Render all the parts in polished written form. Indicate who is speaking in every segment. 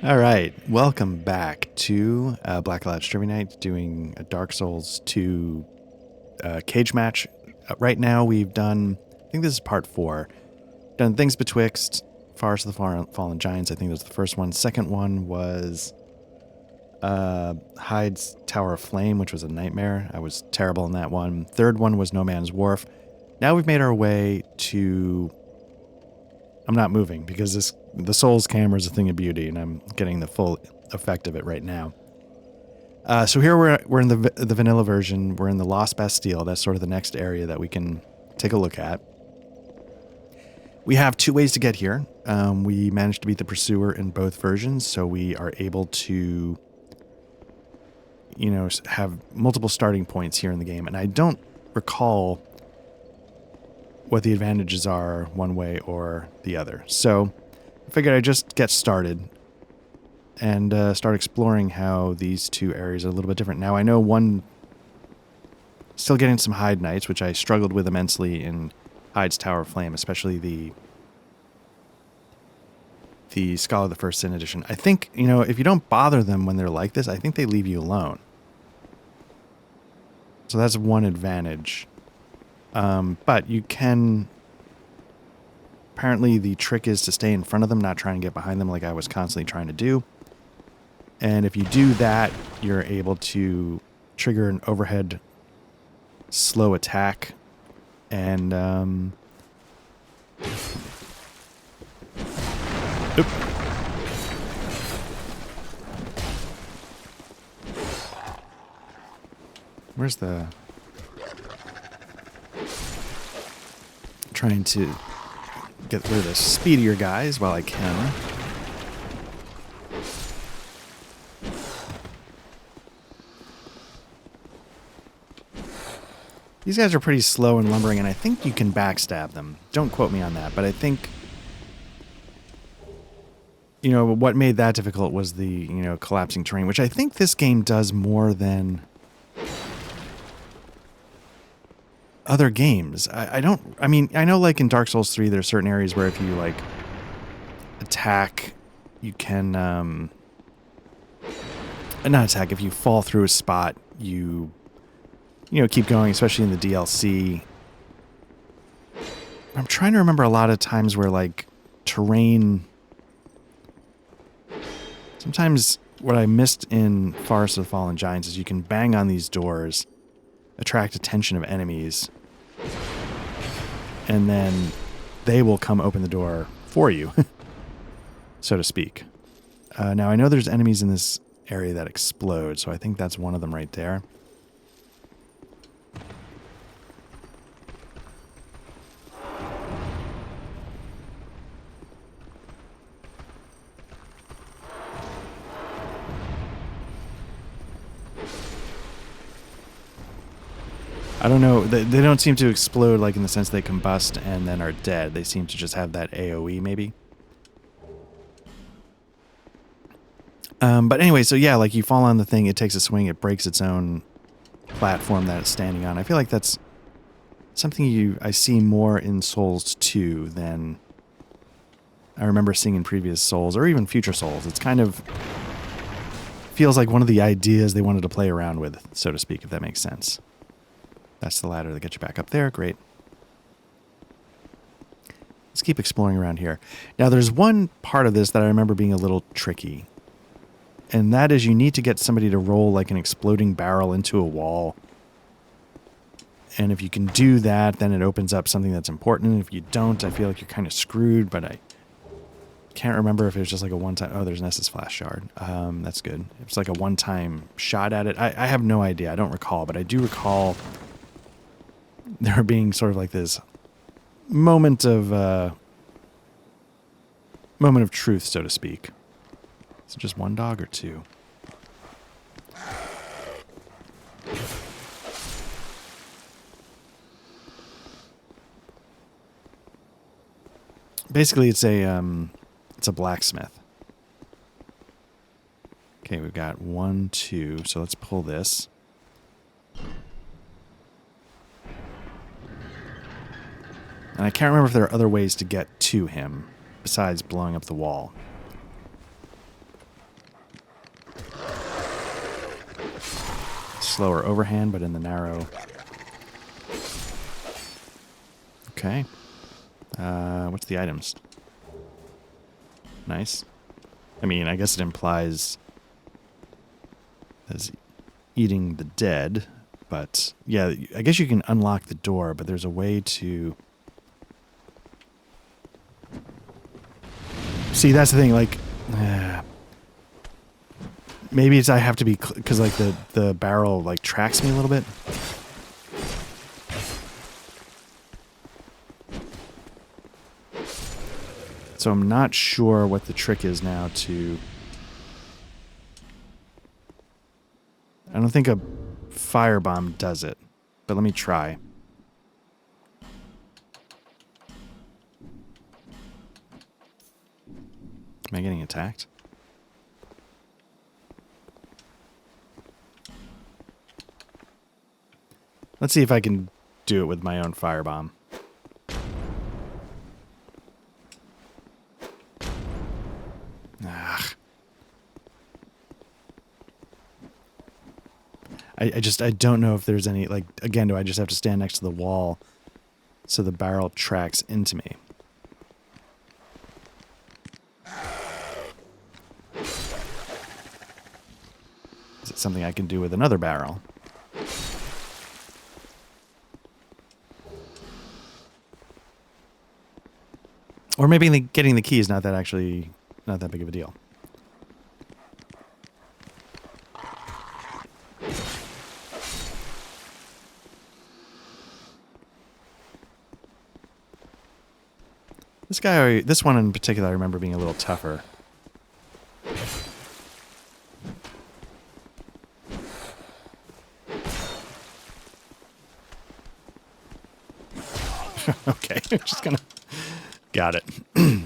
Speaker 1: All right, welcome back to Black Labs Trivia Night, doing a Dark Souls 2 cage match. Right now we've done, I think this is part 4, done Things Betwixt, Forest of the Fallen Giants. I think that was the first one. Second one was Hyde's Tower of Flame, which was a nightmare. I was terrible in that one. Third one was No Man's Wharf. Now we've made our way to... I'm not moving because the Souls camera is a thing of beauty, and I'm getting the full effect of it right now. So here we're in the vanilla version. We're in the Lost Bastille. That's sort of the next area that we can take a look at. We have 2 ways to get here. We managed to beat the Pursuer in both versions, so we are able to, have multiple starting points here in the game. And I don't recall what the advantages are one way or the other. So I figured I'd just get started and start exploring how these 2 areas are a little bit different. Now I know one, still getting some Hyde Knights, which I struggled with immensely in Hyde's Tower of Flame, especially the Scholar of the First Sin edition. I think, if you don't bother them when they're like this, I think they leave you alone. So that's one advantage. But you can... Apparently the trick is to stay in front of them, not try and get behind them like I was constantly trying to do. And if you do that, you're able to trigger an overhead slow attack. And, Oop. Where's the... Trying to get rid of the speedier guys while I can. These guys are pretty slow and lumbering, and I think you can backstab them. Don't quote me on that, but I think... what made that difficult was the, collapsing terrain, which I think this game does more than other games. I know like in Dark Souls 3, there's certain areas where if you like attack, you can, not attack, if you fall through a spot, you keep going, especially in the DLC. I'm trying to remember a lot of times where like terrain... Sometimes what I missed in Forest of the Fallen Giants is you can bang on these doors, attract attention of enemies, and then they will come open the door for you, so to speak. Now, I know there's enemies in this area that explode, so I think that's one of them right there. I don't know. They don't seem to explode like in the sense they combust and then are dead. They seem to just have that AoE maybe. But anyway, so yeah, like you fall on the thing, it takes a swing, it breaks its own platform that it's standing on. I feel like that's something I see more in Souls 2 than I remember seeing in previous Souls or even future Souls. It's kind of feels like one of the ideas they wanted to play around with, so to speak, if that makes sense. That's the ladder that gets you back up there. Great. Let's keep exploring around here. Now, there's one part of this that I remember being a little tricky. And that is you need to get somebody to roll like an exploding barrel into a wall. And if you can do that, then it opens up something that's important. And if you don't, I feel like you're kind of screwed. But I can't remember if it was just like a one-time... Oh, there's an Estus Flash Shard. That's good. It's like a one-time shot at it. I have no idea. I don't recall. But I do recall... there being sort of like this moment of truth, so to speak. Is it just one dog or 2? Basically, it's a blacksmith. Okay, we've got 1, 2. So let's pull this. And I can't remember if there are other ways to get to him besides blowing up the wall. slower overhand, but in the narrow. Okay. What's the items? Nice. I mean, I guess it implies as eating the dead, but yeah, I guess you can unlock the door, but there's a way to... See, that's the thing, like... maybe it's I have to be... Because, like, the barrel, like, tracks me a little bit. So I'm not sure what the trick is now to... I don't think a firebomb does it, but let me try. Am I getting attacked? Let's see if I can do it with my own firebomb. I don't know if there's any, like, again, do I just have to stand next to the wall so the barrel tracks into me? Is it something I can do with another barrel? Or maybe getting the key is not that big of a deal. This one in particular, I remember being a little tougher. Okay, I'm just gonna... Got it. Can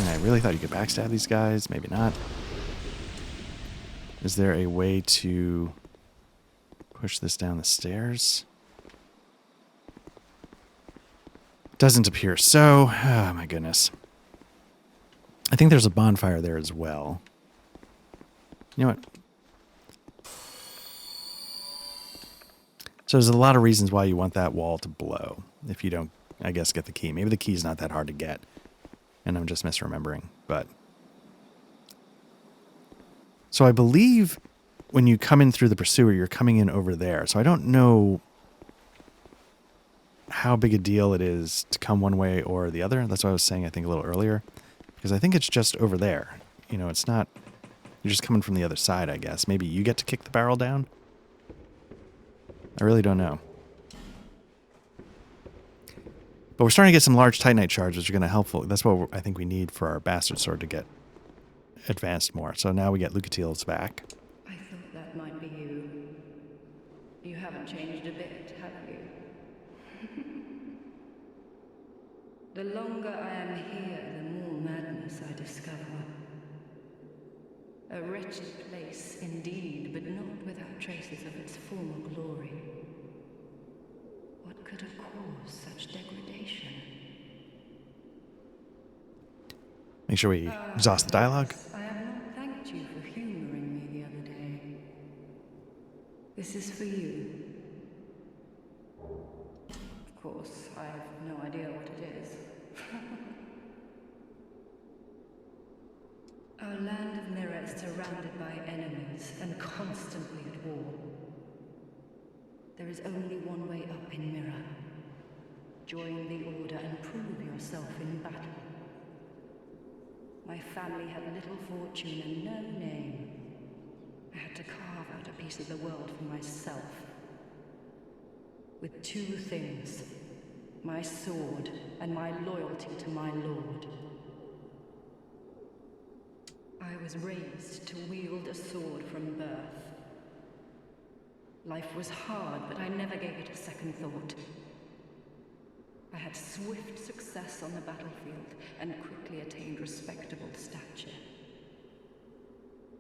Speaker 1: I really thought you could backstab these guys? Maybe not. Is there a way to push this down the stairs? Doesn't appear so. Oh my goodness. I think there's a bonfire there as well. You know what? So there's a lot of reasons why you want that wall to blow if you don't, I guess, get the key. Maybe the key's not that hard to get, and I'm just misremembering. But so I believe when you come in through the pursuer, you're coming in over there. So I don't know how big a deal it is to come one way or the other. That's what I was saying, I think, a little earlier. Because I think it's just over there. You know, it's not... You're just coming from the other side, I guess. Maybe you get to kick the barrel down? I really don't know. But we're starting to get some large Titanite shards, which are going to help. That's what I think we need for our bastard sword to get advanced more. So now we get Lucatiel's back.
Speaker 2: I thought that might be you. You haven't changed a bit, have you? The longer I am here, the more madness I discover. A wretched place indeed, but not without traces of its former glory. What could have caused such degradation?
Speaker 1: Make sure we exhaust the dialogue.
Speaker 2: I have not thanked you for humoring me the other day. This is for you. Of course, I have no idea what it is. Our land of Mirror is surrounded by enemies and constantly at war. There is only one way up in Mirror. Join the Order and prove yourself in battle. My family had little fortune and no name. I had to carve out a piece of the world for myself. With two things, my sword and my loyalty to my lord. I was raised to wield a sword from birth. Life was hard, but I never gave it a second thought. I had swift success on the battlefield and quickly attained respectable stature.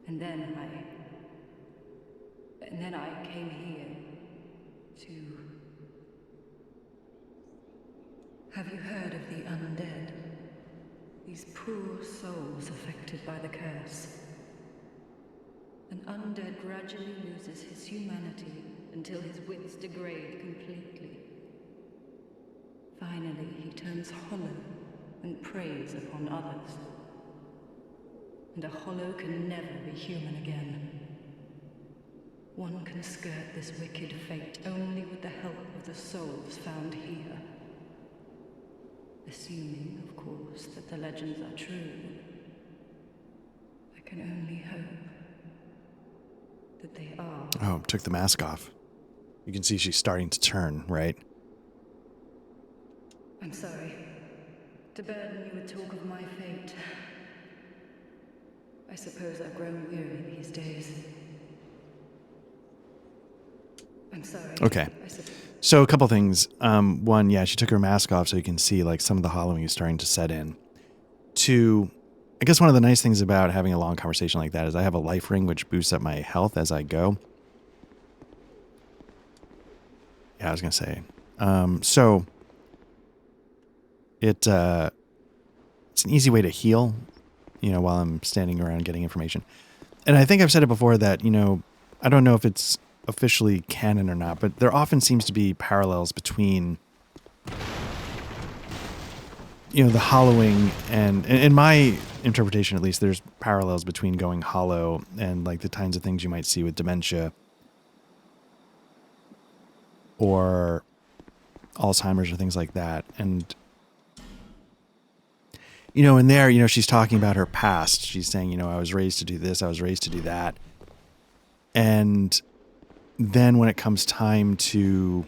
Speaker 2: And then I came here to... Have you heard of the undead? The These poor souls affected by the curse. An undead gradually loses his humanity until his wits degrade completely. Finally, he turns hollow and preys upon others. And a hollow can never be human again. One can skirt this wicked fate only with the help of the souls found here. Assuming, of course, that the legends are true. I can only hope that they are.
Speaker 1: Oh, took the mask off. You can see she's starting to turn, right?
Speaker 2: I'm sorry to burden you with talk of my fate. I suppose I've grown weary these days. I'm sorry.
Speaker 1: Okay. So a couple things. One, yeah, she took her mask off so you can see like some of the hollowing is starting to set in. Two, I guess one of the nice things about having a long conversation like that is I have a life ring which boosts up my health as I go. Yeah, I was going to say. So it's an easy way to heal, while I'm standing around getting information. And I think I've said it before that, I don't know if it's officially canon or not, but there often seems to be parallels between, the hollowing and in my interpretation, at least, there's parallels between going hollow and like the kinds of things you might see with dementia or Alzheimer's or things like that. And, in there, she's talking about her past. She's saying, I was raised to do this. I was raised to do that. And then when it comes time to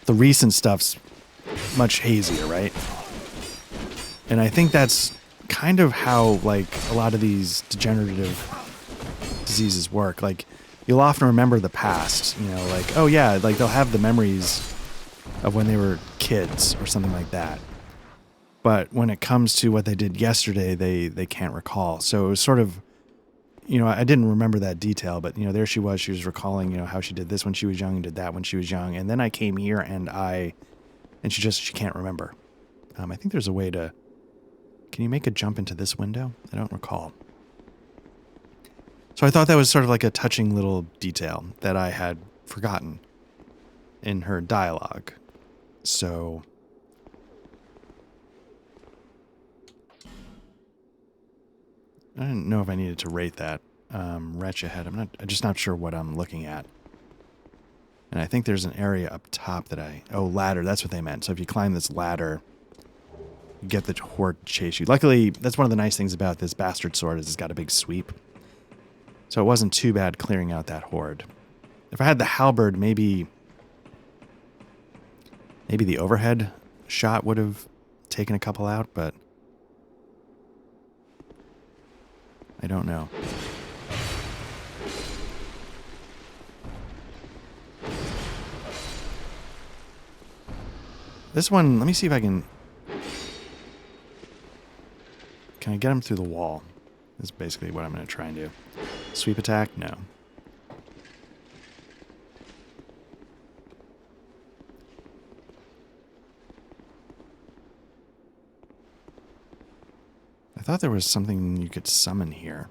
Speaker 1: the recent stuff's much hazier, right? And I think that's kind of how like a lot of these degenerative diseases work. Like you'll often remember the past, like, oh yeah, like they'll have the memories of when they were kids or something like that. But when it comes to what they did yesterday, they can't recall. So it was sort of, I didn't remember that detail, but, there she was recalling, how she did this when she was young and did that when she was young. And then I came here and she can't remember. I think there's a way to, can you make a jump into this window? I don't recall. So I thought that was sort of like a touching little detail that I had forgotten in her dialogue. So I didn't know if I needed to rate that wretch ahead. I'm just not sure what I'm looking at. And I think there's an area up top that ladder. That's what they meant. So if you climb this ladder, you get the horde to chase you. Luckily, that's one of the nice things about this bastard sword is it's got a big sweep. So it wasn't too bad clearing out that horde. If I had the halberd, maybe the overhead shot would have taken a couple out, but I don't know. This one, let me see if I can I get him through the wall? That's basically what I'm going to try and do. Sweep attack? No. I thought there was something you could summon here.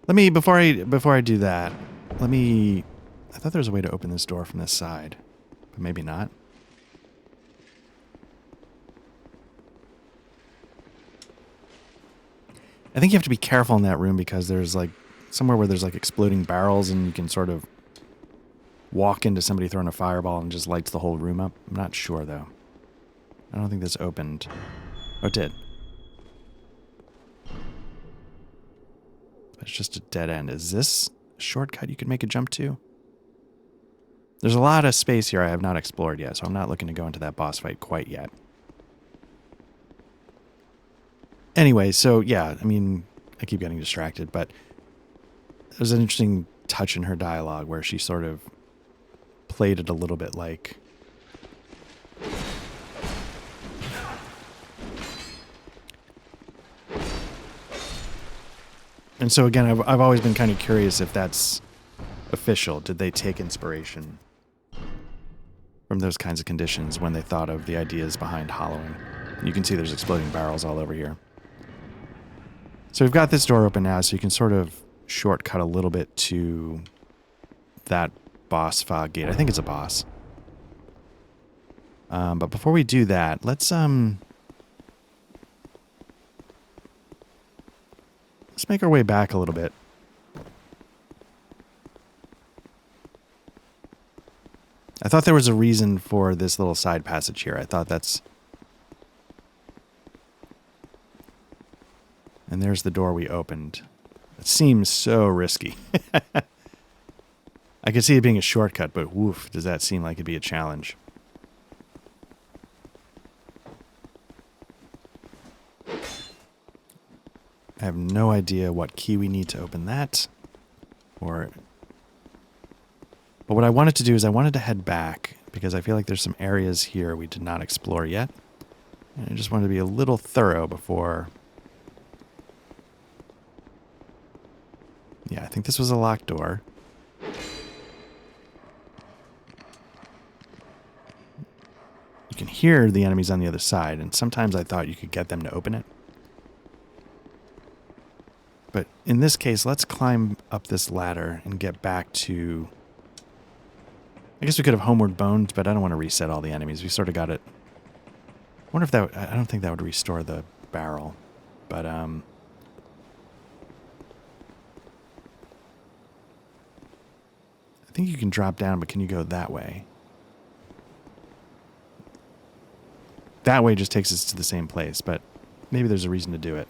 Speaker 1: Let me, before I do that, I thought there was a way to open this door from this side, but maybe not. I think you have to be careful in that room because there's like somewhere where there's like exploding barrels and you can sort of walk into somebody throwing a fireball and just lights the whole room up. I'm not sure though. I don't think this opened. Oh, it did. But it's just a dead end. Is this a shortcut you could make a jump to? There's a lot of space here I have not explored yet, so I'm not looking to go into that boss fight quite yet. Anyway, so yeah, I mean, I keep getting distracted, but there's an interesting touch in her dialogue where she sort of played it a little bit like... And so again, I've always been kind of curious if that's official. Did they take inspiration from those kinds of conditions when they thought of the ideas behind hollowing. You can see there's exploding barrels all over here. So we've got this door open now, so you can sort of shortcut a little bit to that boss fog gate. I think it's a boss. But before we do that, let's make our way back a little bit. I thought there was a reason for this little side passage here. I thought that's... And there's the door we opened. It seems so risky. I could see it being a shortcut, but woof, does that seem like it'd be a challenge. I have no idea what key we need to open that. But what I wanted to do is I wanted to head back because I feel like there's some areas here we did not explore yet. And I just wanted to be a little thorough before... Yeah, I think this was a locked door. You can hear the enemies on the other side, and sometimes I thought you could get them to open it. But in this case, let's climb up this ladder and get back to... I guess we could have homeward boned, but I don't want to reset all the enemies. We sort of got it. I wonder if that... I don't think that would restore the barrel. But, I think you can drop down, but can you go that way? That way just takes us to the same place, but maybe there's a reason to do it.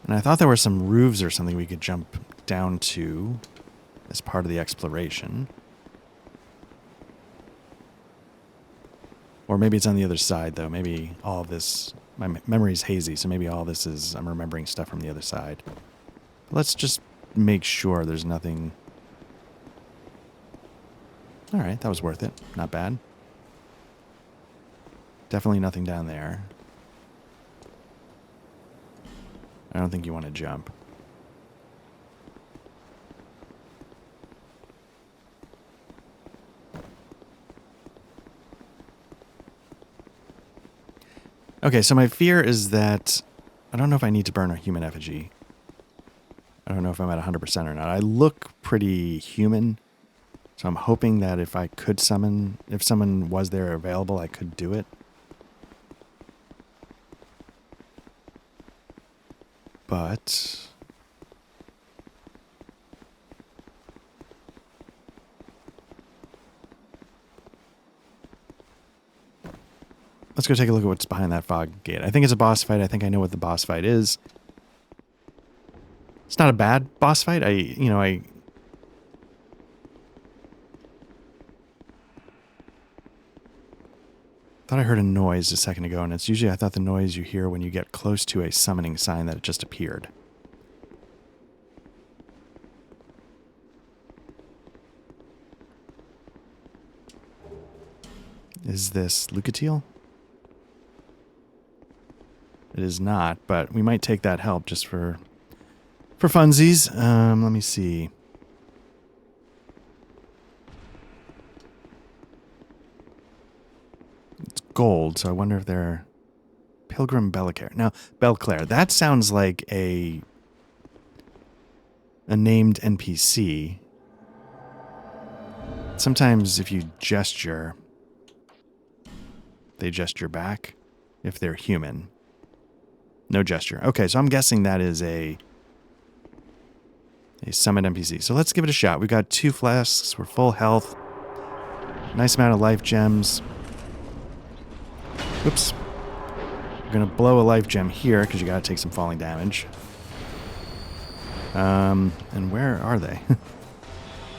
Speaker 1: And I thought there were some roofs or something we could jump down to as part of the exploration. Or maybe it's on the other side, though. Maybe all of this... My memory's hazy, so maybe all this is... I'm remembering stuff from the other side. Let's just make sure there's nothing... Alright, that was worth it. Not bad. Definitely nothing down there. I don't think you want to jump. Okay, so my fear is that... I don't know if I need to burn a human effigy. I don't know if I'm at 100% or not. I look pretty human, so I'm hoping that if I could summon... If someone was there available, I could do it. But... Let's go take a look at what's behind that fog gate. I think it's a boss fight. I think I know what the boss fight is. It's not a bad boss fight. I thought I heard a noise a second ago, and it's usually, I thought, the noise you hear when you get close to a summoning sign that just appeared. Is this Lucatiel? It is not, but we might take that help just for funsies. Let me see. It's gold, so I wonder if they're Pilgrim Bellicare. Now, Belclair, that sounds like a named NPC. Sometimes if you gesture, they gesture back if they're human. No gesture. Okay, so I'm guessing that is a summon NPC. So let's give it a shot. We've got 2 flasks. We're full health. Nice amount of life gems. Oops. We're going to blow a life gem here because you got to take some falling damage. And where are they?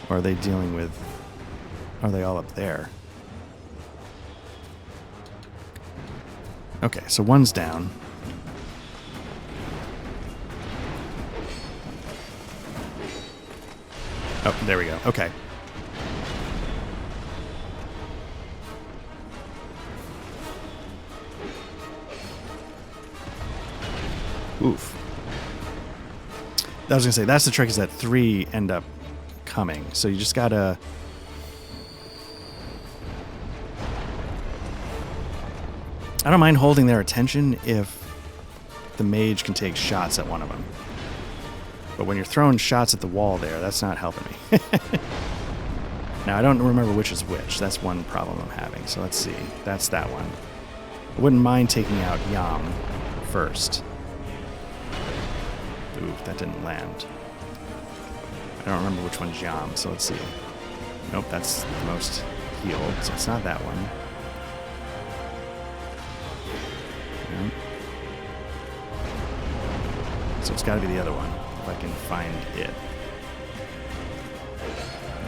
Speaker 1: Or are they dealing with... Are they all up there? Okay, so one's down. Oh, there we go. Okay. Oof. I was going to say, that's the trick, is that 3 end up coming. So you just gotta... I don't mind holding their attention if the mage can take shots at one of them. But when you're throwing shots at the wall there, that's not helping me. Now, I don't remember which is which. That's one problem I'm having. So let's see. That's that one. I wouldn't mind taking out Yam first. Ooh, that didn't land. I don't remember which one's Yam, so let's see. Nope, that's the most healed, so it's not that one. Nope. So it's got to be the other one, if I can find it.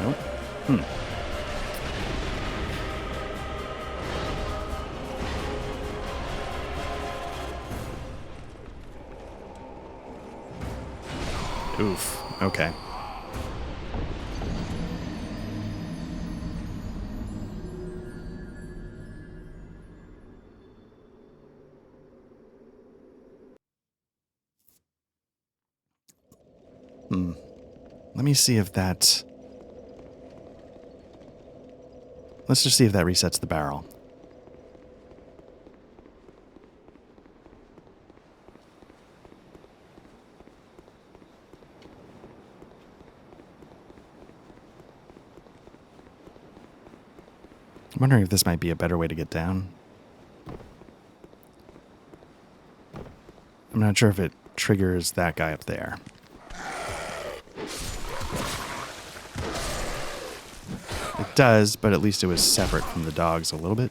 Speaker 1: Nope. Oof. Okay. Let me see if that... Let's just see if that resets the barrel. I'm wondering if this might be a better way to get down. I'm not sure if it triggers that guy up there. It does, but at least it was separate from the dogs a little bit.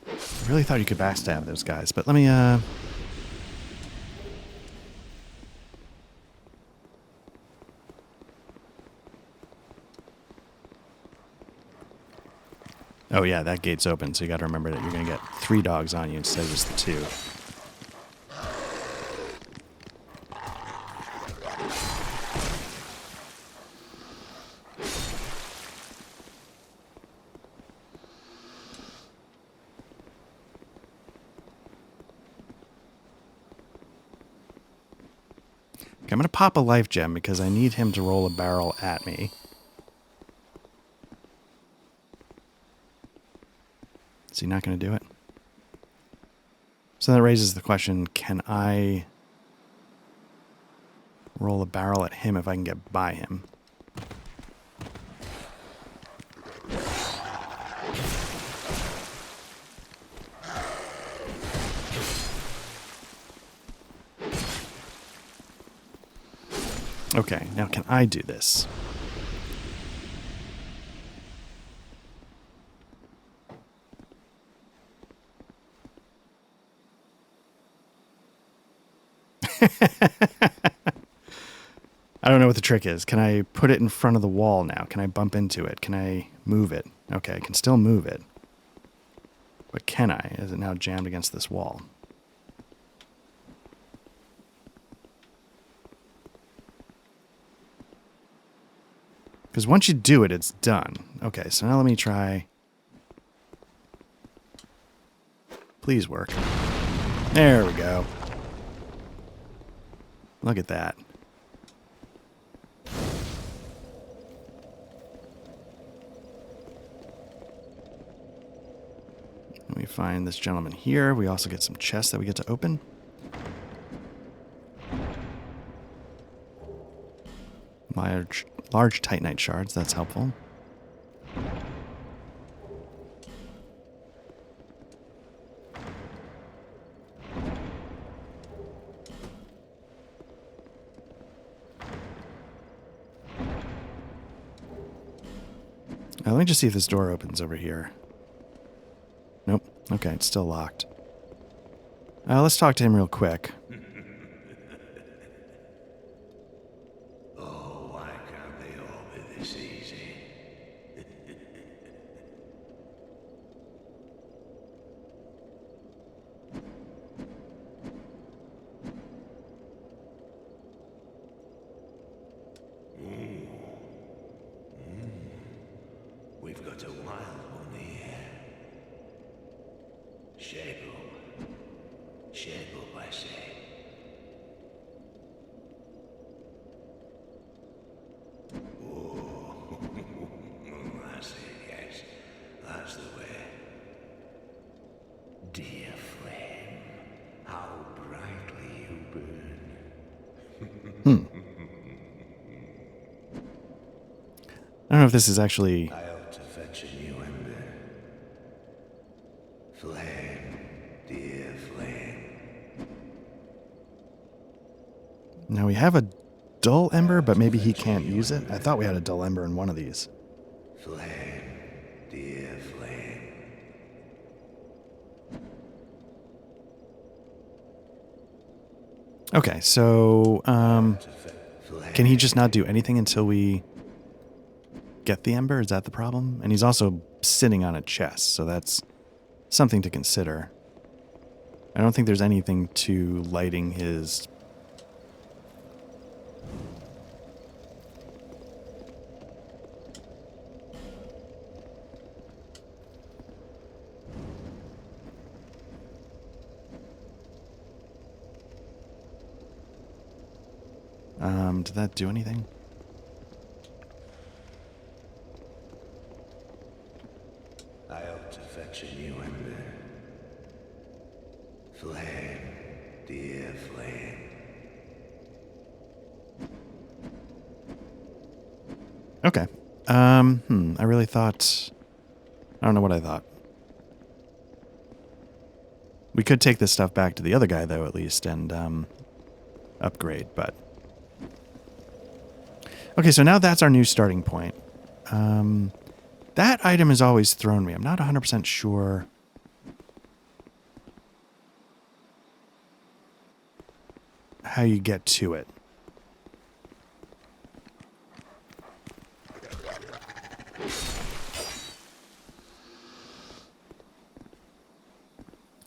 Speaker 1: I really thought you could backstab those guys, but let me, Oh yeah, that gate's open, so you gotta remember that you're gonna get 3 dogs on you instead of just the 2. Okay, I'm gonna pop a life gem because I need him to roll a barrel at me. Is he not going to do it? So that raises the question, can I roll a barrel at him if I can get by him? Okay, now can I do this? I don't know what the trick is. Can I put it in front of the wall now? Can I bump into it? Can I move it? Okay, I can still move it. But can I? Is it now jammed against this wall? Because once you do it, it's done. Okay, so now let me try. Please work. There we go. Look at that. Let me find this gentleman here. We also get some chests that we get to open. Large titanite shards, that's helpful. Now, let me just see if this door opens over here. Nope. Okay, it's still locked. Let's talk to him real quick.
Speaker 3: Oh, why can't they all be this easy? We've got a wild one here. Shape up. Shape up, I say. Oh, that's it, yes. That's the way. Dear flame, how brightly you burn.
Speaker 1: I don't know if this is actually...
Speaker 3: I ought to fetch a new ember. Flame, dear flame.
Speaker 1: Now we have a dull ember, but maybe he can't use it. I thought we had a dull ember in one of these.
Speaker 3: Flame, dear flame.
Speaker 1: Okay, so
Speaker 3: Flame.
Speaker 1: can he just not do anything until we get the ember? Is that the problem? And he's also sitting on a chest, so that's something to consider. I don't think there's anything to lighting his... did that do anything?
Speaker 3: I ought to fetch a new ember. Flame, dear flame.
Speaker 1: Okay. I really thought... I don't know what I thought. We could take this stuff back to the other guy, though, at least, and upgrade, but... Okay, so now that's our new starting point. That item has always thrown me. I'm not 100% sure how you get to it.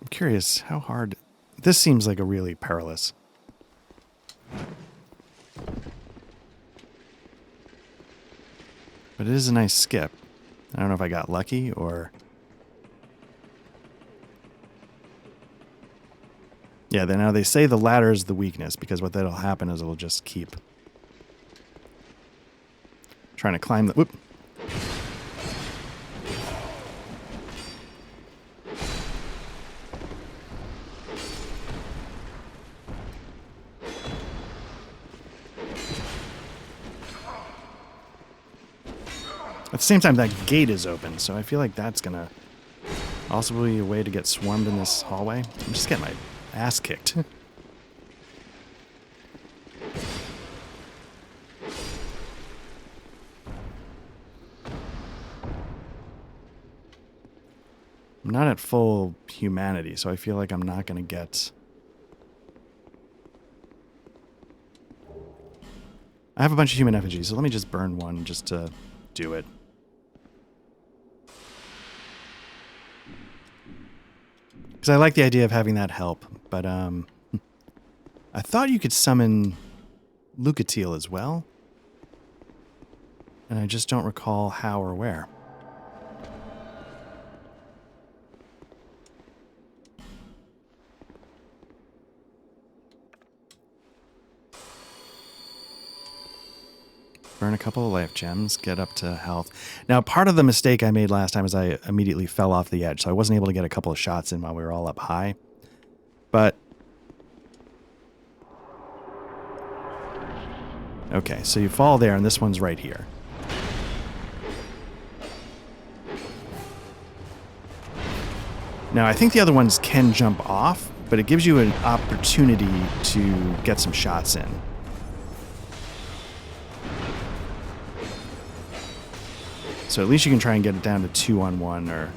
Speaker 1: I'm curious how hard... This seems like a really perilous... But it is a nice skip. I don't know if I got lucky or... Yeah, now they say the ladder is the weakness, because what that'll happen is it'll just keep trying to climb the... Whoop. At the same time, that gate is open, so I feel like that's gonna also be a way to get swarmed in this hallway. I'm just getting my ass kicked. I'm not at full humanity, so I feel like I'm not gonna get... I have a bunch of human effigies, so let me just burn one just to do it. Because I like the idea of having that help, but I thought you could summon Lucatiel as well, and I just don't recall how or where. Burn a couple of life gems, get up to health. Now, part of the mistake I made last time is I immediately fell off the edge, so I wasn't able to get a couple of shots in while we were all up high. But... Okay, so you fall there, and this one's right here. Now, I think the other ones can jump off, but it gives you an opportunity to get some shots in. So at least you can try and get it down to 2-on-1, or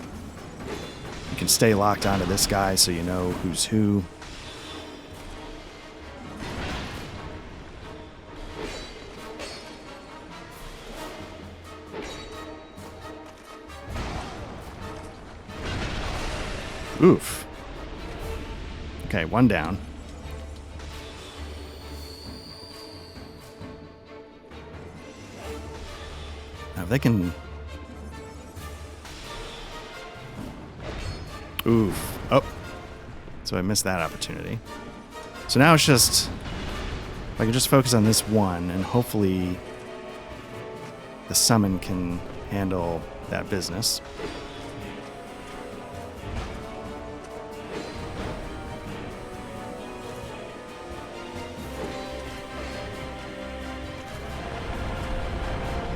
Speaker 1: you can stay locked onto this guy so you know who's who. Oof. Okay, one down. Now, if they can... Oof. Oh. So I missed that opportunity. So now it's just... If I can just focus on this one, and hopefully the summon can handle that business.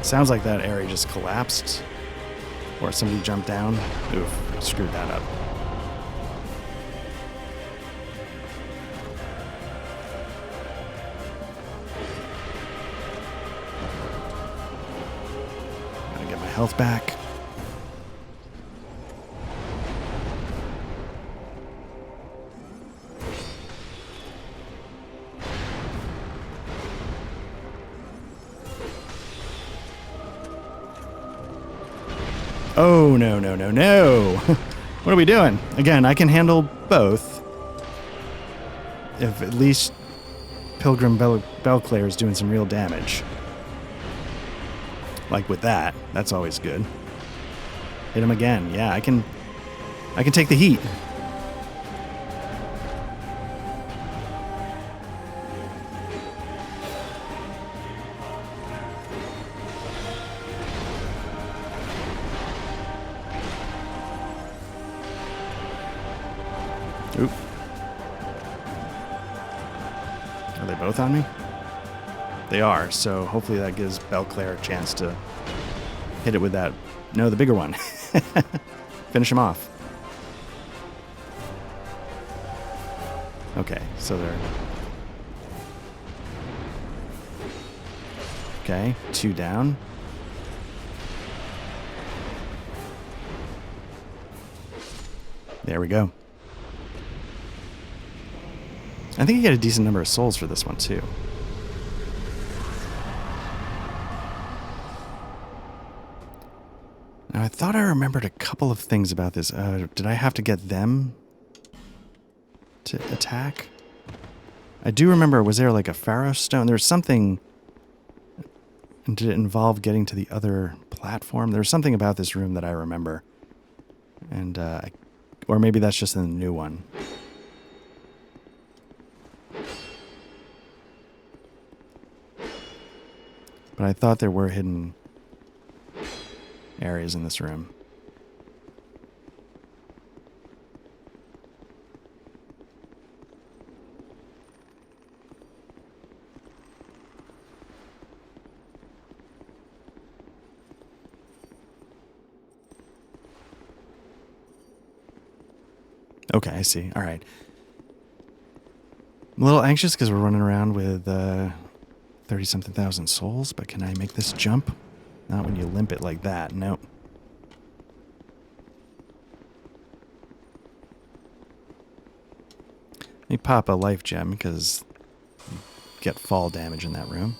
Speaker 1: Sounds like that area just collapsed. Or somebody jumped down. Oof, screwed that up. Gotta get my health back. Oh, no, no, no, no. What are we doing? Again, I can handle both. If at least Pilgrim Belclair is doing some real damage. Like with that. That's always good. Hit him again. Yeah, I can take the heat. Oop. Are they both on me? They are, so hopefully that gives Belclair a chance to hit it with that. No, the bigger one. Finish him off. Okay, so they're... Okay, 2 down. There we go. I think you get a decent number of souls for this one, too. Now, I thought I remembered a couple of things about this. Did I have to get them to attack? I do remember, was there like a Pharaoh stone? There was something... And did it involve getting to the other platform? There was something about this room that I remember. And, or maybe that's just in the new one. But I thought there were hidden areas in this room. Okay, I see. All right. I'm a little anxious because we're running around with 30-something thousand souls, but can I make this jump? Not when you limp it like that. Nope. Let me pop a life gem because you get fall damage in that room.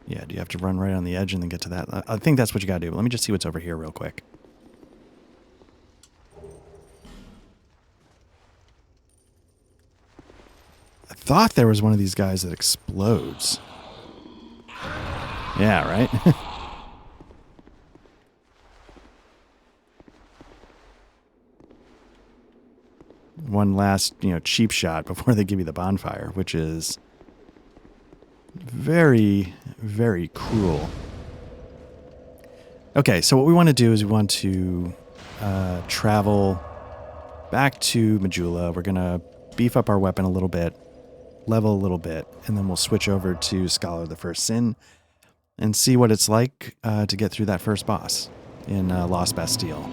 Speaker 1: Yeah, do you have to run right on the edge and then get to that? I think that's what you gotta do. But let me just see what's over here real quick. I thought there was one of these guys that explodes. Yeah, right? One last, cheap shot before they give you the bonfire, which is very, very cruel. Okay, so what we want to do is we want to travel back to Majula. We're going to beef up our weapon a little bit, level a little bit, and then we'll switch over to Scholar of the First Sin and see what it's like to get through that first boss in Lost Bastille.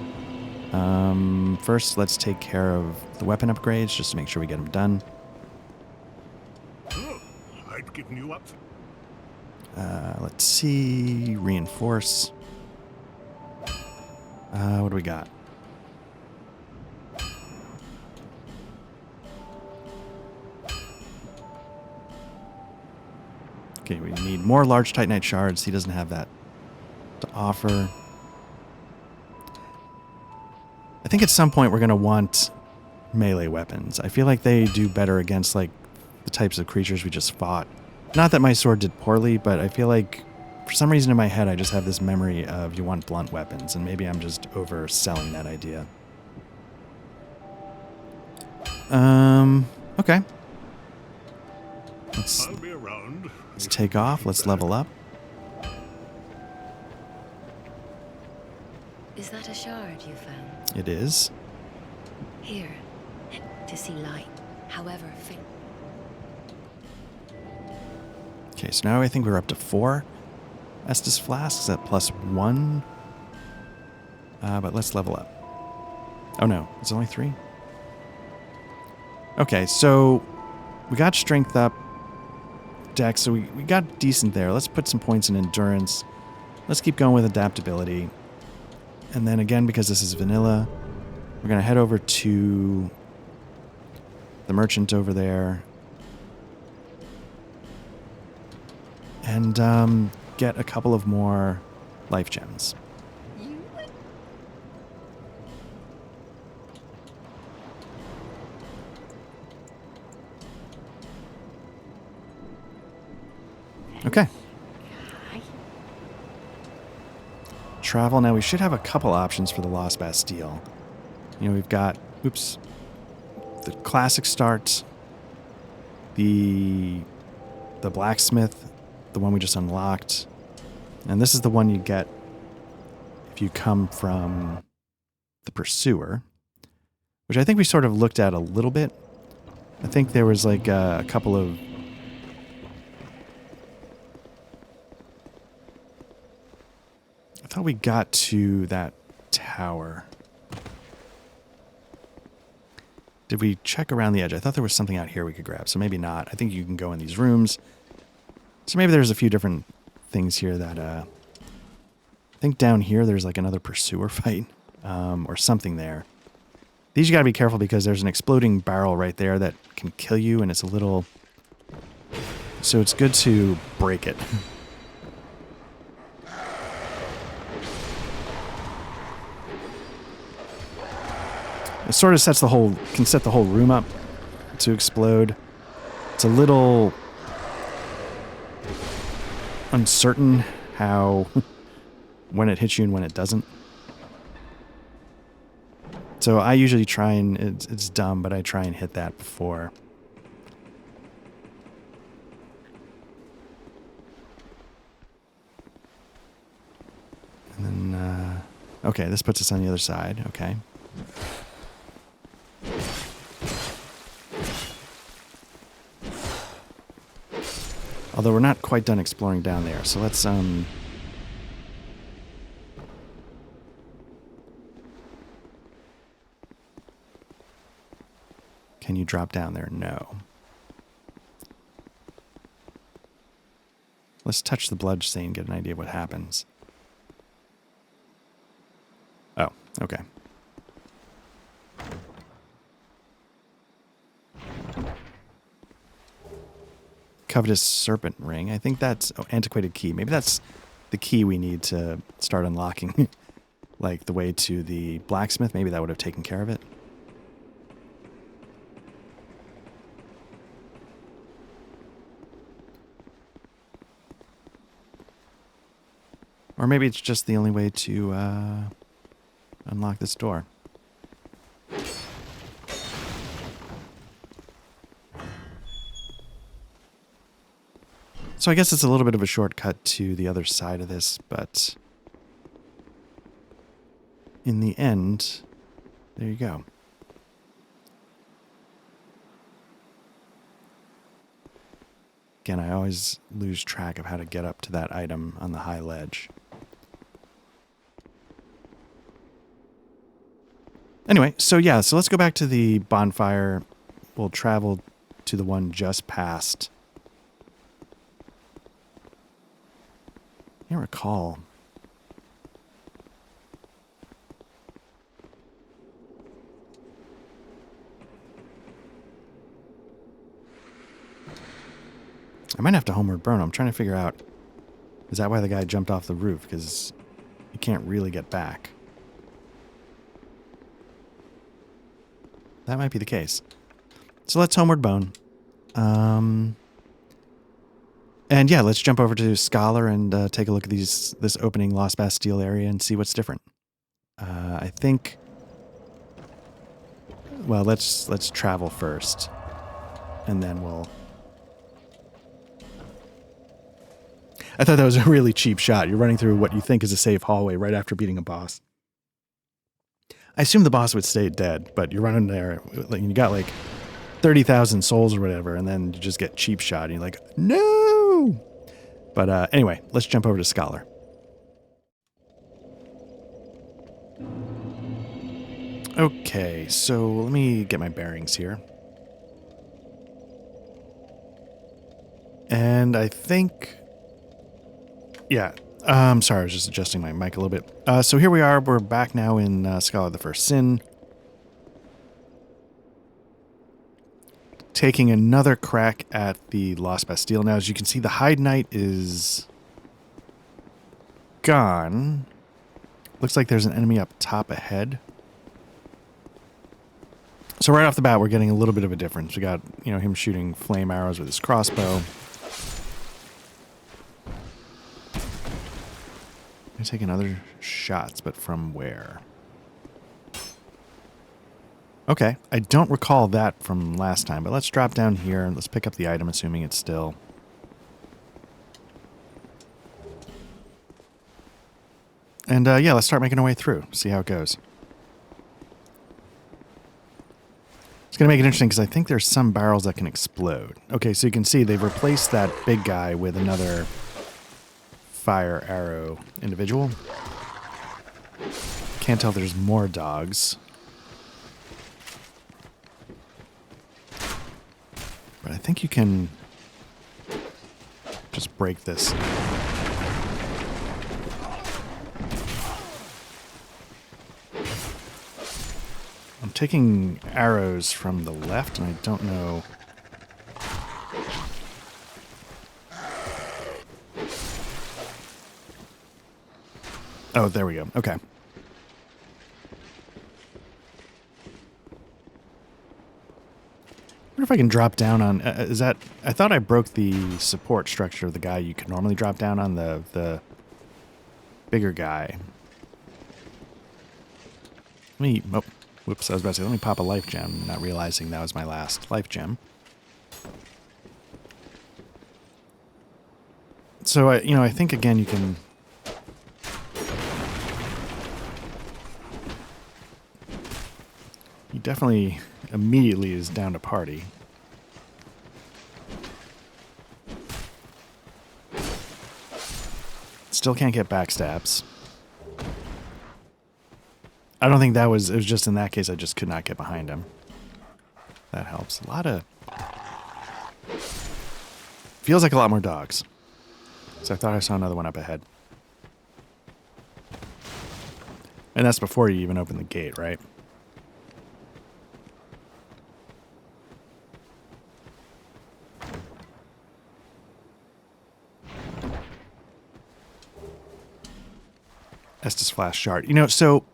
Speaker 1: First, let's take care of the weapon upgrades just to make sure we get them done.
Speaker 4: I'd given you up.
Speaker 1: Let's see. Reinforce. What do we got? Okay, we need more large Titanite shards. He doesn't have that to offer. I think at some point we're going to want melee weapons. I feel like they do better against, like, the types of creatures we just fought. Not that my sword did poorly, but I feel like for some reason in my head I just have this memory of you want blunt weapons, and maybe I'm just overselling that idea. Okay.
Speaker 4: I'll be around.
Speaker 1: Let's take off. Let's level up.
Speaker 2: Is that a shard you found?
Speaker 1: It is.
Speaker 2: Here, to see light, however faint.
Speaker 1: Okay, so now I think we're up to 4 Estus flasks at +1. But let's level up. Oh no, it's only 3. Okay, so we got strength up, dex, so we got decent there. Let's put some points in endurance. Let's keep going with adaptability. And then again, because this is vanilla, we're going to head over to the merchant over there and get a couple of more life gems. Okay. Travel. Now we should have a couple options for the Lost Bastille. You know, we've got, oops, the classic start, the blacksmith, the one we just unlocked, and this is the one you get if you come from the pursuer, which I think we sort of looked at a little bit. I think there was like a couple of I thought we got to that tower. Did we check around the edge? I thought there was something out here we could grab, so maybe not. I think you can go in these rooms. So maybe there's a few different things here that, I think down here there's like another pursuer fight, or something there. These you gotta be careful because there's an exploding barrel right there that can kill you, and it's a little... So it's good to break it. It sort of sets the whole, can set the whole room up to explode. It's a little uncertain how, when it hits you and when it doesn't. So I usually try and, it's dumb, but I try and hit that before. And then, okay, this puts us on the other side, okay. Although we're not quite done exploring down there, so let's, Can you drop down there? No. Let's touch the bloodstain and get an idea of what happens. Oh, okay. Covetous serpent ring. I think that's antiquated key. Maybe that's the key we need to start unlocking. Like the way to the blacksmith. Maybe that would have taken care of it. Or maybe it's just the only way to unlock this door. So I guess it's a little bit of a shortcut to the other side of this, but in the end, there you go. Again, I always lose track of how to get up to that item on the high ledge. Anyway, so yeah, so let's go back to the bonfire. We'll travel to the one just past. I can't recall. I might have to homeward burn. I'm trying to figure out, is that why the guy jumped off the roof? Because you can't really get back. That might be the case. So let's homeward bone. And yeah, let's jump over to Scholar and take a look at this opening Lost Bastille area and see what's different. I think. Well, let's travel first, and then we'll. I thought that was a really cheap shot. You're running through what you think is a safe hallway right after beating a boss. I assume the boss would stay dead, but you're running there, and you got like 30,000 souls or whatever, and then you just get cheap shot, and you're like, no! But anyway, let's jump over to Scholar. Okay, so let me get my bearings here. And I think... Yeah, sorry, I was just adjusting my mic a little bit. So here we are, we're back now in Scholar of the First Sin. Taking another crack at the Lost Bastille. Now, as you can see, the Hide Knight is gone. Looks like there's an enemy up top ahead. So right off the bat, we're getting a little bit of a difference. We got, you know, him shooting flame arrows with his crossbow. I'm taking other shots, but from where? Okay, I don't recall that from last time, but let's drop down here and let's pick up the item, assuming it's still... And yeah, let's start making our way through, see how it goes. It's going to make it interesting because I think there's some barrels that can explode. Okay, so you can see they've replaced that big guy with another fire arrow individual. Can't tell if there's more dogs. But I think you can just break this. I'm taking arrows from the left, and I don't know... Oh, there we go. Okay. I wonder if I can drop down on... is that... I thought I broke the support structure of the guy you could normally drop down on, the bigger guy. Let me... Oh, whoops, I was about to say, let me pop a life gem, not realizing that was my last life gem. So, I think, again, you can... He definitely immediately is down to party. Still can't get backstabs. I don't think that was... It was just in that case I just could not get behind him. That helps. A lot of... Feels like a lot more dogs. So I thought I saw another one up ahead. And that's before you even open the gate, right? Estus Flash Shard. So...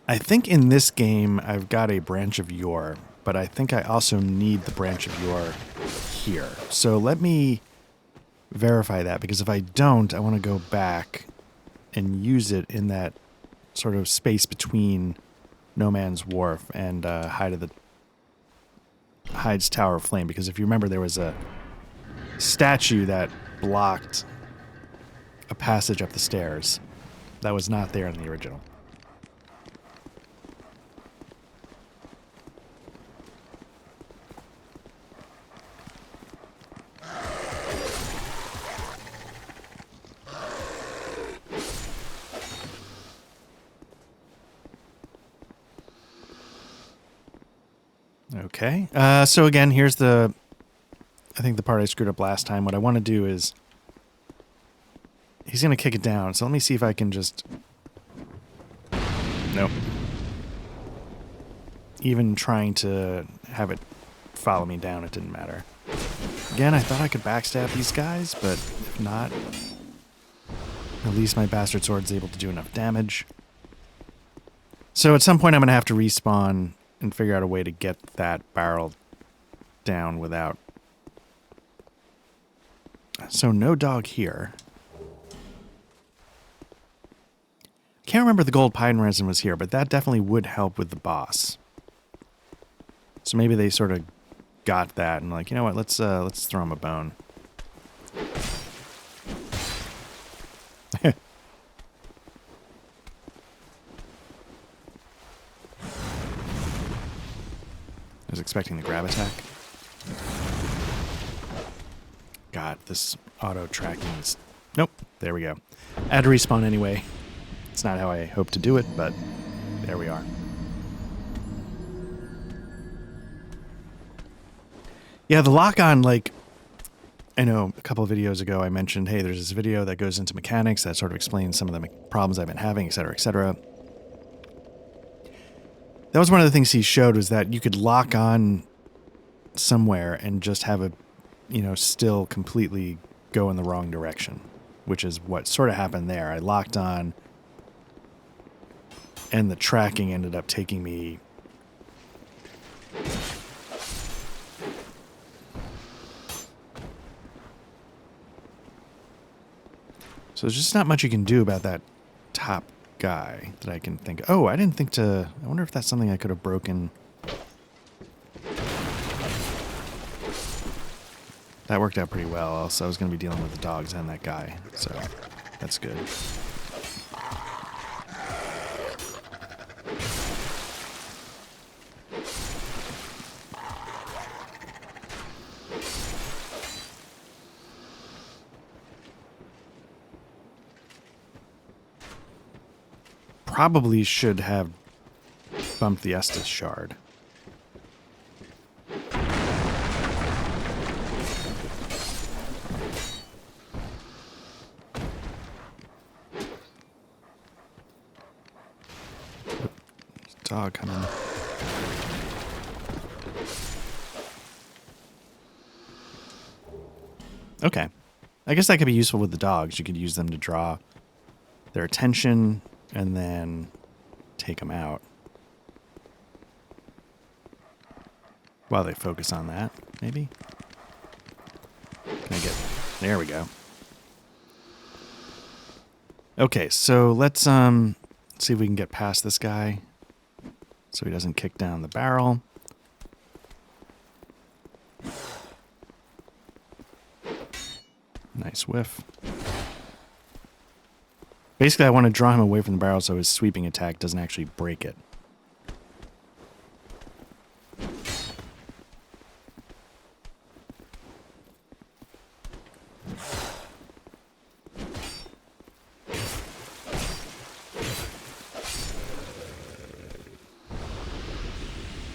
Speaker 1: I think in this game I've got a Branch of Yore, but I think I also need the Branch of Yore here. So let me verify that, because if I don't, I want to go back and use it in that sort of space between No Man's Wharf and Hyde's Tower of Flame, because if you remember, there was a statue that blocked a passage up the stairs that was not there in the original. Okay, so again, here's I think the part I screwed up last time. What I want to do is, he's going to kick it down, so let me see if I can just, nope. Even trying to have it follow me down, it didn't matter. Again, I thought I could backstab these guys, but if not, at least my bastard sword's able to do enough damage. So at some point I'm going to have to respawn and figure out a way to get that barrel down without... So no dog here. Can't remember if the gold pine resin was here, but that definitely would help with the boss. So maybe they sort of got that and like, you know what, let's throw him a bone. I was expecting the grab attack. God, this auto tracking is... Nope, there we go. I had to respawn anyway. It's not how I hoped to do it, but there we are. Yeah, the lock-on, like, I know a couple of videos ago I mentioned, hey, there's this video that goes into mechanics that sort of explains some of the problems I've been having, et cetera, et cetera. That was one of the things he showed, was that you could lock on somewhere and just have a, you know, still completely go in the wrong direction, which is what sort of happened there. I locked on, and the tracking ended up taking me... So there's just not much you can do about that top guy that I can think of. Oh, I didn't think to... I wonder if that's something I could have broken. That worked out pretty well. Also, I was going to be dealing with the dogs and that guy, so that's good. Probably should have bumped the Estus shard. Dog coming. Okay. I guess that could be useful with the dogs. You could use them to draw their attention and then take them out while they focus on that, maybe? Can I get... There we go. Okay, so let's see if we can get past this guy so he doesn't kick down the barrel. Nice whiff. Basically, I want to draw him away from the barrel so his sweeping attack doesn't actually break it.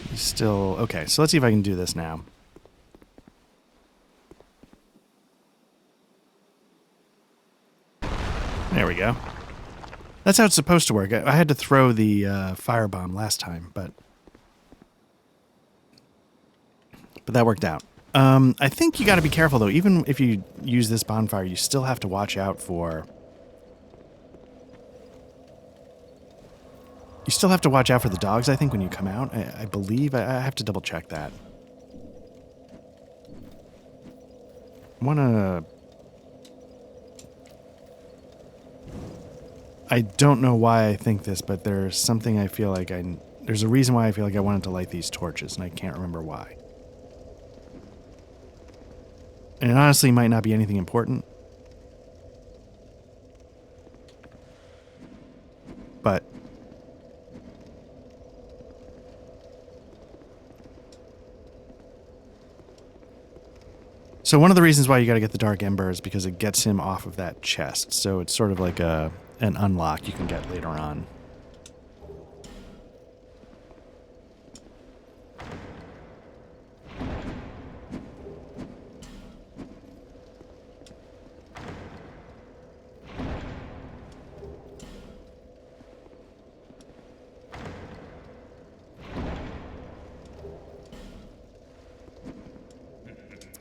Speaker 1: He's still... Okay, so let's see if I can do this now. There we go. That's how it's supposed to work. I had to throw the firebomb last time, but that worked out. I think you got to be careful, though. Even if you use this bonfire, you still have to watch out for... You still have to watch out for the dogs, I think, when you come out. I believe. I have to double-check that. I want to... I don't know why I think this, but there's something I feel like there's a reason why I feel like I wanted to light these torches, and I can't remember why. And it honestly might not be anything important. But... So one of the reasons why you got to get the Dark Ember is because it gets him off of that chest. So it's sort of like an unlock you can get later on.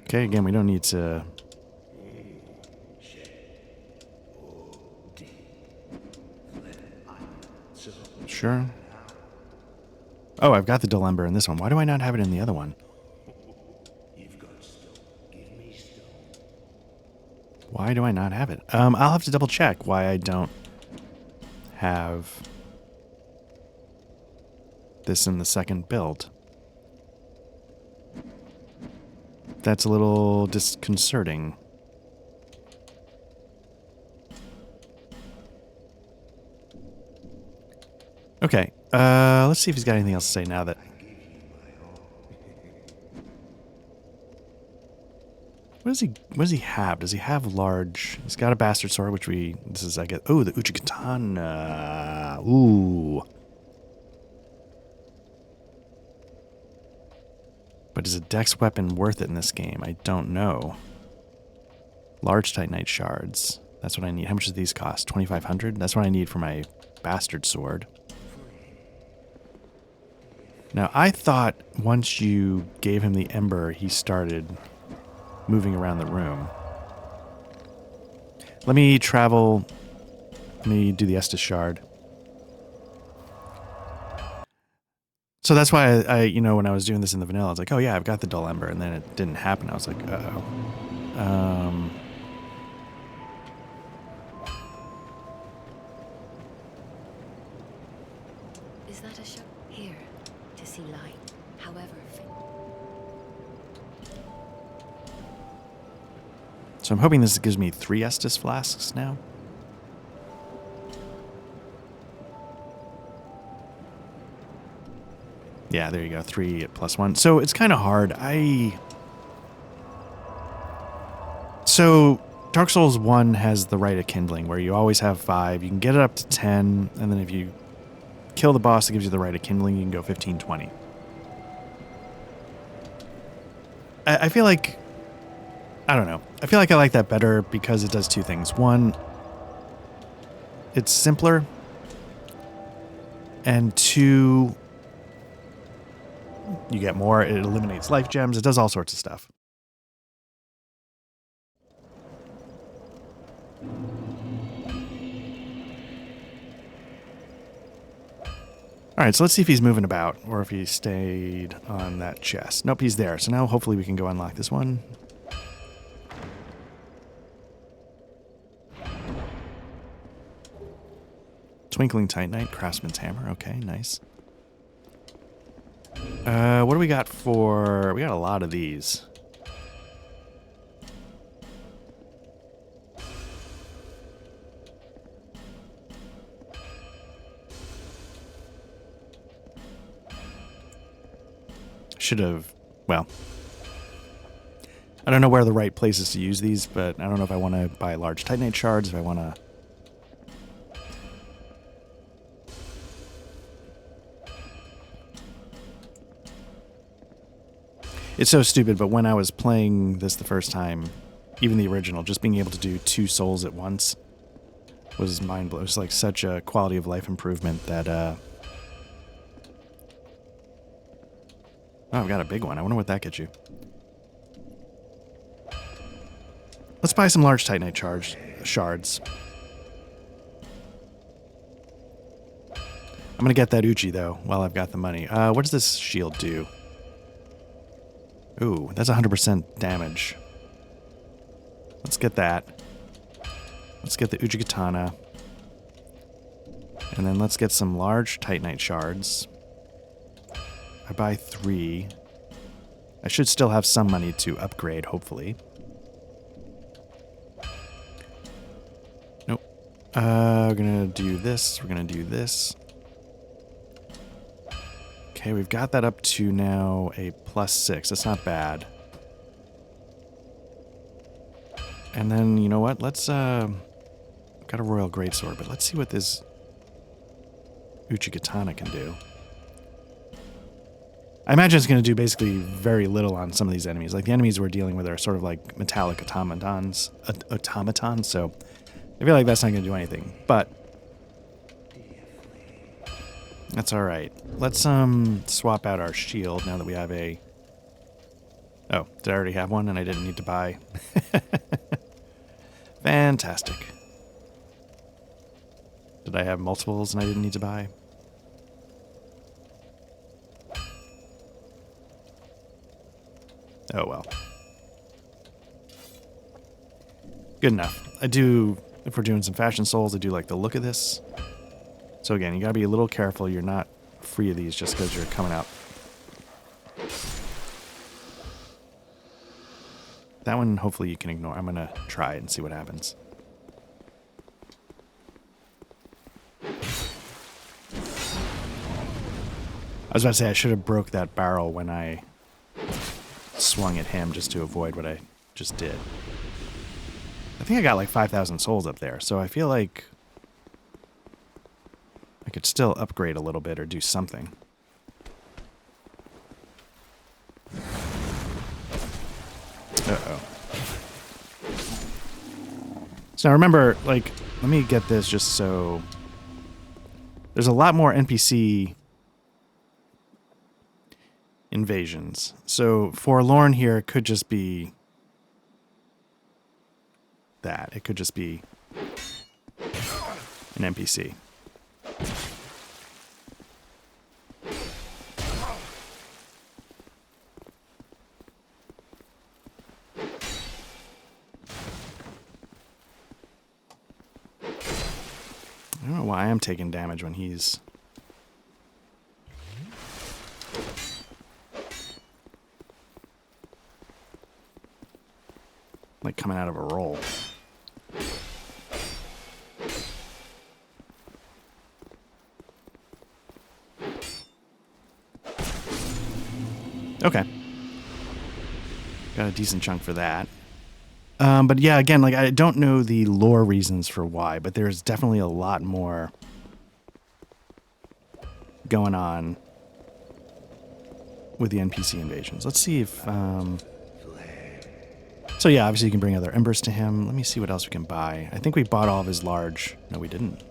Speaker 1: Okay, again, we don't need to... Sure. Oh, I've got the dull ember in this one. Why do I not have it in the other one? Why do I not have it? I'll have to double check why I don't have this in the second build. That's a little disconcerting. Okay, let's see if he's got anything else to say now that... What does he have? Does he have large... He's got a bastard sword, which we... This is, I guess... Oh, the Uchigatana. Ooh. But is a dex weapon worth it in this game? I don't know. Large Titanite shards. That's what I need. How much do these cost? 2,500? That's what I need for my bastard sword. Now, I thought once you gave him the ember, he started moving around the room. Let me travel. Let me do the Estus shard. So that's why I, you know, when I was doing this in the vanilla, I was like, oh yeah, I've got the dull ember, and then it didn't happen. I was like, uh-oh.
Speaker 2: Is that a shot? Here, to see light, however
Speaker 1: So I'm hoping this gives me 3 Estus flasks now. Yeah, there you go. 3 plus 1. So it's kind of hard. So Dark Souls 1 has the Rite of Kindling, where you always have 5. You can get it up to 10, and then if you kill the boss that gives you the Rite of Kindling, you can go 15, 20. I feel like... I don't know. I feel like I like that better because it does 2 things. One, it's simpler. And 2... You get more, it eliminates life gems, it does all sorts of stuff. Alright, so let's see if he's moving about, or if he stayed on that chest. Nope, he's there. So now hopefully we can go unlock this one. Twinkling Titanite, Craftsman's Hammer. Okay, nice. What do we got for... We got a lot of these. Should have... Well... I don't know where the right place is to use these, but I don't know if I want to buy large Titanite shards, if I want to... It's so stupid, but when I was playing this the first time, even the original, just being able to do 2 souls at once was mind-blowing. It was like such a quality of life improvement that, Oh, I've got a big one. I wonder what that gets you. Let's buy some large Titanite shards. I'm going to get that Uchi, though, while I've got the money. What does this shield do? Ooh, that's 100% damage. Let's get that. Let's get the Uchigatana. And then let's get some large Titanite shards. I buy 3. I should still have some money to upgrade, hopefully. Nope. We're gonna do this. We're gonna do this. Okay, we've got that up to now a +6. That's not bad. And then, you know what? Let's, got a Royal Greatsword, but let's see what this Uchigatana can do. I imagine it's going to do basically very little on some of these enemies. Like, the enemies we're dealing with are sort of like metallic automatons, so I feel like that's not going to do anything. But that's all right. Let's swap out our shield now that we have a... Oh, did I already have one and I didn't need to buy? Fantastic. Did I have multiples and I didn't need to buy? Oh well. Good enough. I do, if we're doing some fashion souls, I do like the look of this. So again, you gotta be a little careful. You're not free of these just because you're coming out. That one, hopefully you can ignore. I'm gonna try it and see what happens. I was about to say I should have broke that barrel when I swung at him just to avoid what I just did. I think I got like 5,000 souls up there, so I feel like I could still upgrade a little bit or do something. Uh-oh. So now remember, like, let me get this just so... There's a lot more NPC invasions. So Forlorn here could just be that. It could just be an NPC. I don't know why I'm taking damage when he's... like coming out of a roll. Okay. Got a decent chunk for that. But yeah, again, like I don't know the lore reasons for why, but there's definitely a lot more going on with the NPC invasions. Let's see if... So yeah, obviously you can bring other embers to him. Let me see what else we can buy. I think we bought all of his large... No, we didn't.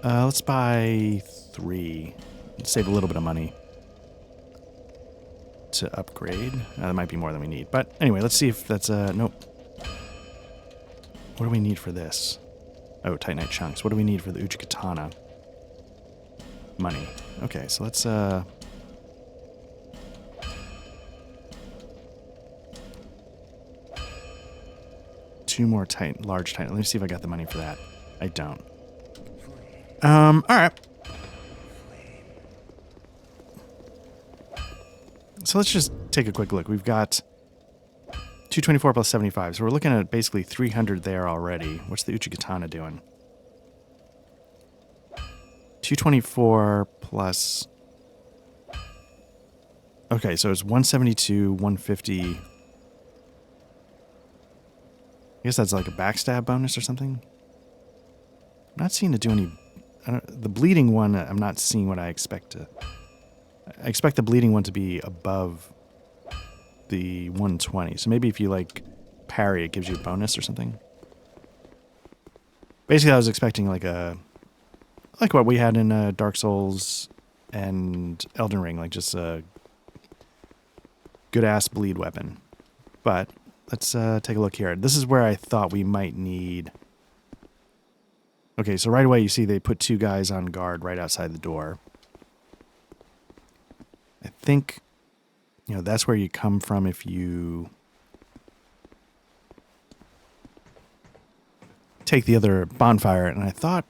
Speaker 1: Let's buy 3. Save a little bit of money to upgrade. That might be more than we need. But anyway, let's see if that's... Nope. What do we need for this? Oh, Titanite chunks. What do we need for the Uchigatana? Money. Okay, so let's... 2 more large Titan. Let me see if I got the money for that. I don't. All right. So let's just take a quick look. We've got 224 plus 75. So we're looking at basically 300 there already. What's the Uchigatana doing? 224 plus... Okay, so it's 172, 150... I guess that's like a backstab bonus or something. I'm not seeing it do any... the bleeding one, I'm not seeing what I expect to... I expect the bleeding one to be above the 120. So maybe if you, like, parry, it gives you a bonus or something. Basically, I was expecting, like, like what we had in Dark Souls and Elden Ring. Like, just a good-ass bleed weapon. But... let's take a look here. This is where I thought we might need... Okay, so right away you see they put 2 guys on guard right outside the door. I think, you know, that's where you come from if you take the other bonfire. And I thought...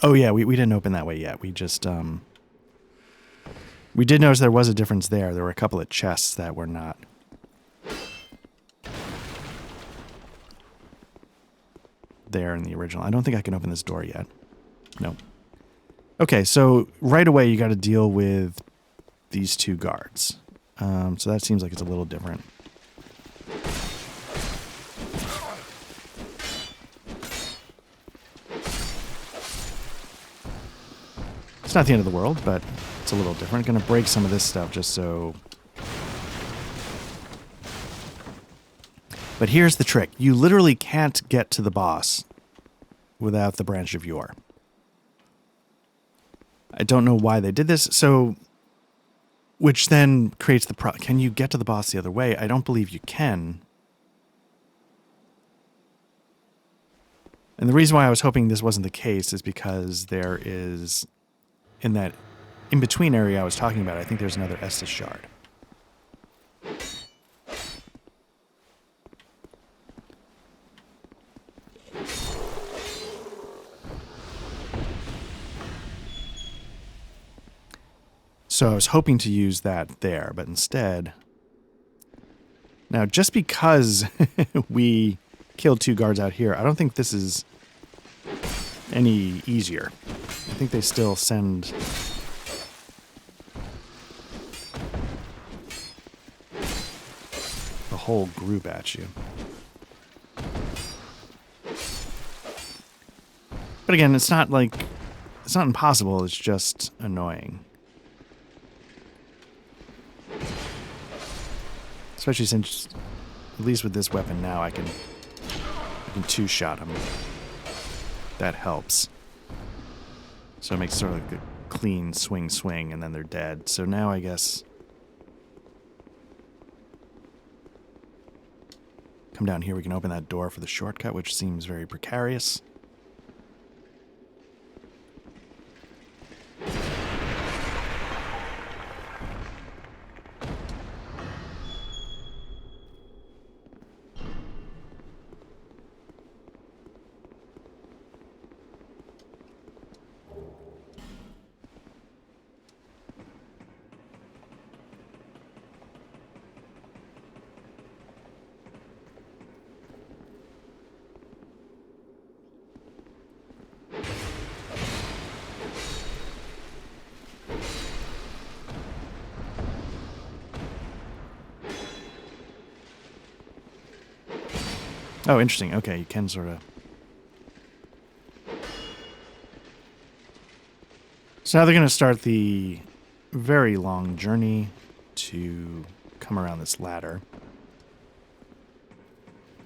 Speaker 1: Oh yeah, we didn't open that way yet. We just... We did notice there was a difference there. There were a couple of chests that were not. There in the original. I don't think I can open this door yet. No. Okay, so right away you got to deal with these 2 guards. So that seems like it's a little different. It's not the end of the world, but it's a little different. Gonna break some of this stuff just so... But here's the trick. You literally can't get to the boss without the Branch of Yore. I don't know why they did this, so... Which then creates the problem. Can you get to the boss the other way? I don't believe you can. And the reason why I was hoping this wasn't the case is because there is... In that in between area I was talking about, I think there's another Estus shard. So I was hoping to use that there, but instead... Now, just because we killed 2 guards out here, I don't think this is any easier. I think they still send... the whole group at you. But again, it's not like... it's not impossible, it's just annoying. Especially since, at least with this weapon now, I can 2-shot them. That helps. So it makes sort of like a clean swing, and then they're dead. So now I guess... come down here, we can open that door for the shortcut, which seems very precarious. Oh, interesting. Okay, you can sort of... So now they're going to start the very long journey to come around this ladder.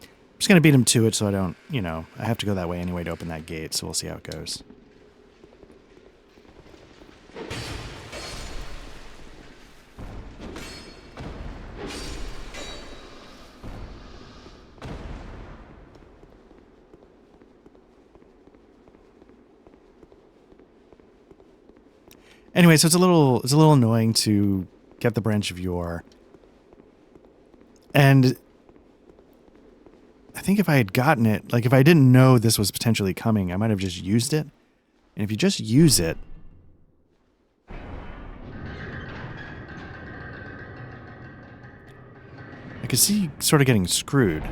Speaker 1: I'm just going to beat them to it so I don't, you know, I have to go that way anyway to open that gate, so we'll see how it goes. Anyway, so it's a little annoying to get the branch of yore. And I think if I had gotten it, like if I didn't know this was potentially coming, I might have just used it. And if you just use it, I could see sort of getting screwed.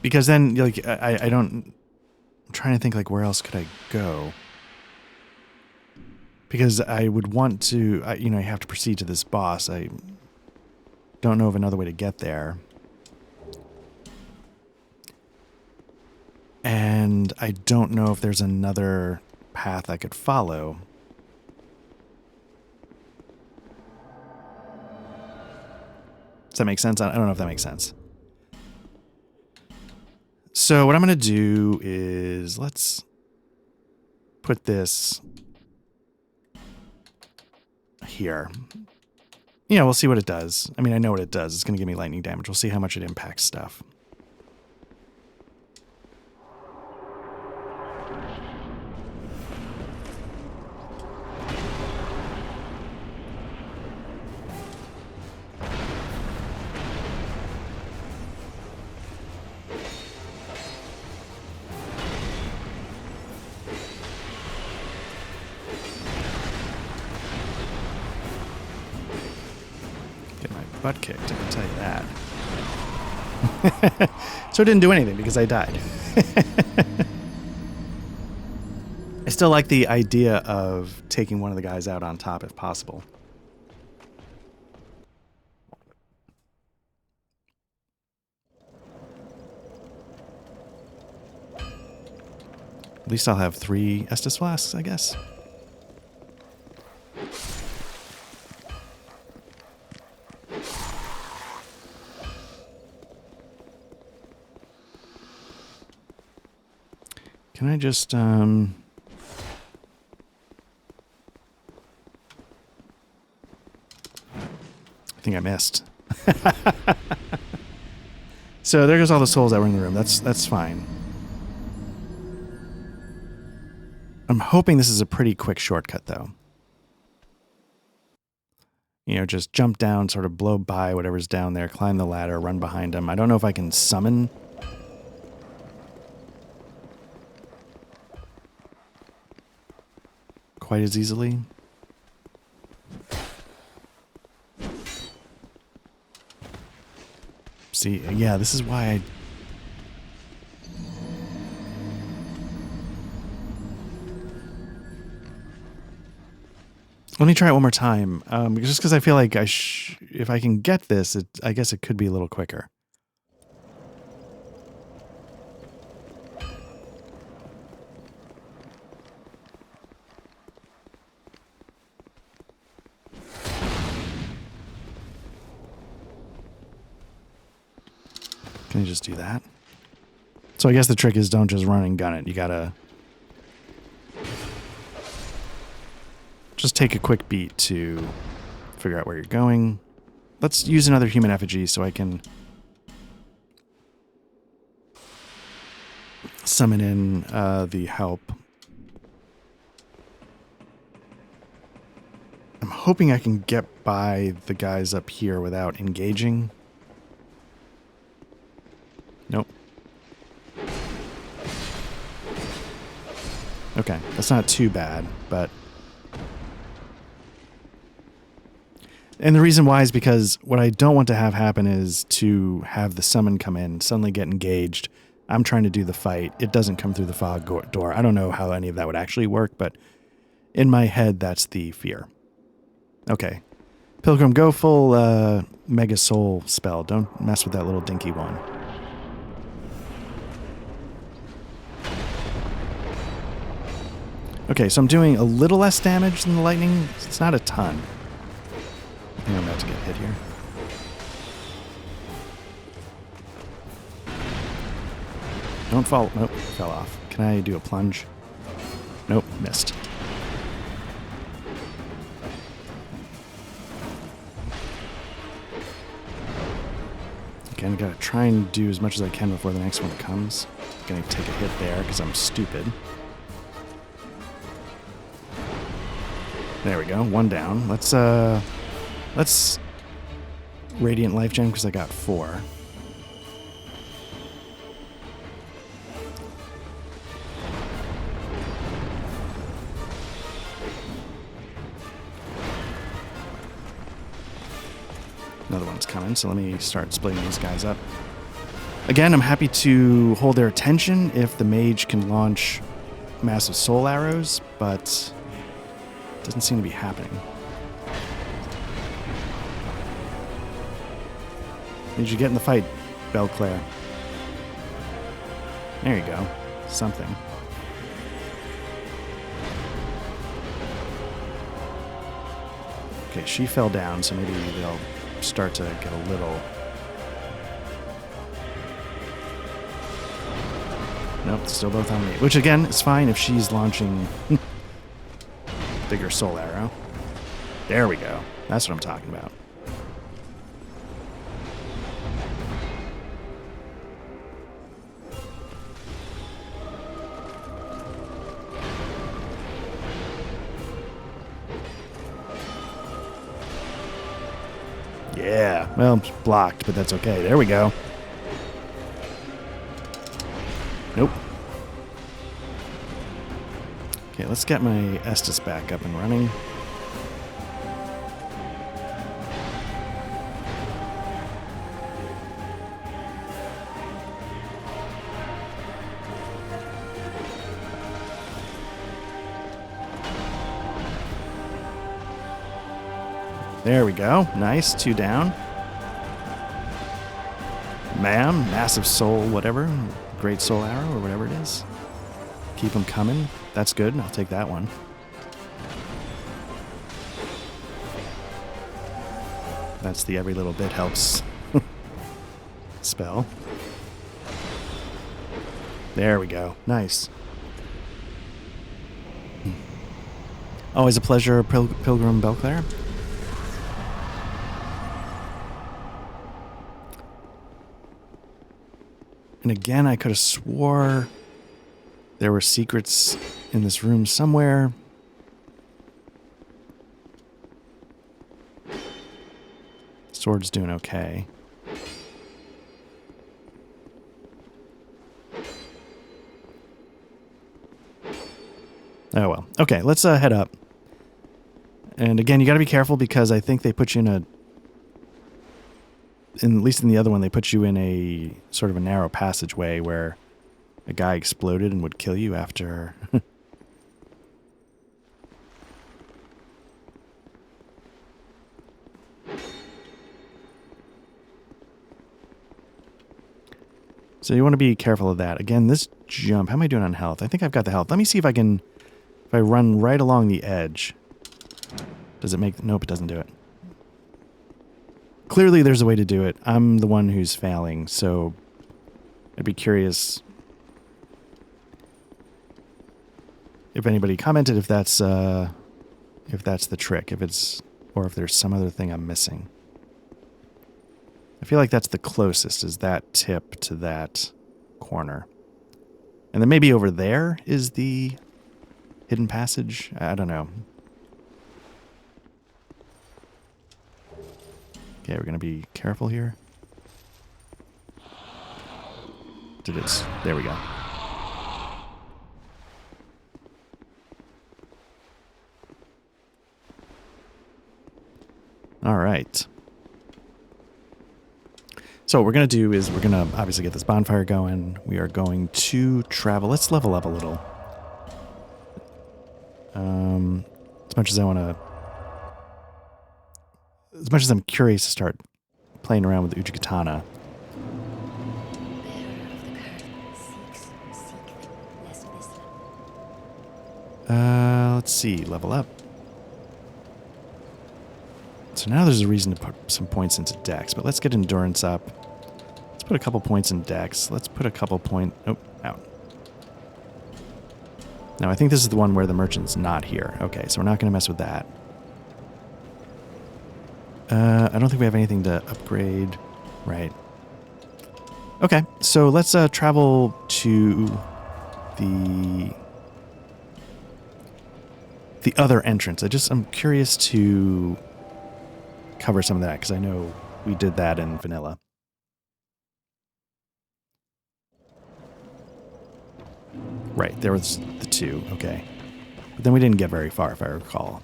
Speaker 1: Because then, like, I don't... I'm trying to think, like, where else could I go? Because I would want to... you know, I have to proceed to this boss. I don't know of another way to get there. And I don't know if there's another path I could follow. Does that make sense? I don't know if that makes sense. So what I'm going to do is let's put this here. You know, we'll see what it does. I mean, I know what it does. It's going to give me lightning damage. We'll see how much it impacts stuff. Butt kicked, I can tell you that. So it didn't do anything because I died. I still like the idea of taking one of the guys out on top if possible. At least I'll have 3 Estus flasks, I guess. Can I just, I think I missed. So there goes all the souls that were in the room. That's fine. I'm hoping this is a pretty quick shortcut, though. You know, just jump down, sort of blow by whatever's down there, climb the ladder, run behind them. I don't know if I can summon quite as easily. See, yeah, this is why I... Let me try it one more time, just because I feel like if I can get this, I guess it could be a little quicker. Can you just do that? So I guess the trick is don't just run and gun it. You gotta just take a quick beat to figure out where you're going. Let's use another human effigy so I can summon in the help. I'm hoping I can get by the guys up here without engaging. Nope. Okay, that's not too bad, but... And the reason why is because what I don't want to have happen is to have the summon come in, suddenly get engaged. I'm trying to do the fight. It doesn't come through the fog door. I don't know how any of that would actually work, but in my head, that's the fear. Okay. Pilgrim, go full Mega Soul spell. Don't mess with that little dinky one. Okay, so I'm doing a little less damage than the lightning. It's not a ton. I think I'm about to get hit here. Don't fall. Nope, fell off. Can I do a plunge? Nope, missed. Again, I gotta try and do as much as I can before the next one comes. Gonna take a hit there because I'm stupid. There we go, one down. Let's Radiant Life Gem because I got 4. Another one's coming, so let me start splitting these guys up. Again, I'm happy to hold their attention if the mage can launch massive soul arrows, but it doesn't seem to be happening. Need you get in the fight, Belclair. There you go. Something. Okay, she fell down, so maybe they'll start to get a little... Nope, still both on me. Which, again, is fine if she's launching bigger soul arrow. There we go. That's what I'm talking about. Yeah, well, it's blocked, but that's okay. There we go. Nope. Okay, let's get my Estus back up and running. There we go. Nice. 2 down. Ma'am, massive soul, whatever. Great soul arrow or whatever it is. Keep them coming. That's good. I'll take that one. That's the every little bit helps spell. There we go. Nice. Always a pleasure, Pilgrim Belclair. And again, I could have swore there were secrets in this room somewhere. Sword's doing okay. Oh well. Okay, let's head up. And again, you got to be careful because I think they put you in a... at least in the other one, they put you in a sort of a narrow passageway where a guy exploded and would kill you after... So you want to be careful of that. Again, this jump, how am I doing on health? I think I've got the health. Let me see if I can... if I run right along the edge. Does it make... nope, it doesn't do it. Clearly there's a way to do it. I'm the one who's failing, so I'd be curious if anybody commented if that's the trick, if it's... or if there's some other thing I'm missing. I feel like that's the closest, is that tip to that corner. And then maybe over there is the hidden passage? I don't know. Okay, we're going to be careful here. Did it? There we go. All right. So what we're going to do is we're going to obviously get this bonfire going. We are going to travel. Let's level up a little. As much as I want to... as much as I'm curious to start playing around with the Uchigatana. Let's see. Level up. So now there's a reason to put some points into Dex, but let's get Endurance up. Let's put a couple points in Dex. Let's put a couple Nope, out. Now I think this is the one where the merchant's not here. Okay, so we're not going to mess with that. I don't think we have anything to upgrade. Right. Okay, so let's travel to the other entrance. I'm curious to cover some of that because I know we did that in vanilla. Right, there was the two. Okay. But then we didn't get very far, if I recall.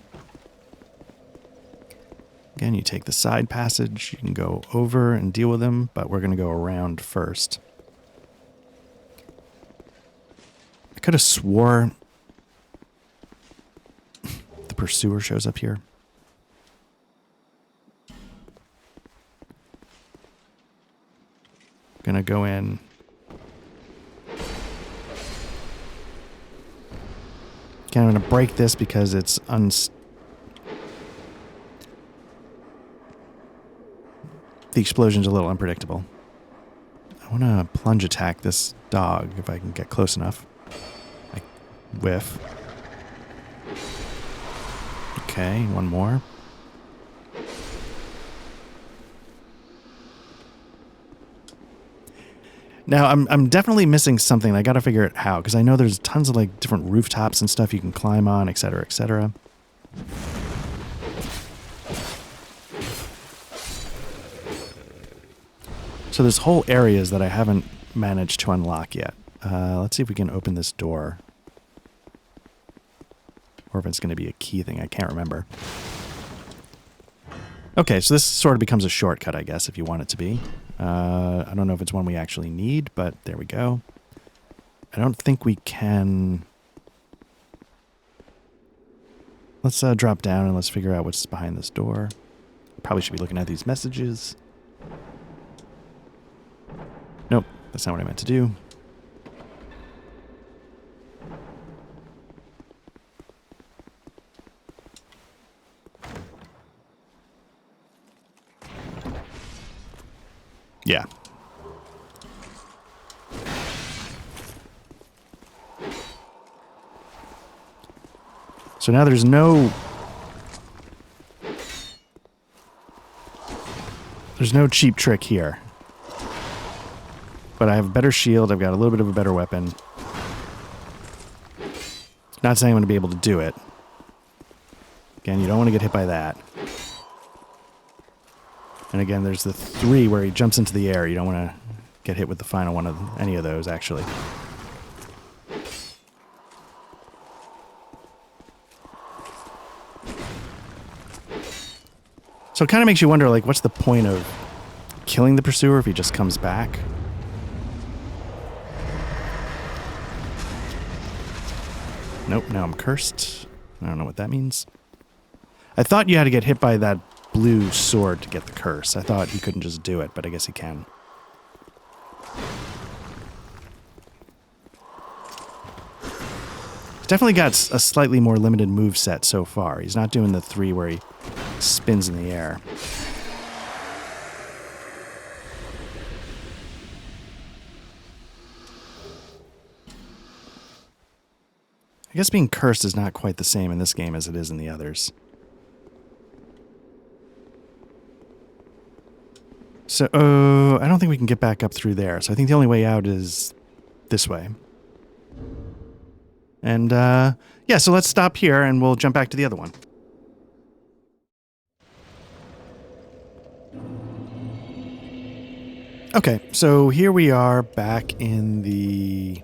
Speaker 1: Again, you take the side passage. You can go over and deal with them, but we're going to go around first. I could have swore the pursuer shows up here. Gonna go in. Okay, I'm gonna break this because it's the explosion's a little unpredictable. I wanna plunge attack this dog if I can get close enough. I whiff. Okay, one more. Now, I'm definitely missing something. I got to figure out how, because I know there's tons of like different rooftops and stuff you can climb on, et cetera, et cetera. So there's whole areas that I haven't managed to unlock yet. Let's see if we can open this door. Or if it's going to be a key thing. I can't remember. Okay, so this sort of becomes a shortcut, I guess, if you want it to be. I don't know if it's one we actually need, but there we go. I don't think we can... Let's drop down and let's figure out what's behind this door. Probably should be looking at these messages. Nope, that's not what I meant to do. Yeah. So now there's no cheap trick here. But I have a better shield. I've got a little bit of a better weapon. Not saying I'm going to be able to do it. Again, you don't want to get hit by that. And again, there's the 3 where he jumps into the air. You don't want to get hit with the final one of any of those, actually. So it kind of makes you wonder, like, what's the point of killing the pursuer if he just comes back? Nope, now I'm cursed. I don't know what that means. I thought you had to get hit by that blue sword to get the curse. I thought he couldn't just do it, but I guess he can. He's definitely got a slightly more limited move set so far. He's not doing the 3 where he spins in the air. I guess being cursed is not quite the same in this game as it is in the others. So, I don't think we can get back up through there. So I think the only way out is this way. And, yeah, so let's stop here and we'll jump back to the other one. Okay, so here we are back in the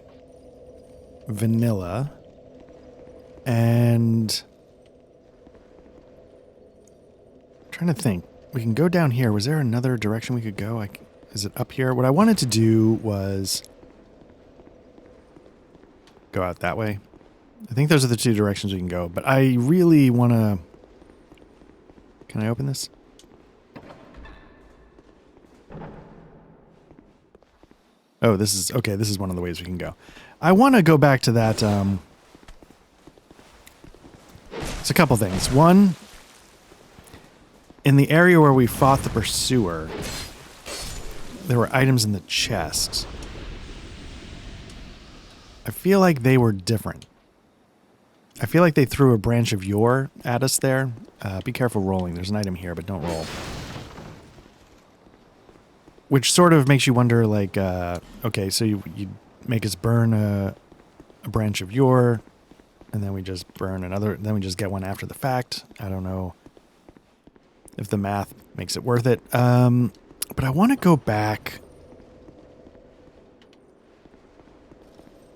Speaker 1: vanilla. And I'm trying to think. We can go down here. Was there another direction we could go? Is it up here? What I wanted to do was go out that way. I think those are the 2 directions we can go. But I really want to... Can I open this? Oh, this is... Okay, this is one of the ways we can go. I want to go back to that... It's a couple things. One, in the area where we fought the pursuer, there were items in the chest. I feel like they were different. I feel like they threw a branch of yore at us there. Be careful rolling. There's an item here, but don't roll. Which sort of makes you wonder, like, okay, so you make us burn a branch of yore, and then we just burn another, then we just get one after the fact. I don't know if the math makes it worth it. But I want to go back.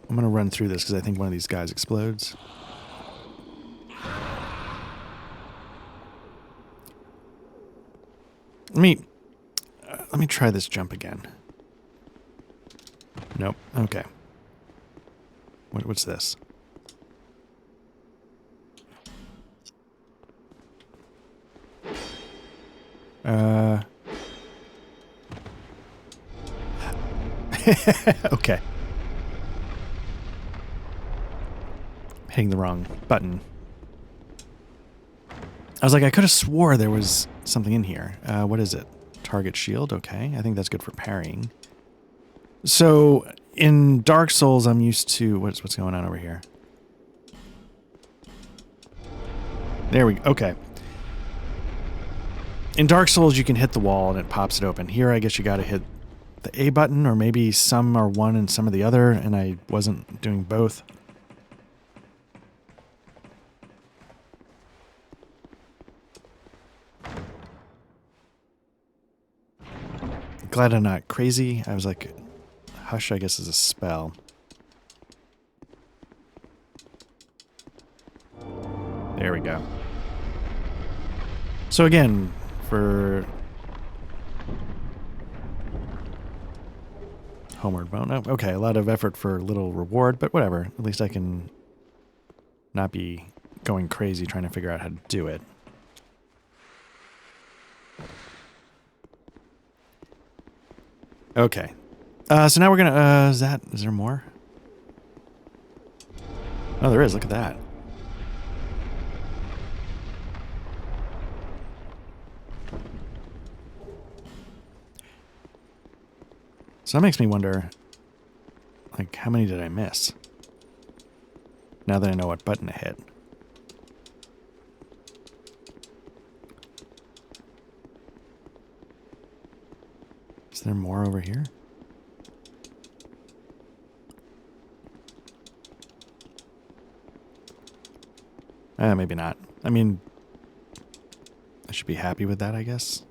Speaker 1: I'm going to run through this because I think one of these guys explodes. Let me try this jump again. Nope. Okay. What's this? Okay. Hitting the wrong button. I was like, I could have swore there was something in here. What is it? Target shield? Okay. I think that's good for parrying. So, in Dark Souls, I'm used to... What's going on over here? There we go. Okay. In Dark Souls, you can hit the wall and it pops it open. Here, I guess you got to hit the A button, or maybe some are one and some are the other, and I wasn't doing both. Glad I'm not crazy. I was like, hush, I guess, is a spell. There we go. So again, for homeward bound. Oh, okay, a lot of effort for little reward, but whatever. At least I can not be going crazy trying to figure out how to do it. Okay. So now we're gonna, is there more? Oh, there is. Look at that. So that makes me wonder, like, how many did I miss? Now that I know what button to hit. Is there more over here? Maybe not. I mean, I should be happy with that, I guess.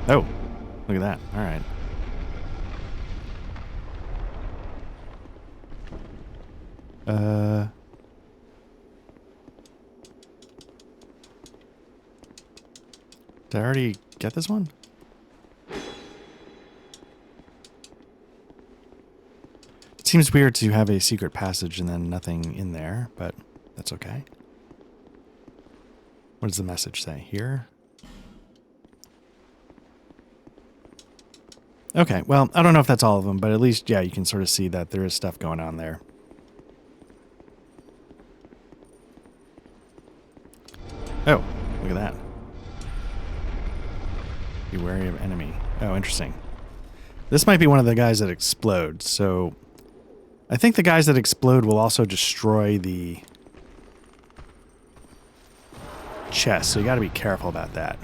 Speaker 1: Oh, look at that. All right. Did I already get this one? It seems weird to have a secret passage and then nothing in there, but that's okay. What does the message say? Here? Okay, well, I don't know if that's all of them, but at least, yeah, you can sort of see that there is stuff going on there. Oh, look at that. Be wary of enemy. Oh, interesting. This might be one of the guys that explode, so I think the guys that explode will also destroy the chest, so you gotta be careful about that.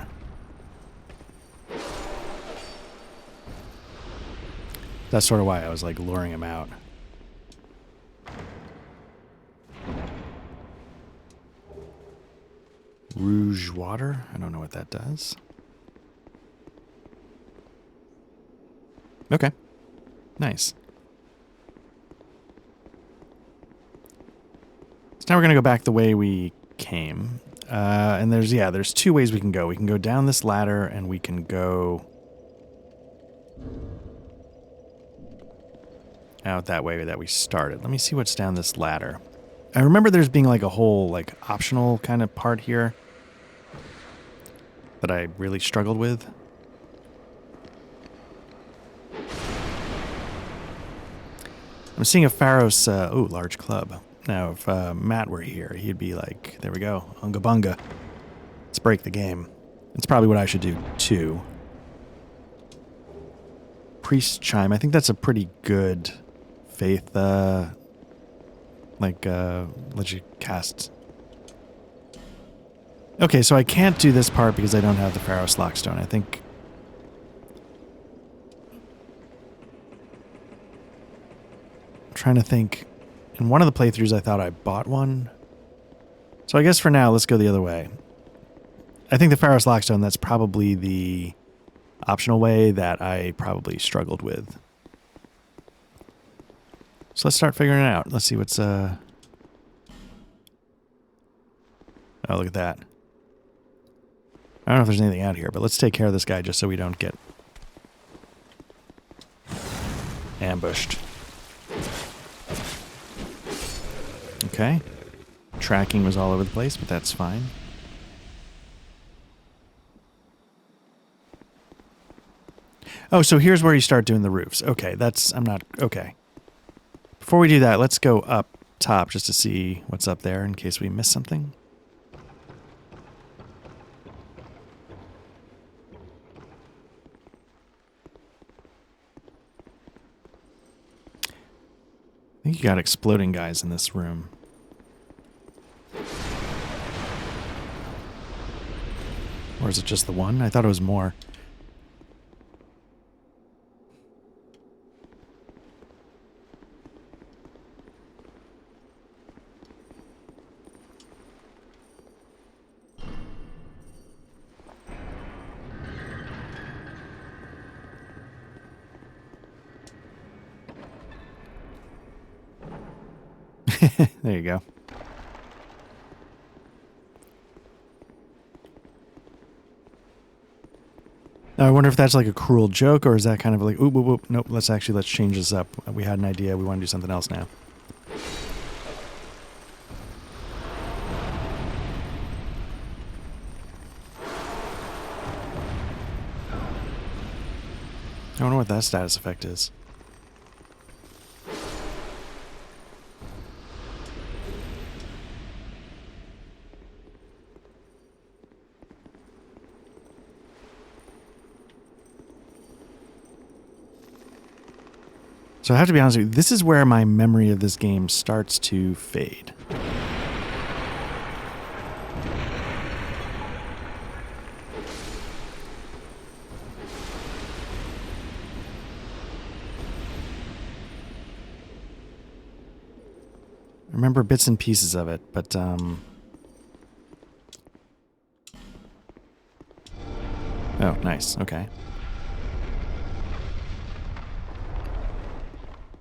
Speaker 1: That's sort of why I was like luring him out. Rouge water? I don't know what that does. Okay. Nice. So now we're going to go back the way we came. And there's two ways we can go. We can go down this ladder and we can go out that way that we started. Let me see what's down this ladder. I remember there's being like a whole like optional kind of part here that I really struggled with. I'm seeing a Pharos, large club. Now, if Matt were here, he'd be like, there we go, unga bunga. Let's break the game. It's probably what I should do, too. Priest Chime, I think that's a pretty good faith, let you cast. Okay, so I can't do this part because I don't have the Pharos Lockstone. I think trying to think. In one of the playthroughs, I thought I bought one. So I guess for now, let's go the other way. I think the Pharos Lockstone, that's probably the optional way that I probably struggled with. So let's start figuring it out. Let's see what's... Oh, look at that. I don't know if there's anything out here, but let's take care of this guy just so we don't get ambushed. Okay. Tracking was all over the place, but that's fine. Oh, so here's where you start doing the roofs. Okay, okay. Before we do that, let's go up top just to see what's up there in case we miss something. I think you got exploding guys in this room. Or is it just the one? I thought it was more. There you go. Now, I wonder if that's like a cruel joke, or is that kind of like, oop, oop, oop. Nope, let's change this up. We had an idea. We want to do something else now. I wonder what that status effect is. So I have to be honest with you, this is where my memory of this game starts to fade. remember bits and pieces of it, but oh, nice. Okay.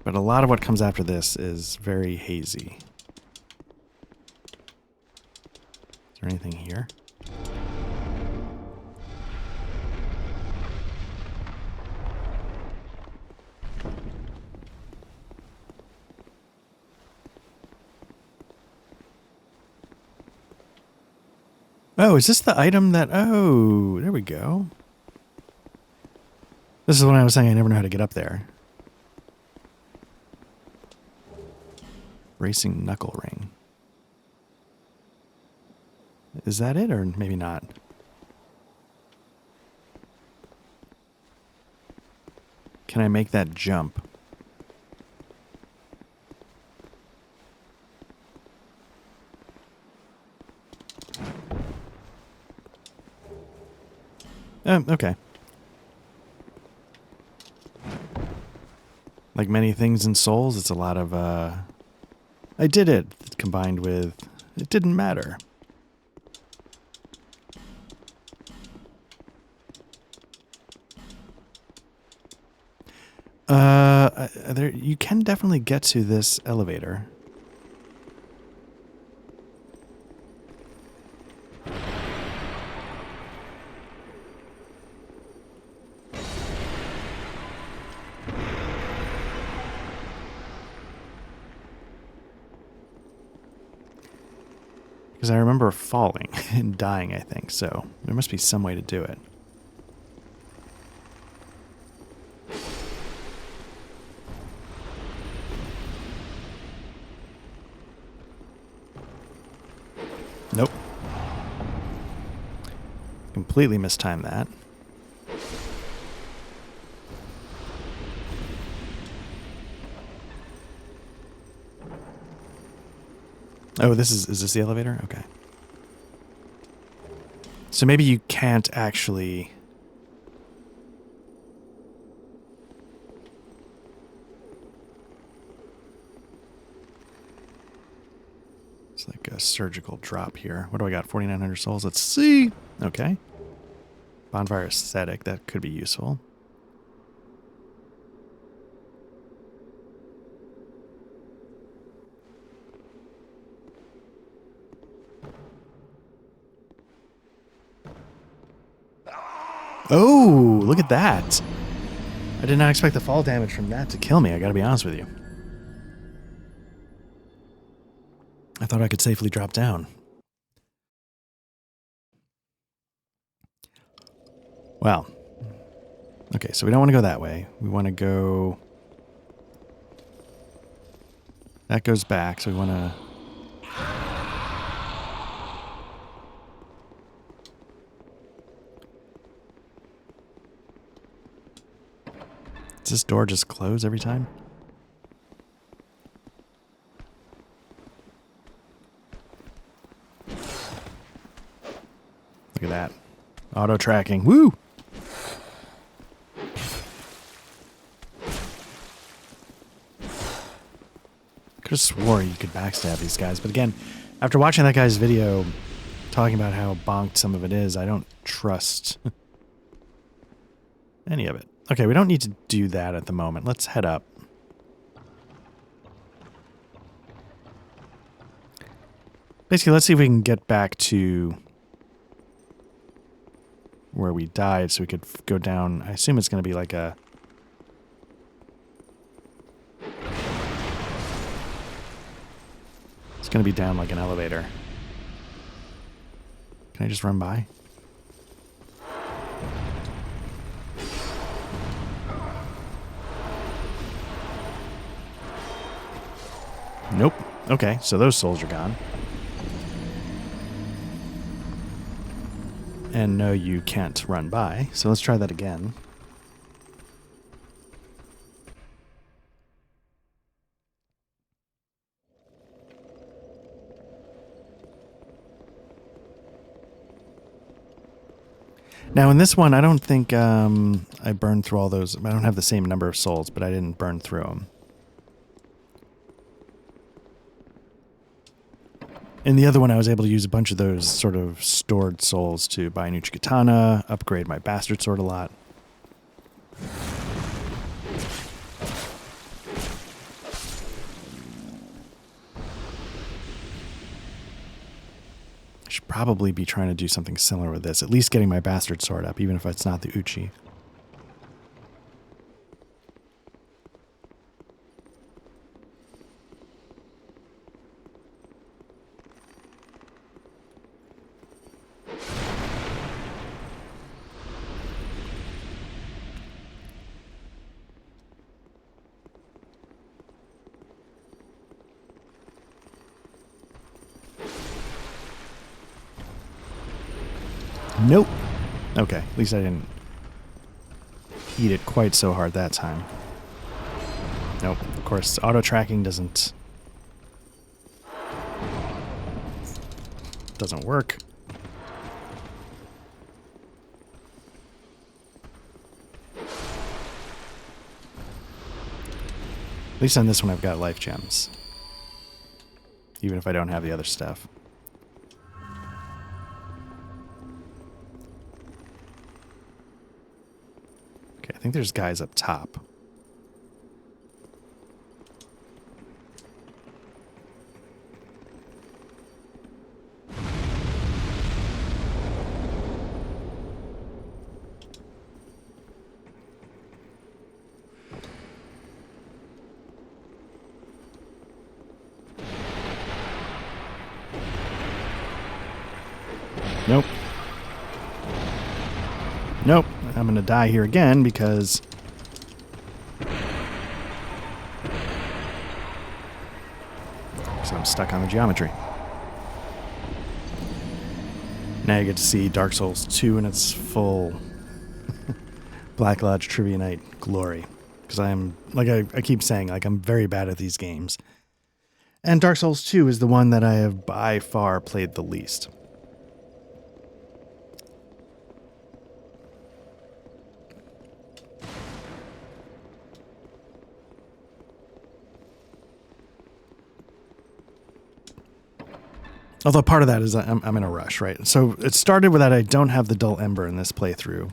Speaker 1: But a lot of what comes after this is very hazy. Is there anything here? Oh, is this the item that... Oh, there we go. This is when I was saying I never know how to get up there. Racing knuckle ring. Is that it, or maybe not? Can I make that jump? Okay. Like many things in Souls, it's a lot of, I did it, combined with, it didn't matter. There, you can definitely get to this elevator. Because I remember falling and dying, I think, so there must be some way to do it. Nope. Completely mistimed that. Oh, is this the elevator? Okay. So maybe you can't actually... It's like a surgical drop here. What do I got? 4,900 souls. Let's see. Okay. Bonfire aesthetic. That could be useful. Oh, look at that. I did not expect the fall damage from that to kill me, I gotta be honest with you. I thought I could safely drop down. Well. Okay, so we don't want to go that way. We want to go... That goes back, so we want to... Does this door just close every time? Look at that. Auto tracking. Woo! Could have swore you could backstab these guys, but again, after watching that guy's video talking about how bonked some of it is, I don't trust any of it. Okay, we don't need to do that at the moment. Let's head up. Basically, let's see if we can get back to where we died so we could go down. I assume it's going to be like a... It's going to be down like an elevator. Can I just run by? Nope. Okay, so those souls are gone. And no, you can't run by. So let's try that again. Now in this one, I don't think I burned through all those. I don't have the same number of souls, but I didn't burn through them. In the other one, I was able to use a bunch of those sort of stored souls to buy a new katana, upgrade my bastard sword a lot. I should probably be trying to do something similar with this, at least getting my bastard sword up, even if it's not the Uchi. Nope. Okay, at least I didn't eat it quite so hard that time. Nope. Of course, auto-tracking doesn't work. At least on this one I've got life gems. Even if I don't have the other stuff. Okay, I think there's guys up top. Nope. Nope. I'm going to die here again because I'm stuck on the geometry. Now you get to see Dark Souls 2 in its full Black Lodge Trivia Night glory. Because I'm, like I keep saying, like I'm very bad at these games. And Dark Souls 2 is the one that I have by far played the least. Although part of that is I'm in a rush, right? So it started with that I don't have the dull ember in this playthrough.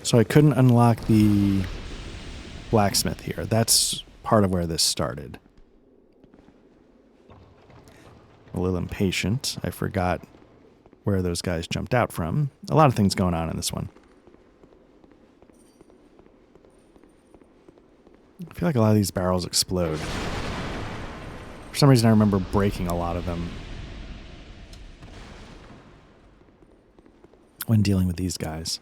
Speaker 1: So I couldn't unlock the blacksmith here. That's part of where this started. A little impatient. I forgot where those guys jumped out from. A lot of things going on in this one. I feel like a lot of these barrels explode. For some reason I remember breaking a lot of them when dealing with these guys.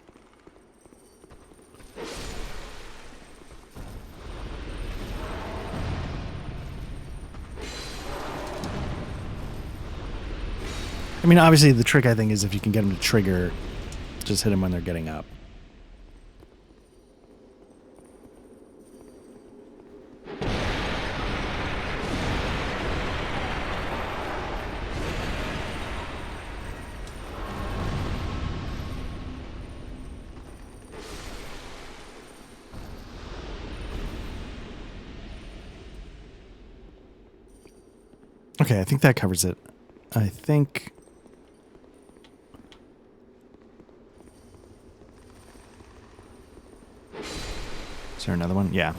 Speaker 1: I mean, obviously the trick I think is if you can get them to trigger, just hit them when they're getting up. Okay, I think that covers it. I think... Is there another one? Yeah.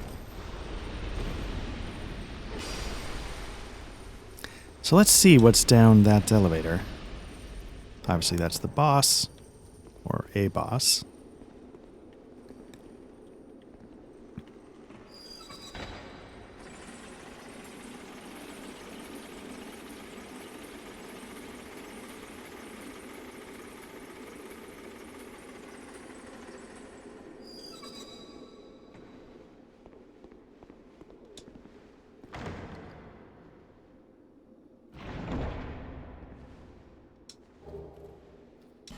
Speaker 1: So let's see what's down that elevator. Obviously that's the boss. Or a boss.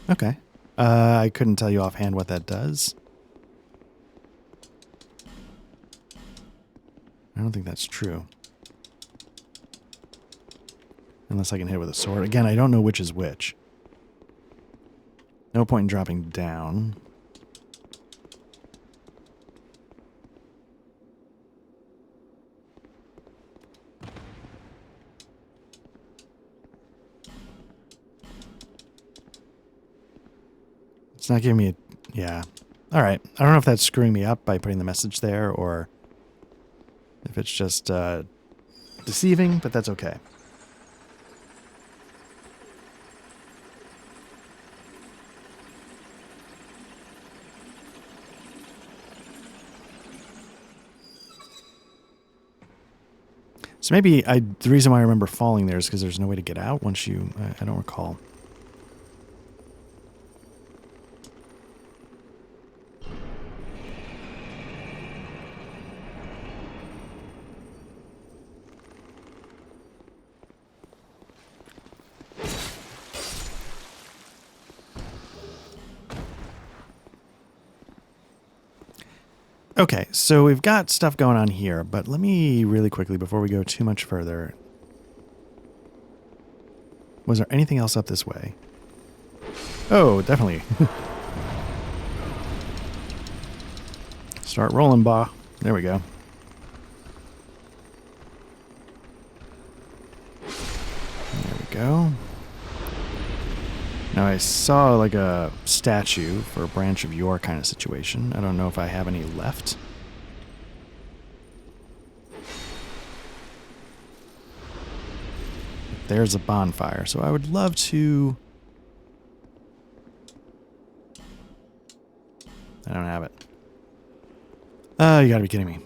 Speaker 1: Okay. I couldn't tell you offhand what that does. I don't think that's true. Unless I can hit with a sword. Again, I don't know which is which. No point in dropping down. It's not giving me a... Yeah. All right. I don't know if that's screwing me up by putting the message there or if it's just deceiving, but that's okay. So maybe the reason why I remember falling there is because there's no way to get out once you... I don't recall. Okay, so we've got stuff going on here, but let me really quickly, before we go too much further... Was there anything else up this way? Oh, definitely. Start rolling, Ba. There we go. There we go. Now I saw like a statue for a branch of your kind of situation. I don't know if I have any left. There's a bonfire, so I would love to... I don't have it. Oh, you gotta be kidding me.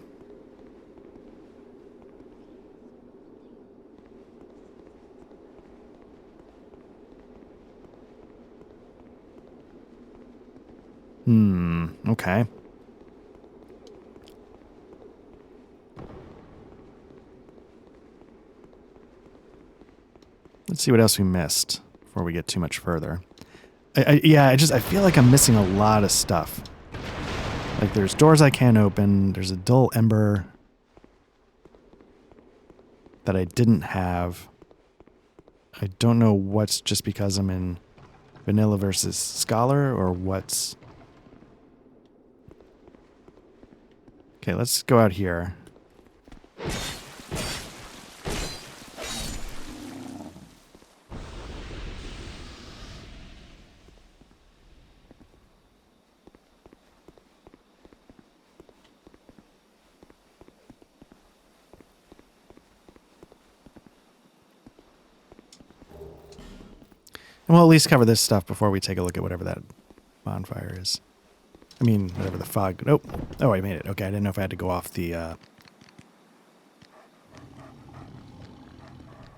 Speaker 1: Okay. Let's see what else we missed before we get too much further. I feel like I'm missing a lot of stuff. Like there's doors I can't open. There's a dull ember that I didn't have. I don't know what's just because I'm in vanilla versus scholar or what's... Okay, let's go out here. And we'll at least cover this stuff before we take a look at whatever that bonfire is. I mean, whatever the fog... Nope. Oh, I made it. Okay, I didn't know if I had to go off the...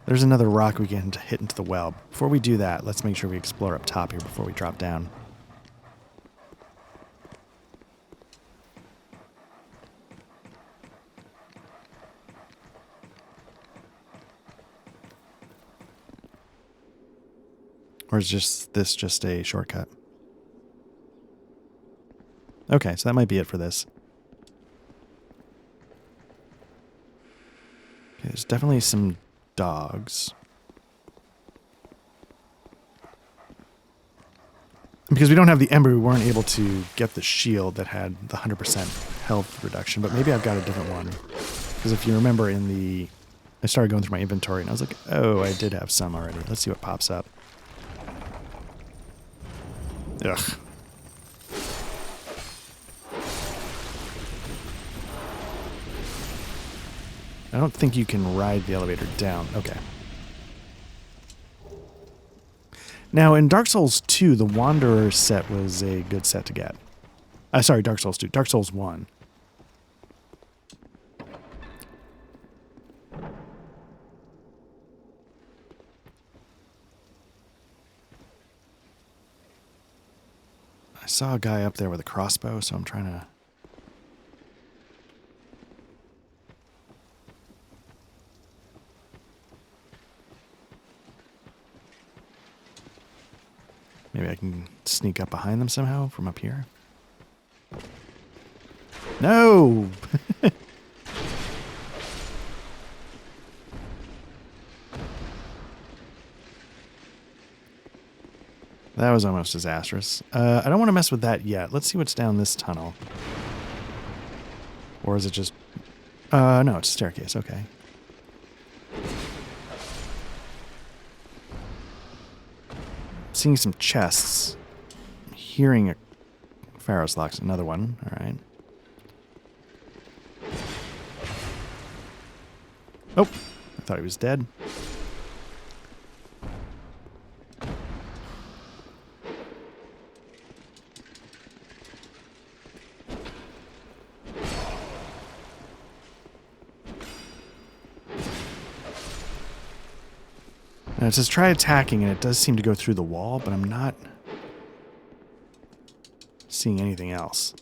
Speaker 1: There's another rock we can hit into the well. Before we do that, let's make sure we explore up top here before we drop down. Or is this just a shortcut? Okay, so that might be it for this. Okay, there's definitely some dogs. Because we don't have the ember, we weren't able to get the shield that had the 100% health reduction, but maybe I've got a different one. Because if you remember I started going through my inventory and I was like, oh, I did have some already. Let's see what pops up. Ugh. I don't think you can ride the elevator down. Okay. Now, in Dark Souls 2, the Wanderer set was a good set to get. Sorry, Dark Souls 2. Dark Souls 1. I saw a guy up there with a crossbow, so I'm trying to... Maybe I can sneak up behind them somehow from up here. No! That was almost disastrous. I don't want to mess with that yet. Let's see what's down this tunnel. Or is it just... no, it's a staircase. Okay. Seeing some chests hearing a Pharos Locks, another one. All right. Oh, I thought he was dead. Now it says try attacking, and it does seem to go through the wall, but I'm not seeing anything else.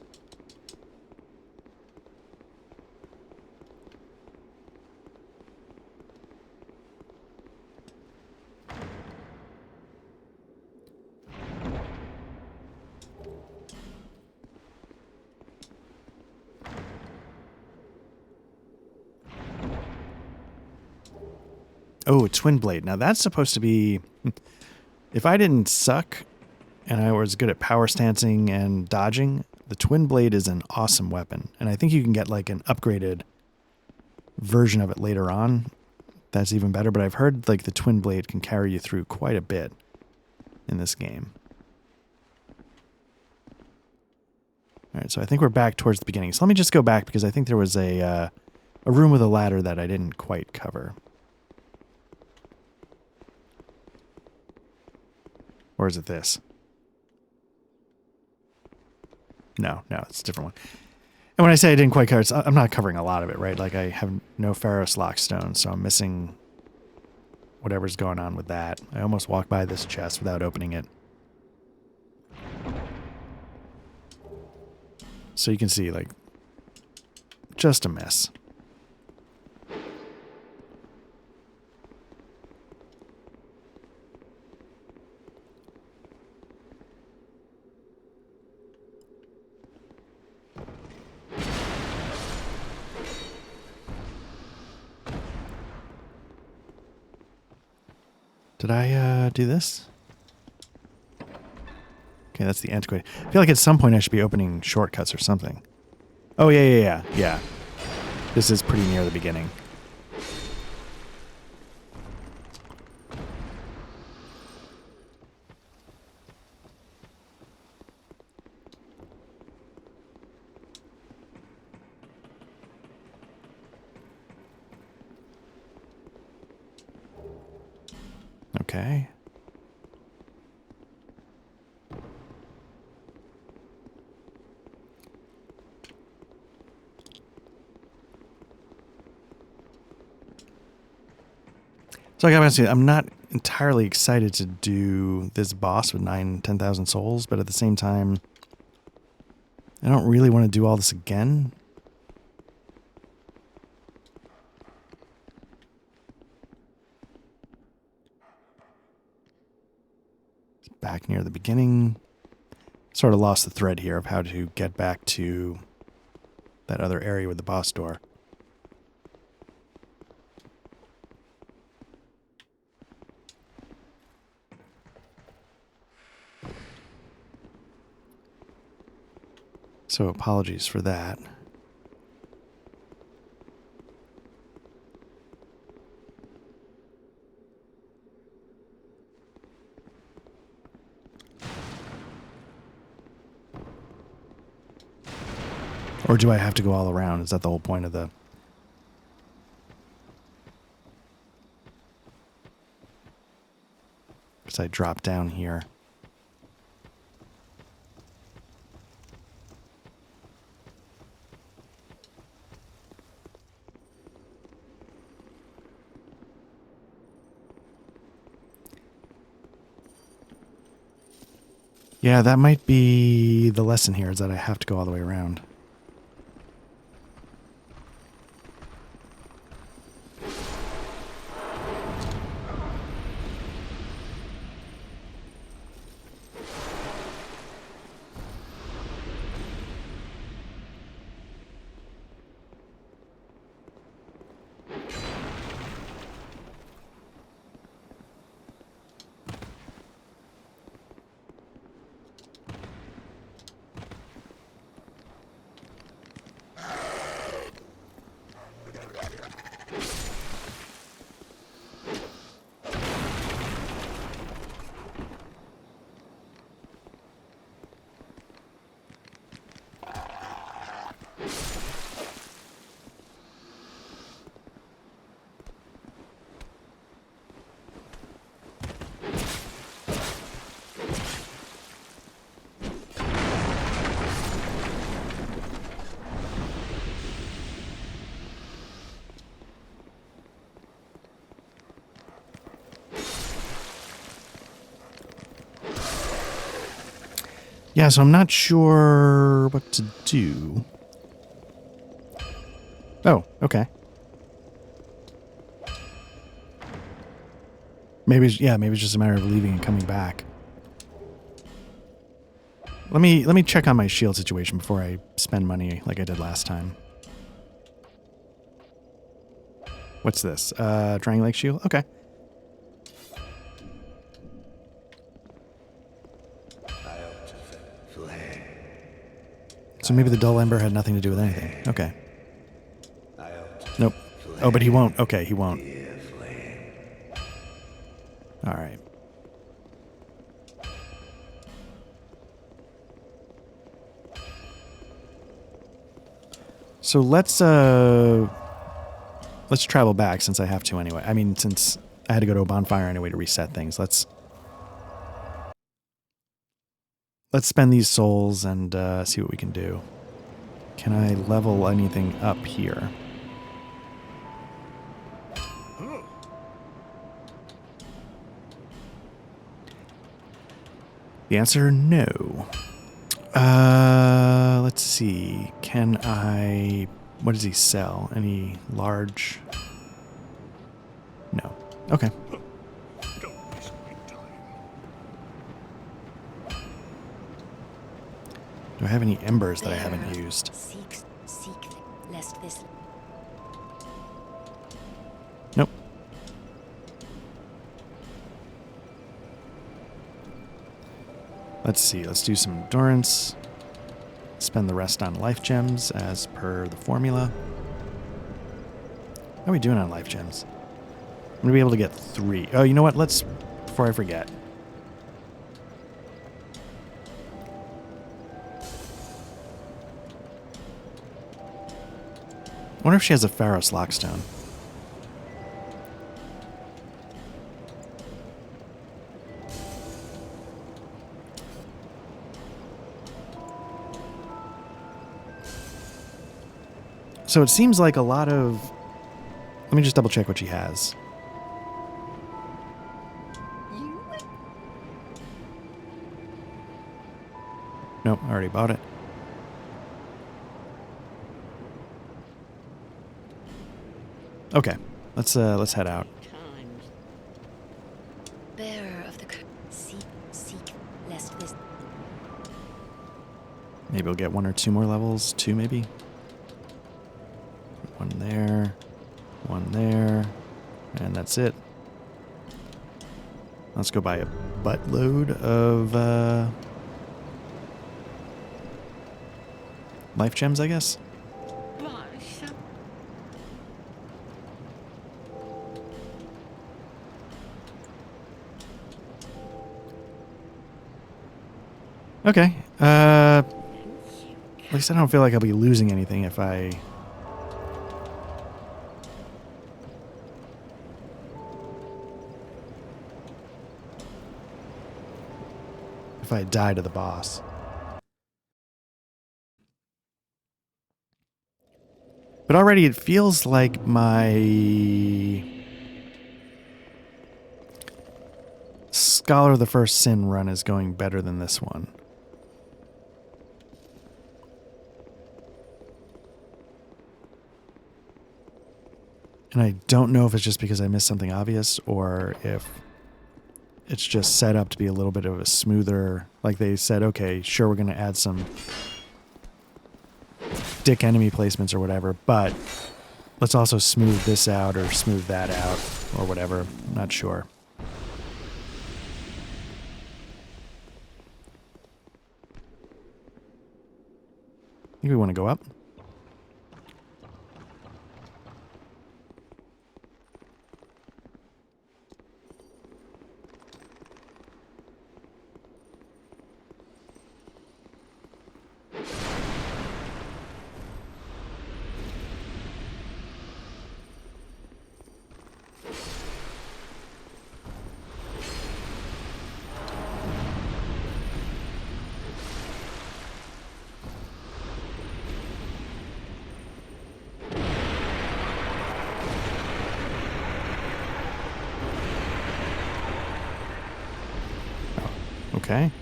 Speaker 1: Oh, Twin Blade. Now that's supposed to be... If I didn't suck and I was good at power stancing and dodging, the Twin Blade is an awesome weapon. And I think you can get like an upgraded version of it later on. That's even better. But I've heard like the Twin Blade can carry you through quite a bit in this game. All right, so I think we're back towards the beginning. So let me just go back because I think there was a room with a ladder that I didn't quite cover. Or is it this? No, it's a different one. And when I say I didn't quite cover it, I'm not covering a lot of it, right? Like I have no Pharos Lock stone, so I'm missing whatever's going on with that. I almost walked by this chest without opening it. So you can see, like, just a mess. Did I do this? Okay, that's the antiquated. I feel like at some point I should be opening shortcuts or something. Oh, yeah. This is pretty near the beginning. Okay. So I gotta say, I'm not entirely excited to do this boss with 10,000 souls, but at the same time, I don't really want to do all this again. Back near the beginning. Sort of lost the thread here of how to get back to that other area with the boss door. So apologies for that. Or do I have to go all around? Is that the whole point of the... Because I drop down here. Yeah, that might be the lesson here, is that I have to go all the way around. Yeah, so I'm not sure what to do. Oh, okay. Maybe it's just a matter of leaving and coming back. Let me check on my shield situation before I spend money like I did last time. What's this? Triangle Lake shield? Okay. So maybe the dull ember had nothing to do with anything. Okay. Nope. Oh, but he won't. Okay, he won't. All right. So let's travel back since I have to anyway. I mean, since I had to go to a bonfire anyway to reset things. Let's spend these souls and see what we can do. Can I level anything up here? The answer, no. Let's see. Can I... What does he sell? Any large... No. Okay.
Speaker 4: Don't waste my time.
Speaker 1: Do I have any embers that I haven't used?
Speaker 5: Seek, lest this.
Speaker 1: Nope. Let's see. Let's do some endurance. Spend the rest on life gems as per the formula. How are we doing on life gems? I'm going to be able to get 3. Oh, you know what? Let's... Before I forget. I wonder if she has a Pharos Lockstone. So it seems like a lot of... Let me just double check what she has. Nope, I already bought it. Okay, let's head out.
Speaker 5: Bearer of the seek, lest this.
Speaker 1: Maybe we'll get 1 or 2 more levels. 2 maybe. 1 there. 1 there. And that's it. Let's go buy a buttload of life gems, I guess. Okay. At least I don't feel like I'll be losing anything if I... If I die to the boss. But already it feels like my Scholar of the First Sin run is going better than this one. And I don't know if it's just because I missed something obvious or if it's just set up to be a little bit of a smoother... Like they said, okay, sure, we're going to add some dick enemy placements or whatever, but let's also smooth this out or smooth that out or whatever. I'm not sure. I think we want to go up. Okay.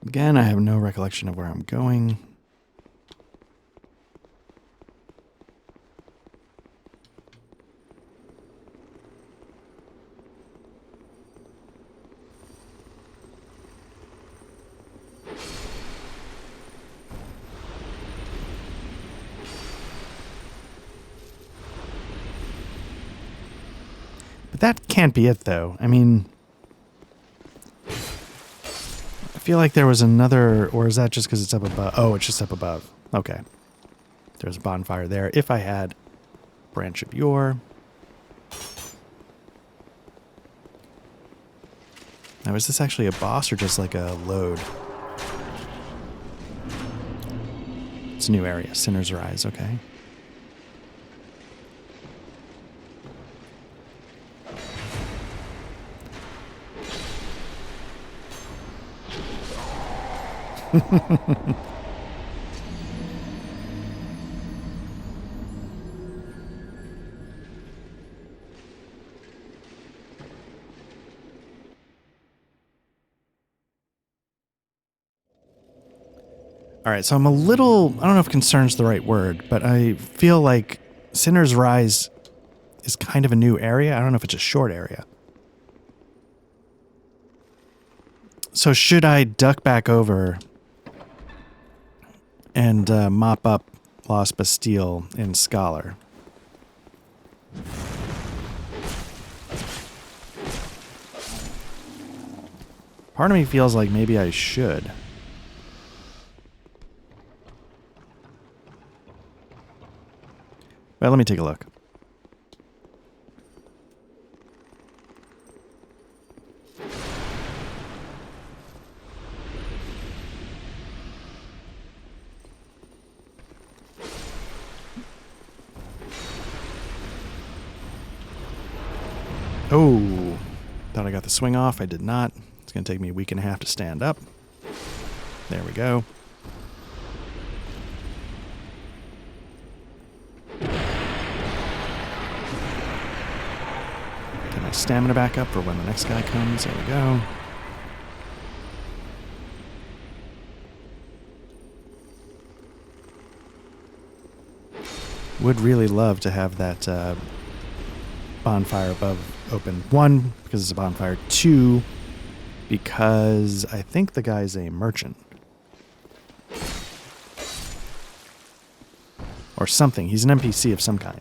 Speaker 1: Again, I have no recollection of where I'm going. But that can't be it, though. I mean, I feel like there was another, or is that just because it's up above? Oh, it's just up above. Okay. There's a bonfire there. If I had Branch of Yore. Now, is this actually a boss or just like a load? It's a new area. Sinner's Rise, okay. All right, so I'm a little, I don't know if concerned's the right word, but I feel like Sinner's Rise is kind of a new area. I don't know if it's a short area. So should I duck back over and mop up Lost Bastille in Scholar? Part of me feels like maybe I should. Well, let me take a look. Oh, thought I got the swing off. I did not. It's going to take me a week and a half to stand up. There we go. Get my stamina back up for when the next guy comes. There we go. Would really love to have that bonfire above open. 1, because it's a bonfire. 2, because I think the guy's a merchant. Or something. He's an NPC of some kind.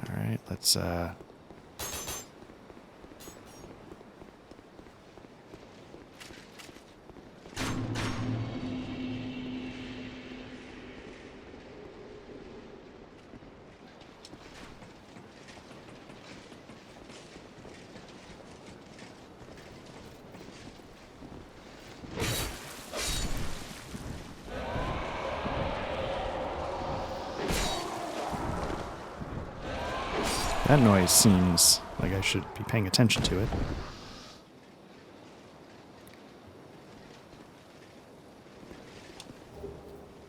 Speaker 1: Alright, let's that noise seems like I should be paying attention to it.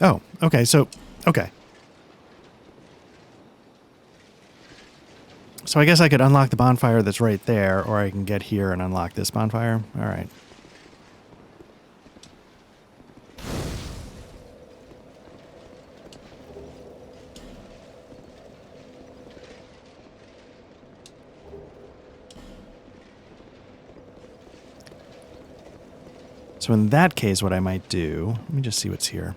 Speaker 1: Oh, okay, so, okay. So I guess I could unlock the bonfire that's right there, or I can get here and unlock this bonfire. All right. So in that case, what I might do, let me just see what's here.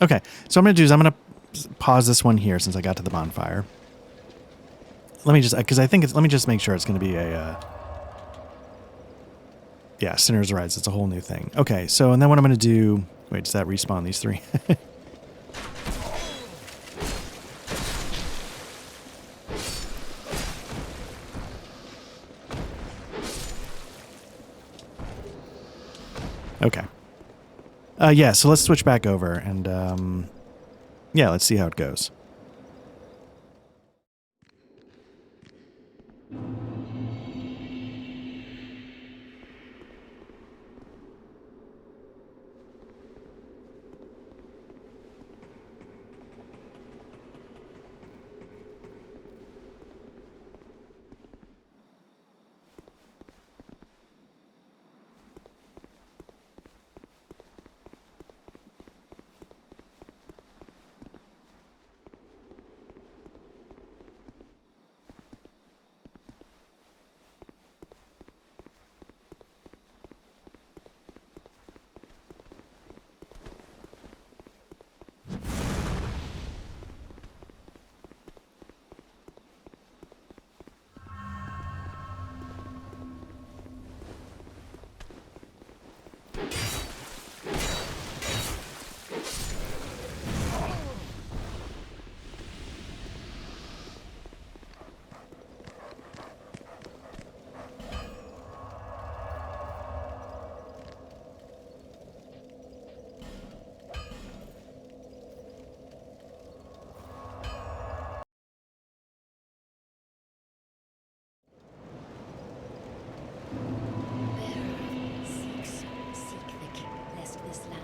Speaker 1: Okay, so what I'm going to do is I'm going to pause this one here since I got to the bonfire. Let me just, because I think it's, let me just make sure it's going to be a, yeah, Sinner's Rise. It's a whole new thing. Okay, so, and then what I'm going to do, wait, does that respawn these 3? Okay. Yeah, so let's switch back over and yeah, let's see how it goes.
Speaker 5: Seek the king, lest this land.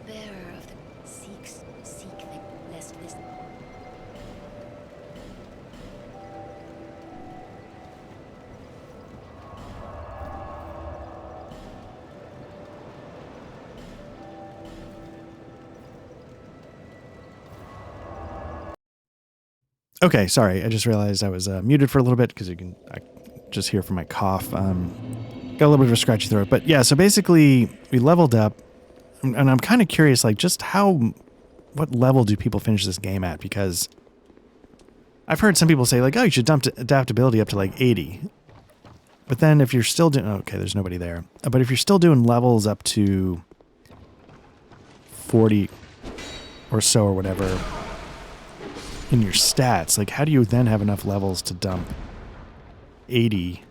Speaker 5: Bearer of the seek the lest this.
Speaker 1: Okay, sorry. I just realized I was muted for a little bit because I just hear from my cough. Got a little bit of a scratchy throat. But yeah, so basically we leveled up. And I'm kind of curious, like, just what level do people finish this game at? Because I've heard some people say, like, oh, you should dump adaptability up to, like, 80. But then if you're still doing... Okay, there's nobody there. But if you're still doing levels up to 40 or so or whatever in your stats, like, how do you then have enough levels to dump 80?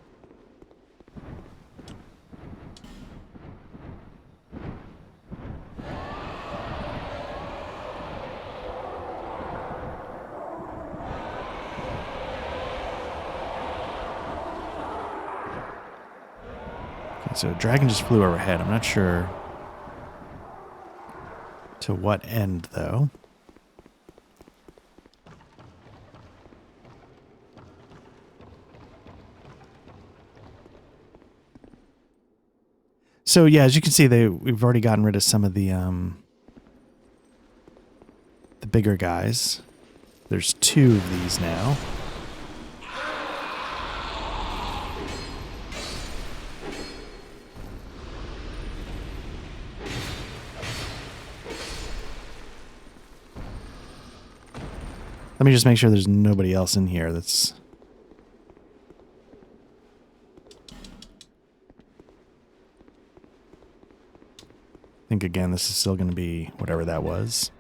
Speaker 1: So a dragon just flew overhead. I'm not sure to what end, though. So yeah, as you can see, we've already gotten rid of some of the bigger guys. There's 2 of these now. Let me just make sure there's nobody else in here that's... I think, again, this is still going to be whatever that was.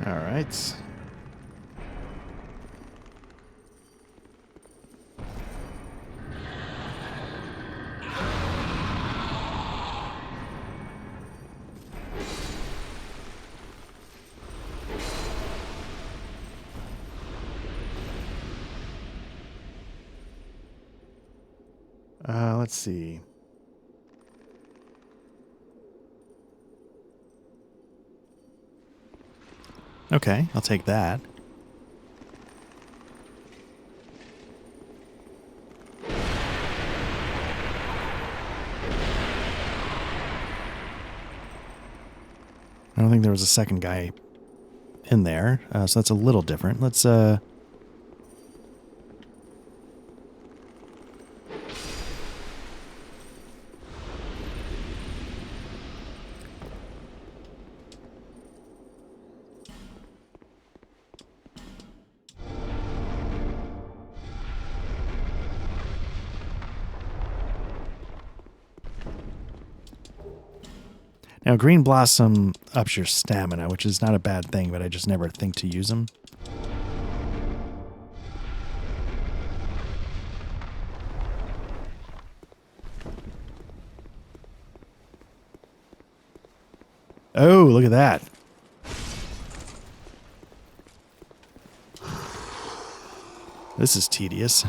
Speaker 1: All right. Let's see. Okay, I'll take that. think there was a second guy in there, so that's a little different. Let's now, Green Blossom ups your stamina, which is not a bad thing, but I just never think to use them. Oh, look at that. This is tedious.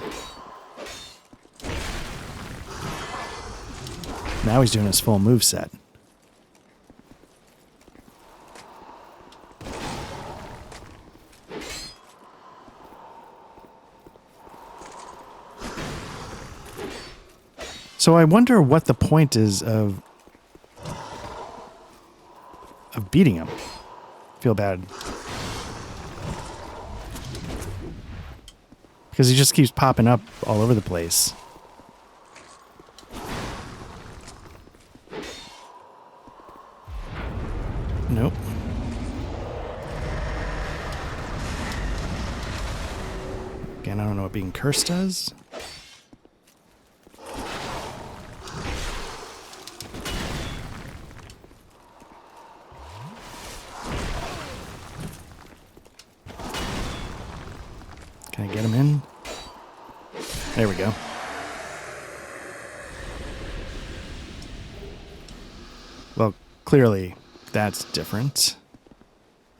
Speaker 1: Now he's doing his full moveset. So I wonder what the point is of beating him. Feel bad. Because he just keeps popping up all over the place. Nope. Again, I don't know what being cursed does. Can I get him in? There we go. Well, clearly that's different.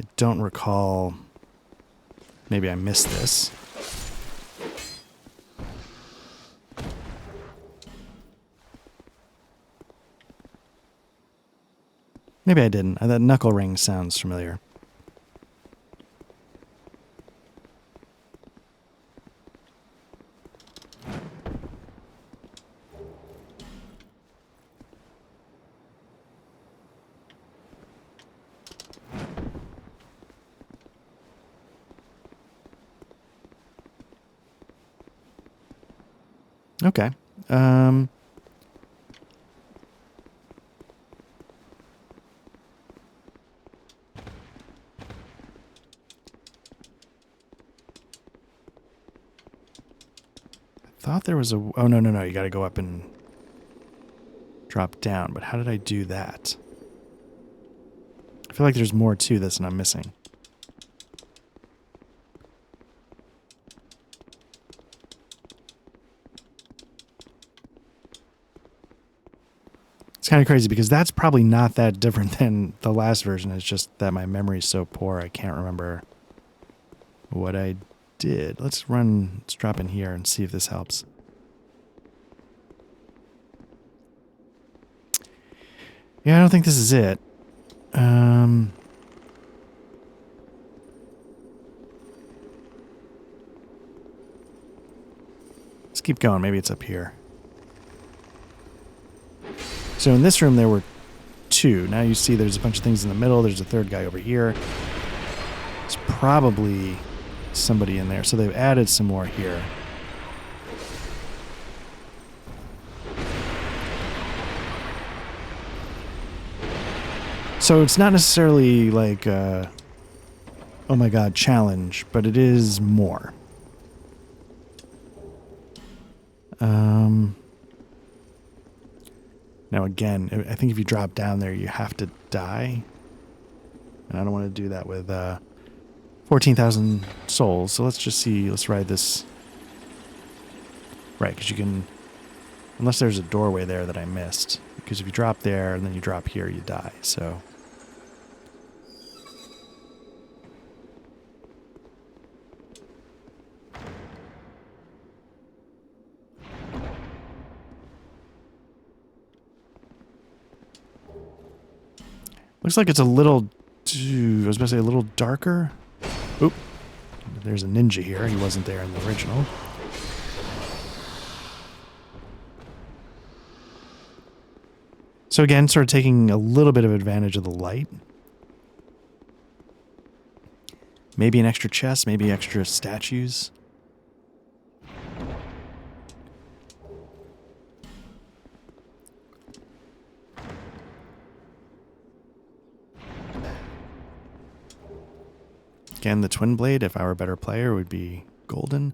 Speaker 1: I don't recall. Maybe I missed this. Maybe I didn't. That knuckle ring sounds familiar. Okay. Thought there was a... Oh, no. You got to go up and drop down. But how did I do that? I feel like there's more to this and I'm missing. It's kind of crazy because that's probably not that different than the last version. It's just that my memory is so poor I can't remember what I did. Let's drop in here and see if this helps. Yeah, I don't think this is it. Let's keep going. Maybe it's up here. So in this room there were two. Now you see there's a bunch of things in the middle. There's a third guy over here. It's probably somebody in there. So they've added some more here. So it's not necessarily like a, oh my god, challenge, but it is more. Now again, I think if you drop down there, you have to die. And I don't want to do that with 14,000 souls. So let's just see, let's ride this. Right, because you can, unless there's a doorway there that I missed. Because if you drop there and then you drop here, you die, so. Looks like it's a little, I was about to say a little darker. Oop, there's a ninja here. He wasn't there in the original. So again, sort of taking a little bit of advantage of the light. Maybe an extra chest, maybe extra statues. Again, the twin blade, if I were a better player, would be golden.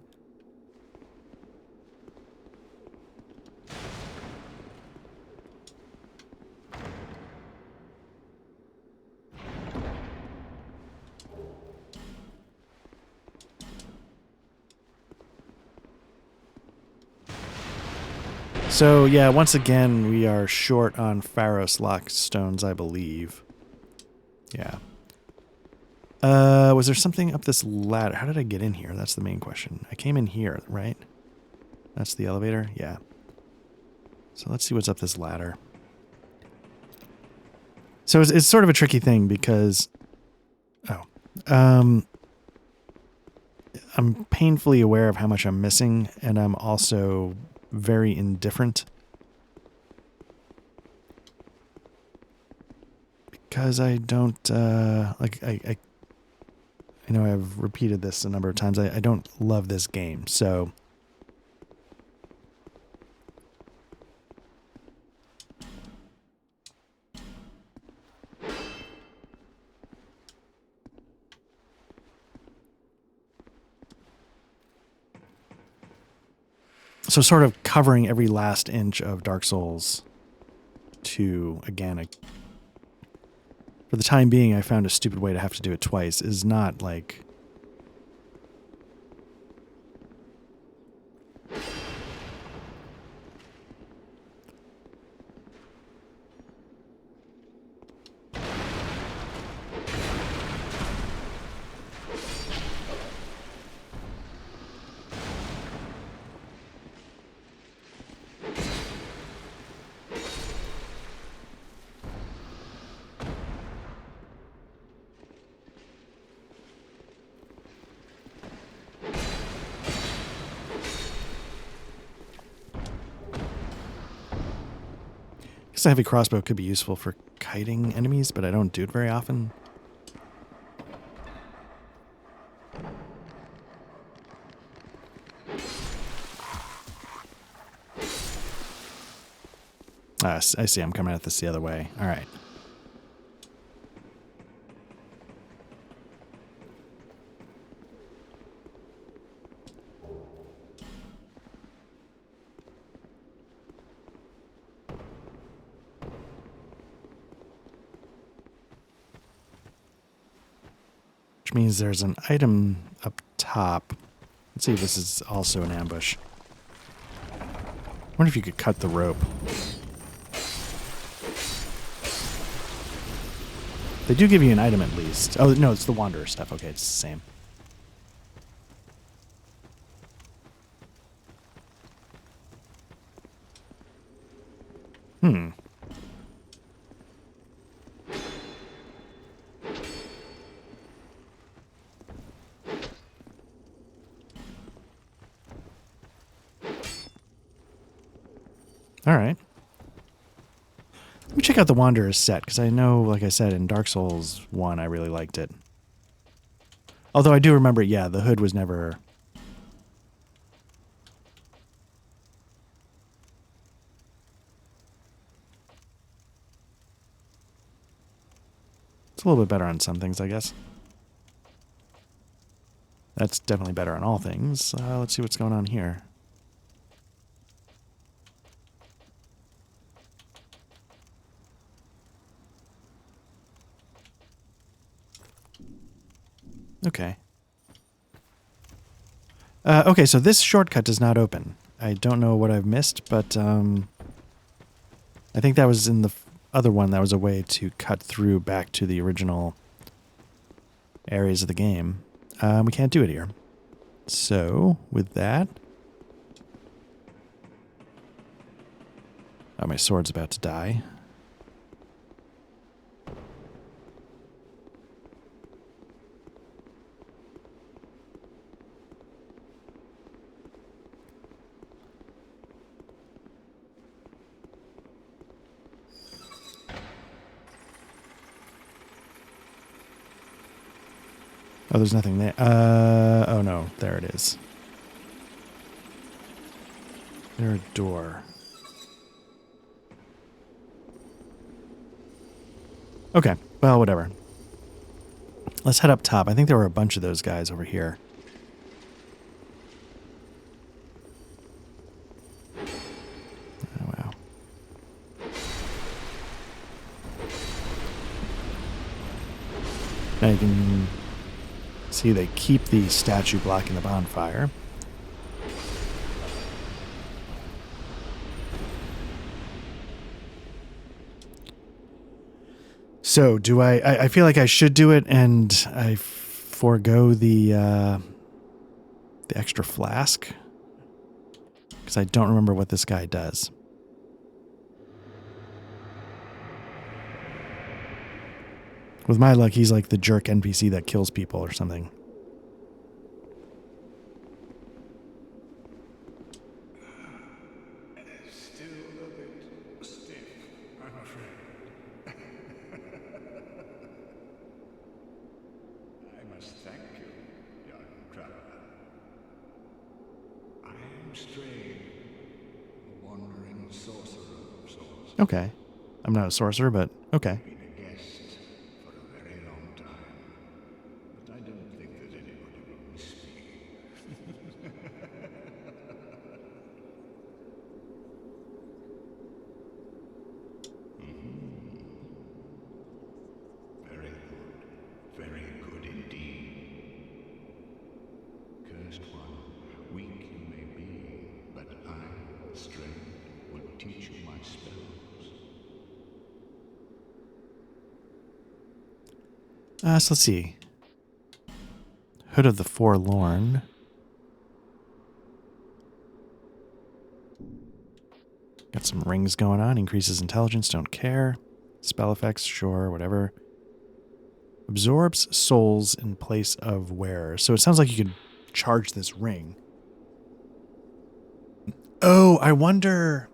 Speaker 1: So, yeah, once again, we are short on Pharos lock stones, I believe. Yeah. Was there something up this ladder? How did I get in here? That's the main question. I came in here, right? That's the elevator? Yeah. So let's see what's up this ladder. So it's sort of a tricky thing because... Oh. I'm painfully aware of how much I'm missing, and I'm also very indifferent. Because I don't, I know I've repeated this a number of times. I don't love this game, so... So sort of covering every last inch of Dark Souls 2, again, for the time being, I found a stupid way to have to do it twice, is not like... I guess a heavy crossbow could be useful for kiting enemies, but I don't do it very often. I see, I'm coming at this the other way. All right. Which means there's an item up top. Let's see if this is also an ambush. I wonder if you could cut the rope. They do give you an item at least. Oh, no, it's the Wanderer stuff. Okay, it's the same. All right. Let me check out the Wanderer's set, because I know, like I said, in Dark Souls 1, I really liked it. Although I do remember, yeah, the hood was never... It's a little bit better on some things, I guess. That's definitely better on all things. Let's see what's going on here. Okay. Okay, so this shortcut does not open. I don't know what I've missed, but I think that was in the other one. That was a way to cut through back to the original areas of the game. We can't do it here. So, with that... Oh, my sword's about to die. Oh, there's nothing there. Oh no, there it is. There's a door. Okay, well, whatever. Let's head up top. I think there were a bunch of those guys over here. Oh, wow. Now you can see they keep the statue blocking the bonfire. So do I feel like I should do it and I forego the extra flask because I don't remember what this guy does. With my luck, he's like the jerk NPC that kills people or something.
Speaker 4: Still a bit stiff, I'm afraid. I must thank you, young traveler. I am Strain, a wandering sorcerer of sorts.
Speaker 1: Okay. I'm not a sorcerer, but okay.
Speaker 4: Been a guest for a very long time, but I don't think that anybody will miss me. Very good. Very good indeed. Cursed one, weak you may be, but I, Strain, will teach you my spells.
Speaker 1: So let's see. Hood of the Forlorn. Got some rings going on. Increases intelligence, don't care. Spell effects, sure, whatever. Absorbs souls in place of wearer. So it sounds like you could charge this ring. Oh, I wonder...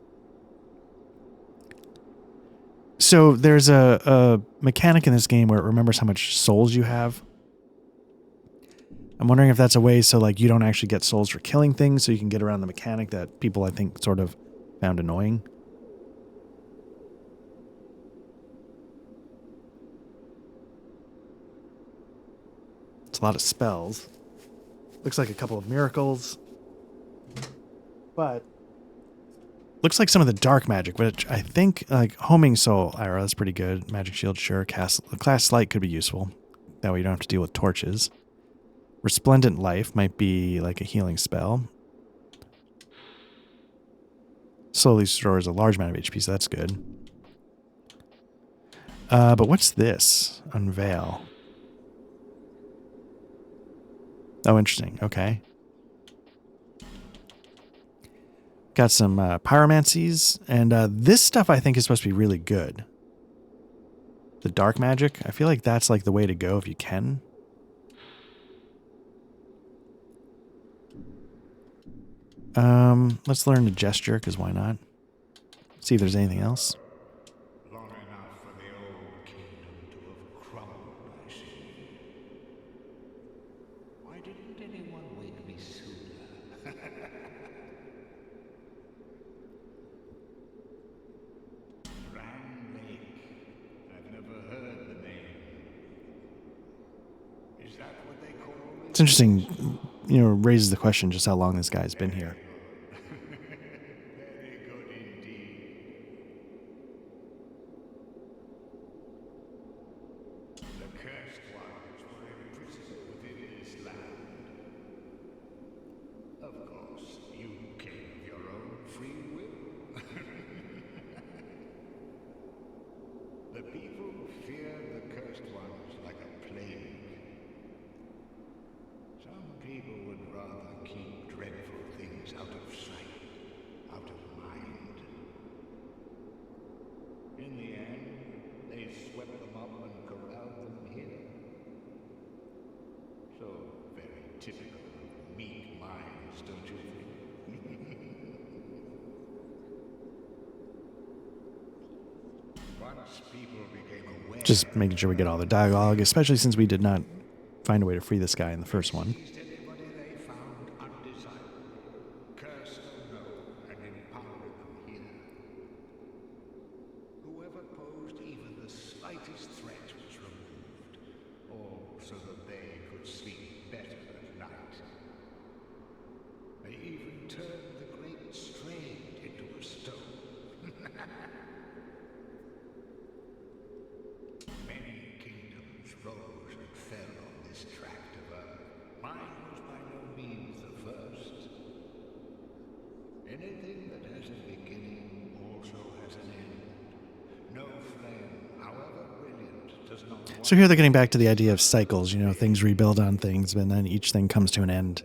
Speaker 1: So there's a mechanic in this game where it remembers how much souls you have. I'm wondering if that's a way so like you don't actually get souls for killing things, so you can get around the mechanic that people I think sort of found annoying. It's a lot of spells. Looks like a couple of miracles. But looks like some of the dark magic, which I think, like, homing soul arrow is pretty good. Magic shield, sure. Class light could be useful. That way you don't have to deal with torches. Resplendent life might be like a healing spell. Slowly restores a large amount of HP, so that's good. But what's this? Unveil. Oh, interesting. Okay. Got some pyromancies, and this stuff I think is supposed to be really good. The dark magic, I feel like that's like the way to go if you can. Let's learn to gesture, because why not? See if there's anything else.
Speaker 4: Long enough for the old kingdom to have crumbled, I see. Why didn't anyone wake me sooner? Grand Lake. I've never heard the name. Is that what they call it?
Speaker 1: It's interesting, you know, raises the question just how long this guy's been here.
Speaker 4: Very good indeed. The cursed ones were imprisoned within this land. Of course, you came of your own free will. The people feared the cursed ones like a plague. Some people would rather keep dreadful things out of sight, out of mind. In the end, they swept them up and corralled them here. So very typical of meek minds, don't you think? Once people became aware...
Speaker 1: Just making sure we get all the dialogue, especially since we did not find a way to free this guy in the first one.
Speaker 4: Seized anybody they found undesirable, curse or no, and empowered them here. Whoever posed even the slightest threat was removed, all so that they could sleep better at night. They even turned the great Strand into a stone. Many kingdoms rose and fell on this tract of earth. Mine was by no means the first. Anything that has a beginning also has an end. No flame, however brilliant, does not
Speaker 1: So here they're getting back to the idea of cycles, you know, things rebuild on things, and then each thing comes to an end.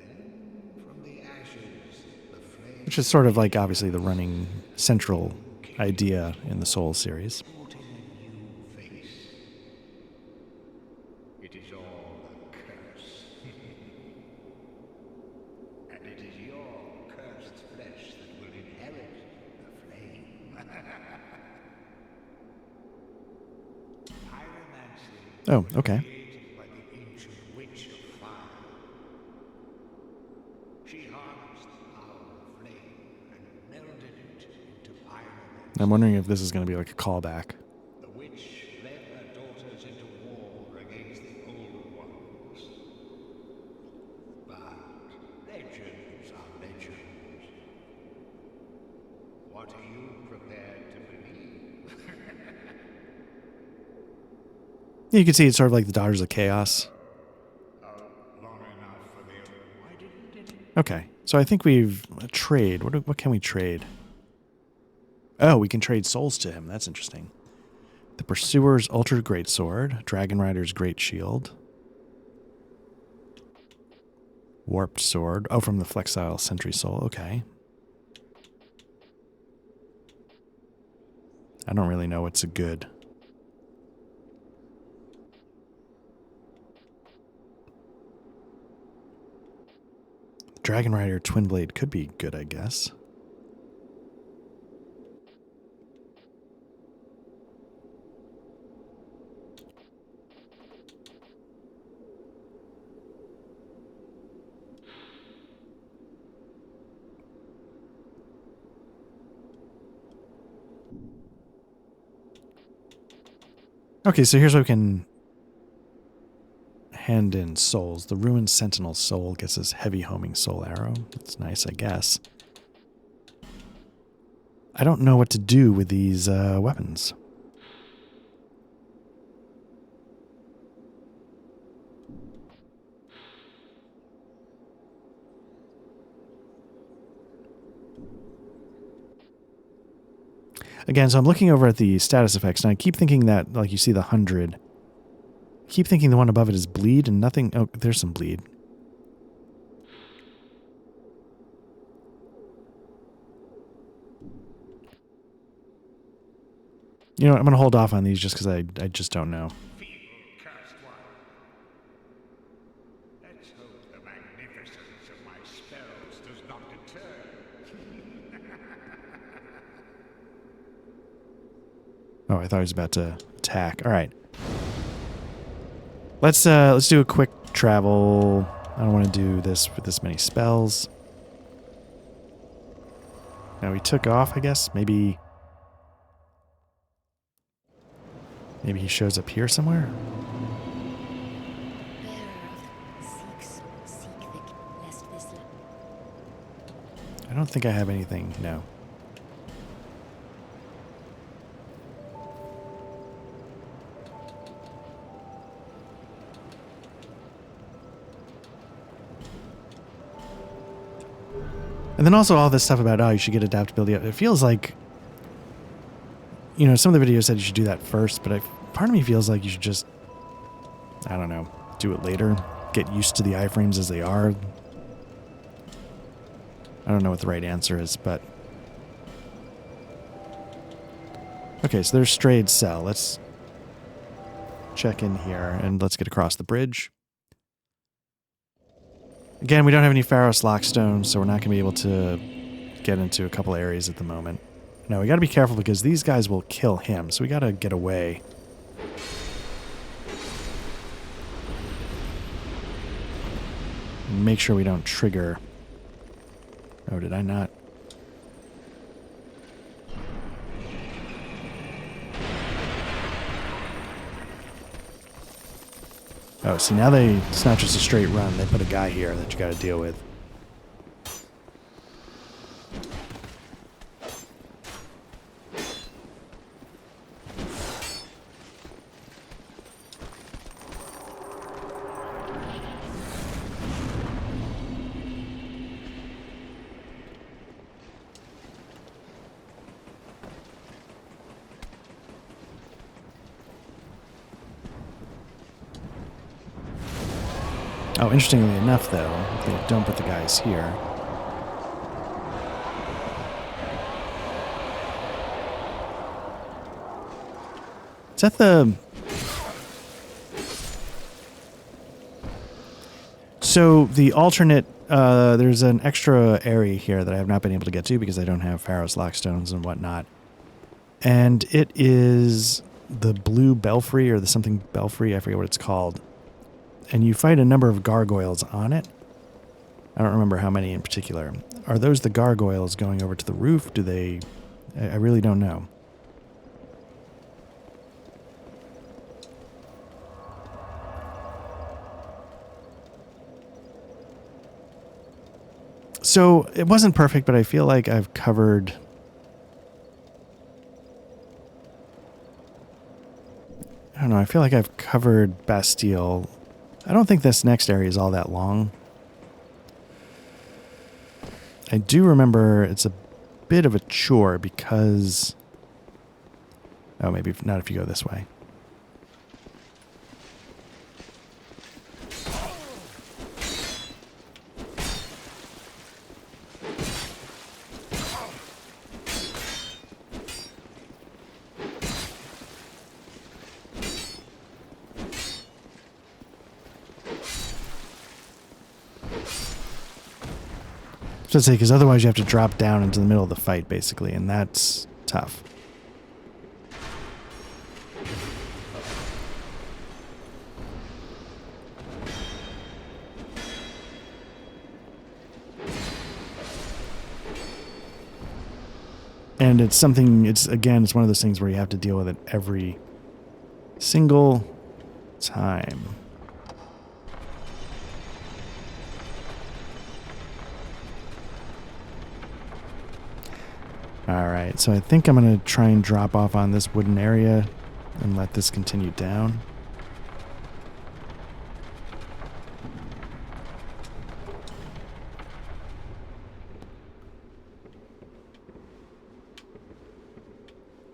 Speaker 4: from the ashes, the flame
Speaker 1: Which is sort of like, obviously, the running central idea in the Soul series.
Speaker 4: put in a new face. It is all a curse. And it is your cursed flesh that will inherit the flame. Pyromancy
Speaker 1: Oh, okay.
Speaker 4: created by the ancient witch of fire. She harnessed the power of flame and melded it into pyromancy.
Speaker 1: I'm wondering if this is going to be like a callback.
Speaker 4: The witch led her daughters into war against the old ones. But legends are legends. What are you prepared to believe?
Speaker 1: You can see it's sort of like the Daughters of Chaos.
Speaker 4: Long enough for the... Why didn't it?
Speaker 1: Okay, so I think we've trade. What can we trade? Oh, we can trade souls to him. That's interesting. The Pursuer's Ultra Great Sword, Dragon Rider's Great Shield, Warped Sword. Oh, from the Flexile Sentry Soul. Okay. I don't really know what's a good. Dragon Rider Twin Blade could be good, I guess. Okay, so here's what we can hand in souls. The Ruined Sentinel Soul gets this heavy homing soul arrow. That's nice, I guess. I don't know what to do with these weapons. Again, so I'm looking over at the status effects, and I keep thinking that, like, you see the 100. I keep thinking the one above it is bleed, and nothing... Oh, there's some bleed. You know what, I'm going to hold off on these just because I just don't know.
Speaker 4: Feeble cursed one. Let's hope the magnificence of my spells does not deter.
Speaker 1: Oh, I thought he was about to attack. All right. Let's do a quick travel. I don't want to do this with this many spells. Now he took off, I guess. Maybe he shows up here somewhere. I don't think I have anything. No. And then also all this stuff about, oh, you should get adaptability. It feels like, you know, some of the videos said you should do that first, but part of me feels like you should just, I don't know, do it later. Get used to the iframes as they are. I don't know what the right answer is, but... Okay, so there's Strayed Cell. Let's check in here, and let's get across the bridge. Again, we don't have any Pharos Lockstone, so we're not going to be able to get into a couple areas at the moment. No, we got to be careful because these guys will kill him, so we got to get away. Make sure we don't trigger. Oh, did I not? Oh, see, now it's not just a straight run. They put a guy here that you got to deal with. Oh, interestingly enough, though, they don't put the guys here. Is that the... So, the alternate... there's an extra area here that I have not been able to get to because I don't have Pharaoh's Lockstones and whatnot. And it is the Blue Belfry, or the something Belfry, I forget what it's called. And you fight a number of gargoyles on it. I don't remember how many in particular. Are those the gargoyles going over to the roof? Do they... I really don't know. So, it wasn't perfect, but I feel like I've covered... I don't know, I feel like I've covered Bastille. I don't think this next area is all that long. I do remember it's a bit of a chore because... Oh, maybe not if you go this way. To say, because otherwise you have to drop down into the middle of the fight, basically, and that's tough. And it's something, it's one of those things where you have to deal with it every single time. Alright, so I think I'm going to try and drop off on this wooden area and let this continue down.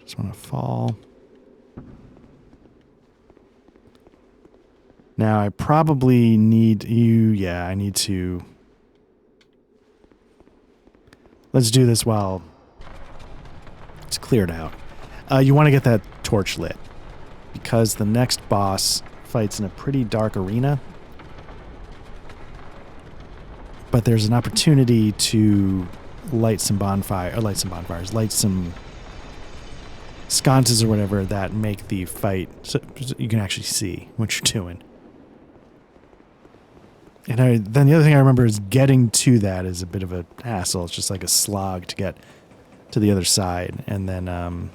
Speaker 1: Just want to fall. Now I probably need you, yeah, I need to... Let's do this while... it's cleared out. You want to get that torch lit because the next boss fights in a pretty dark arena, but there's an opportunity to light some sconces or whatever that make the fight so you can actually see what you're doing. And then the other thing I remember is getting to that is a bit of a hassle. It's just like a slog to get to the other side, and then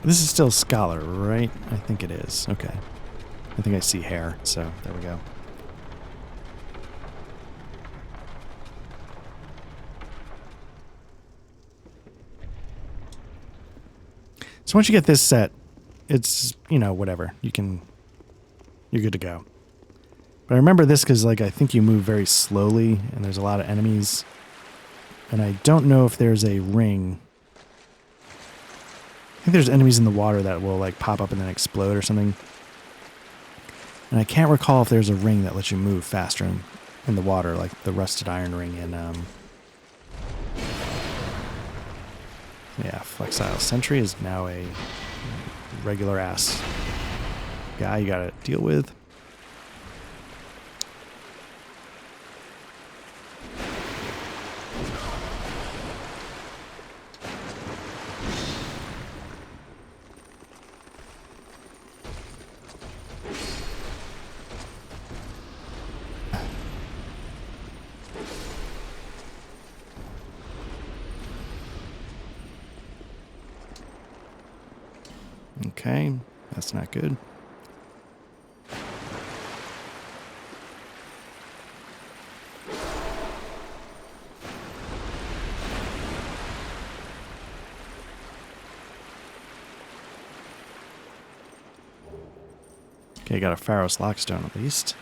Speaker 1: this is still Scholar, right? I think it is. Okay. I think I see hair, so there we go. So once you get this set, it's, you know, whatever. You're good to go. But I remember this because, like, I think you move very slowly, and there's a lot of enemies. And I don't know if there's a ring... I think there's enemies in the water that will like pop up and then explode or something. And I can't recall if there's a ring that lets you move faster in the water, like the rusted iron ring in, yeah, Flexile. Sentry is now a regular ass guy you gotta deal with. Okay, that's not good. Okay, got a Pharos Lockstone at least.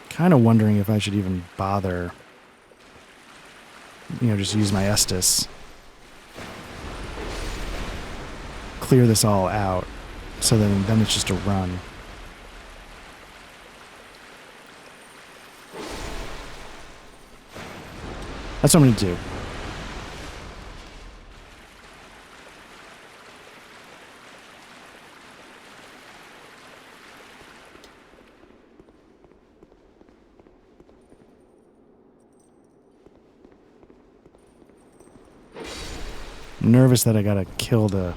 Speaker 1: Kind of wondering if I should even bother, just use my Estus. Clear this all out, so then it's just a run. That's what I'm going to do. I'm nervous that I gotta kill the...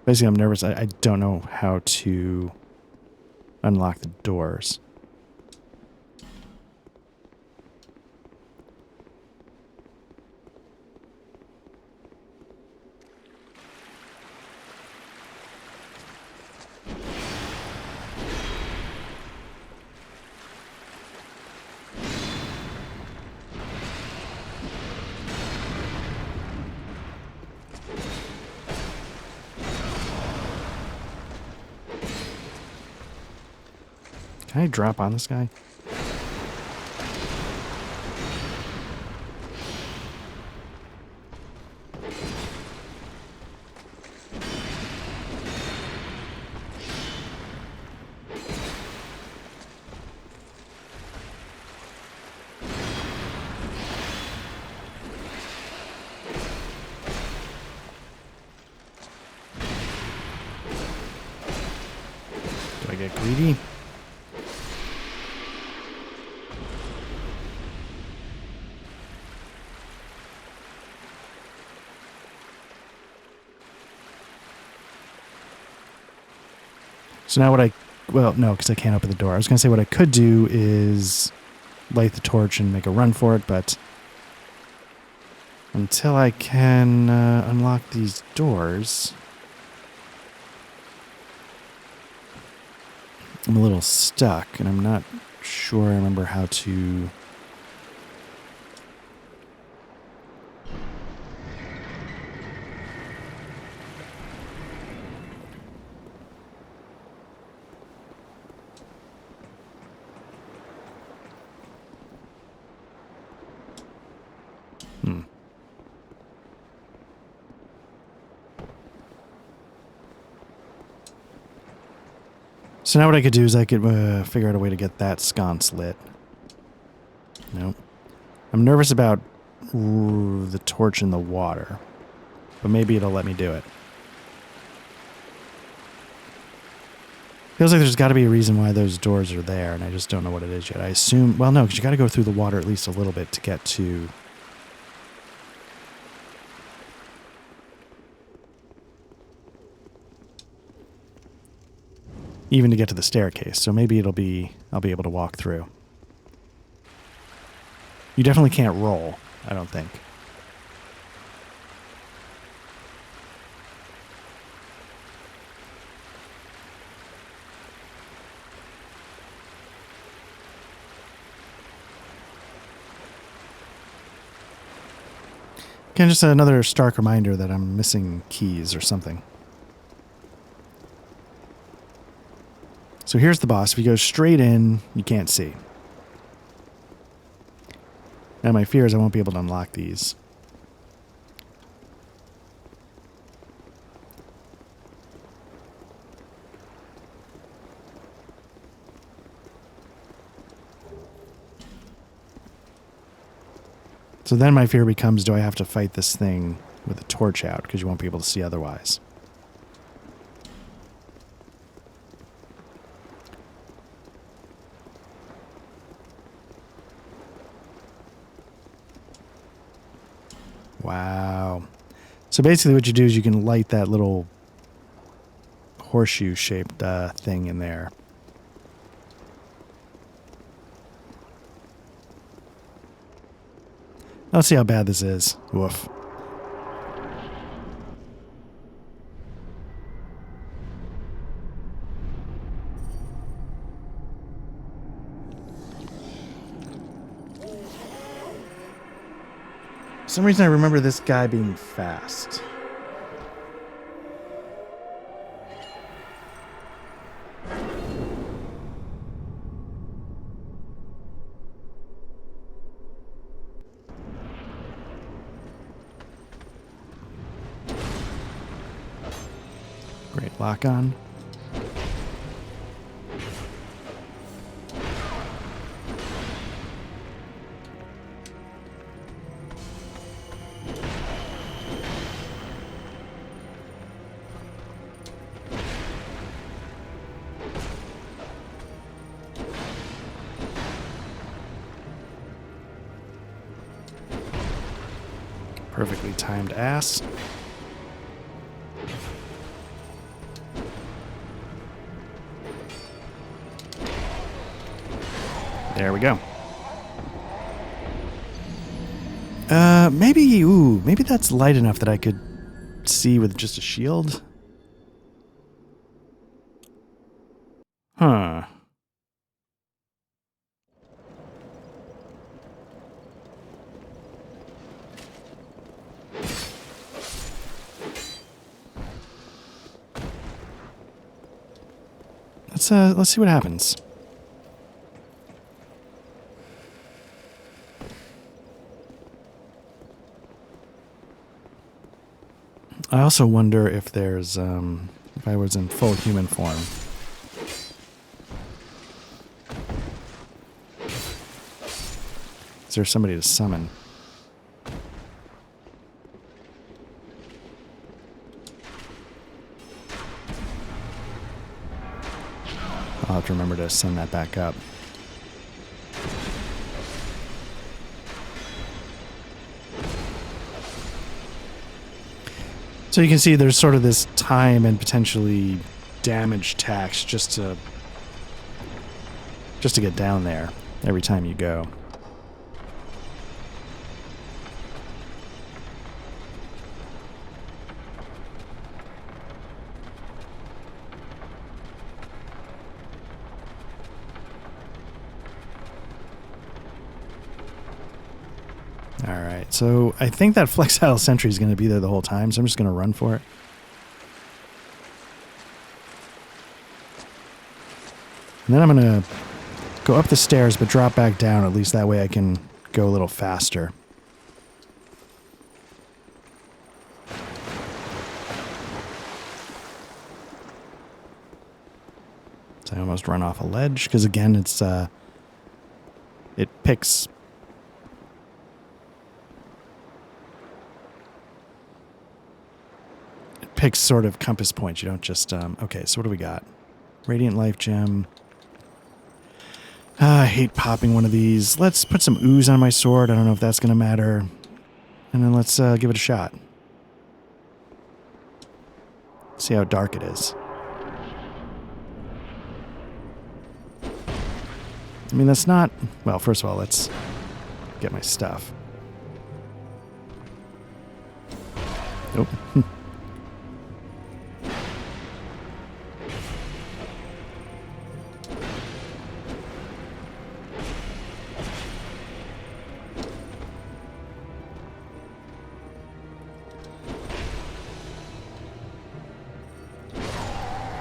Speaker 1: Basically, I'm nervous. I don't know how to unlock the doors. Can I drop on this guy? Do I get greedy? So now well, no, because I can't open the door. I was going to say what I could do is light the torch and make a run for it, but until I can unlock these doors, I'm a little stuck, and I'm not sure I remember how to... So now what I could do is I could figure out a way to get that sconce lit. Nope. I'm nervous about the torch in the water, but maybe it'll let me do it. Feels like there's got to be a reason why those doors are there, and I just don't know what it is yet. I assume... Well, no, because you got to go through the water at least a little bit to get to... Even to get to the staircase, so maybe I'll be able to walk through. You definitely can't roll, I don't think. Again, just another stark reminder that I'm missing keys or something. So here's the boss. If you go straight in, you can't see. Now my fear is I won't be able to unlock these. So then my fear becomes, do I have to fight this thing with a torch out? Because you won't be able to see otherwise. Wow. So basically what you do is you can light that little horseshoe-shaped thing in there. Let's see how bad this is. Woof. For some reason I remember this guy being fast. Great lock on. Perfectly timed ass. There we go. Maybe that's light enough that I could see with just a shield. Huh. Let's see what happens. I also wonder if there's if I was in full human form. Is there somebody to summon? I'll have to remember to send that back up. So you can see there's sort of this time and potentially damage tax just to get down there every time you go. Alright, so I think that flexile sentry is going to be there the whole time, so I'm just going to run for it. And then I'm going to go up the stairs but drop back down, at least that way I can go a little faster. So I almost run off a ledge, because again, it's it picks... picks sort of compass points. You don't just... okay, so what do we got? Radiant Life Gem. I hate popping one of these. Let's put some ooze on my sword. I don't know if that's going to matter. And then let's give it a shot. See how dark it is. I mean, that's not... Well, first of all, let's get my stuff. Nope.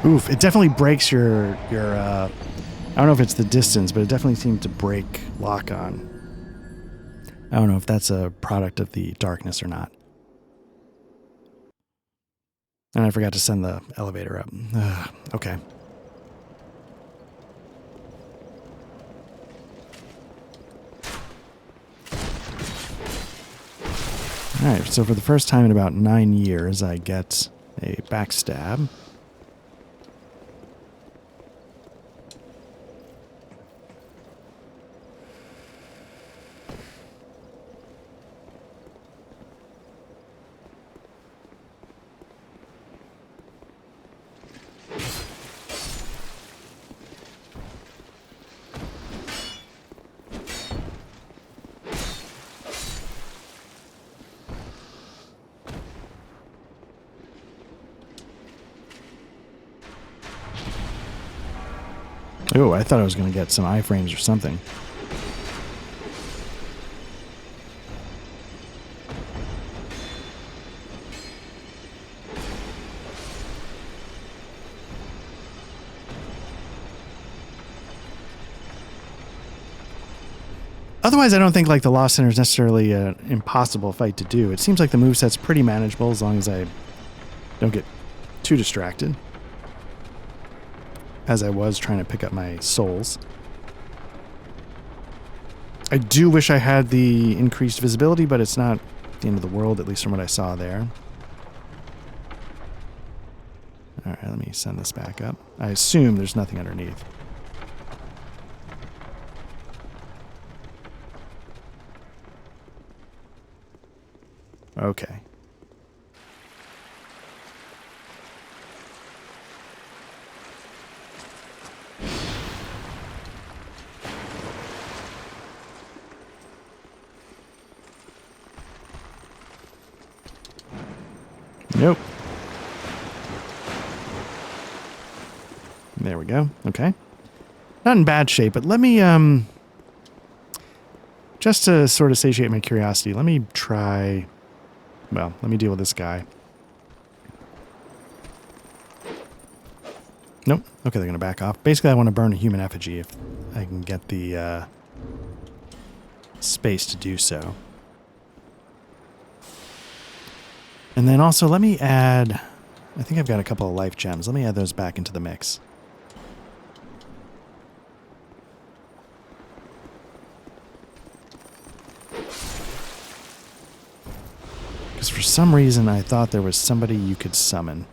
Speaker 1: Oof, it definitely breaks your I don't know if it's the distance, but it definitely seemed to break lock on. I don't know if that's a product of the darkness or not. And I forgot to send the elevator up. Okay. Alright, so for the first time in about 9 years, I get a backstab. Oh, I thought I was going to get some iframes or something. Otherwise, I don't think like the Lost Center is necessarily an impossible fight to do. It seems like the moveset's pretty manageable as long as I don't get too distracted. As I was trying to pick up my souls. I do wish I had the increased visibility, but it's not the end of the world, at least from what I saw there. Alright, let me send this back up. I assume there's nothing underneath. Okay. Nope. There we go. Okay. Not in bad shape, but let me, just to sort of satiate my curiosity, let me try, well, let me deal with this guy. Nope. Okay, they're going to back off. Basically, I want to burn a human effigy if I can get the, space to do so. And then also, let me add, I think I've got a couple of life gems. Let me add those back into the mix. Because for some reason, I thought there was somebody you could summon.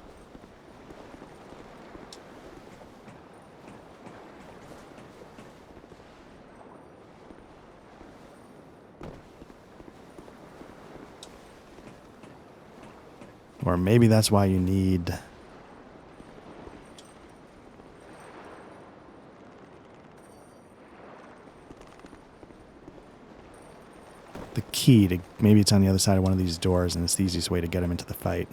Speaker 1: Or maybe that's why you need... the key to... maybe it's on the other side of one of these doors and it's the easiest way to get him into the fight.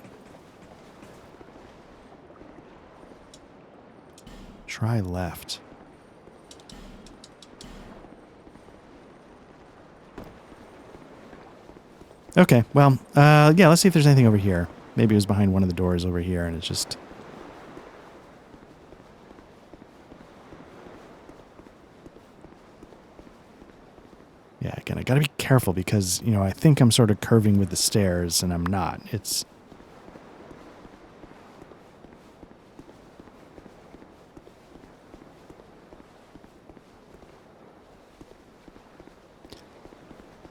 Speaker 1: Try left. Okay, well, yeah, let's see if there's anything over here. Maybe it was behind one of the doors over here and it's just... yeah, again, I gotta be careful because, you know, I think I'm sort of curving with the stairs and I'm not. It's...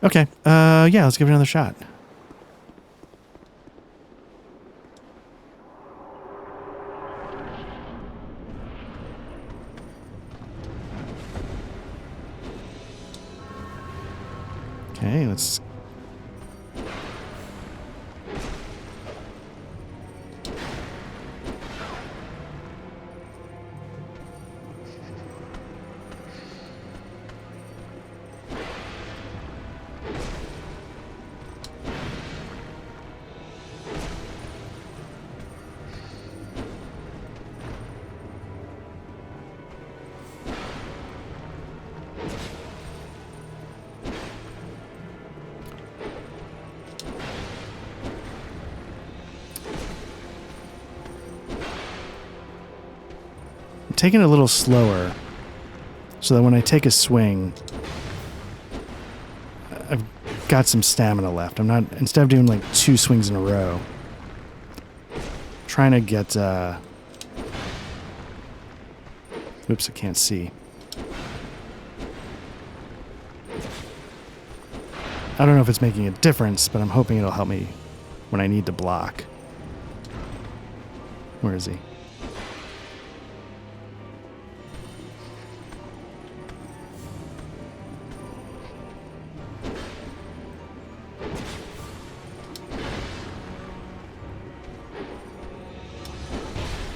Speaker 1: okay, yeah, let's give it another shot. Okay, let's... taking it a little slower so that when I take a swing, got some stamina left. I'm not, instead of doing like 2 swings in a row, trying to get, oops, I can't see. I don't know if it's making a difference, but I'm hoping it'll help me when I need to block. Where is he?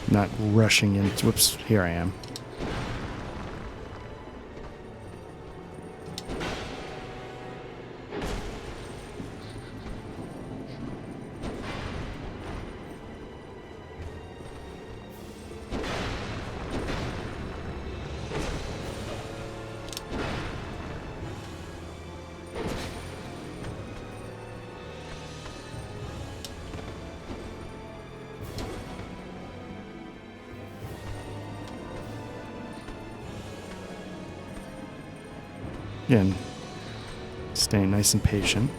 Speaker 1: Not rushing in. Whoops, here I am. Again, staying nice and patient.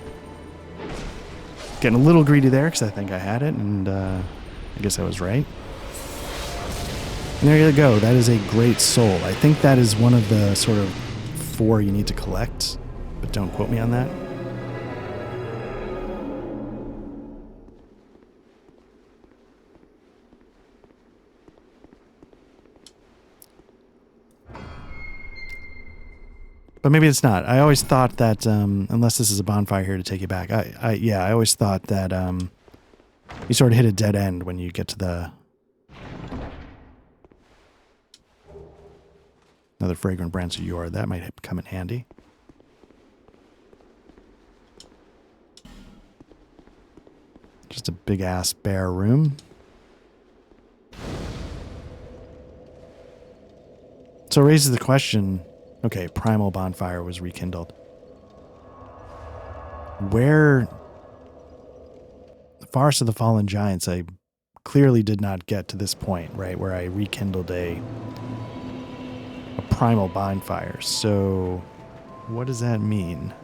Speaker 1: Getting a little greedy there because I think I had it, and I guess I was right. And there you go. That is a great soul. I think that is one of the sort of 4 you need to collect, but don't quote me on that. But maybe it's not. I always thought that, unless this is a bonfire here to take you back, I always thought that you sort of hit a dead end when you get to the another fragrant branch of yore. That might come in handy. Just a big ass bare room. So it raises the question. Okay, primal bonfire was rekindled. Where... The Forest of the Fallen Giants, I clearly did not get to this point, right, where I rekindled a primal bonfire. So, what does that mean?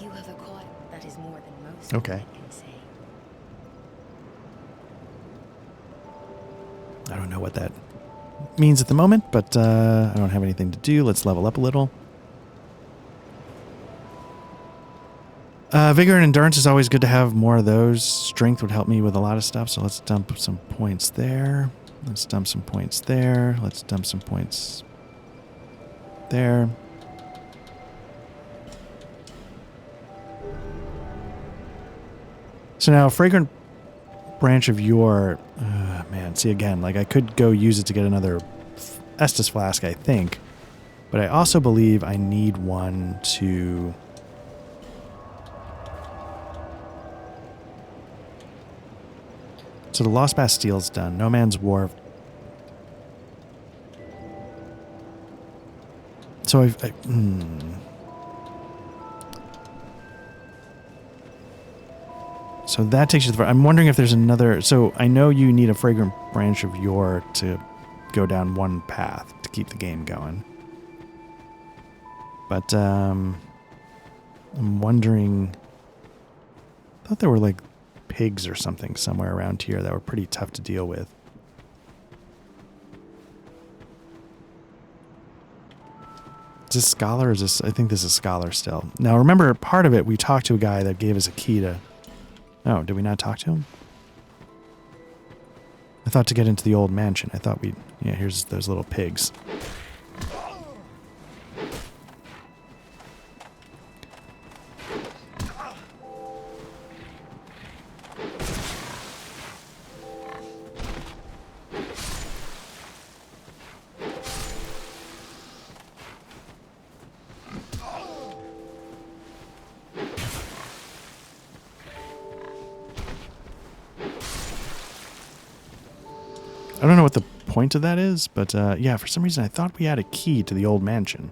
Speaker 5: You have acquired. That is more than most.
Speaker 1: Okay.
Speaker 5: I can say.
Speaker 1: I don't know what that means at the moment, but I don't have anything to do. Let's level up a little. Vigor and endurance is always good to have more of those. Strength would help me with a lot of stuff, so let's dump some points there. Let's dump some points there. Let's dump some points there. So now, fragrant branch of yore, man, see again, like I could go use it to get another Estus flask, I think, but I also believe I need one to... So the Lost Bastille's done. No Man's War. So So that takes you to the... I'm wondering if there's another... So I know you need a fragrant branch of yore to go down one path to keep the game going. But I'm wondering... I thought there were like pigs or something somewhere around here that were pretty tough to deal with. Is this Scholar or is this... I think this is Scholar still. Now remember, part of it, we talked to a guy that gave us a key to... Oh, did we not talk to him? I thought to get into the old mansion. I thought we'd... Yeah, here's those little pigs. I don't know what the point of that is, but yeah, for some reason I thought we had a key to the old mansion.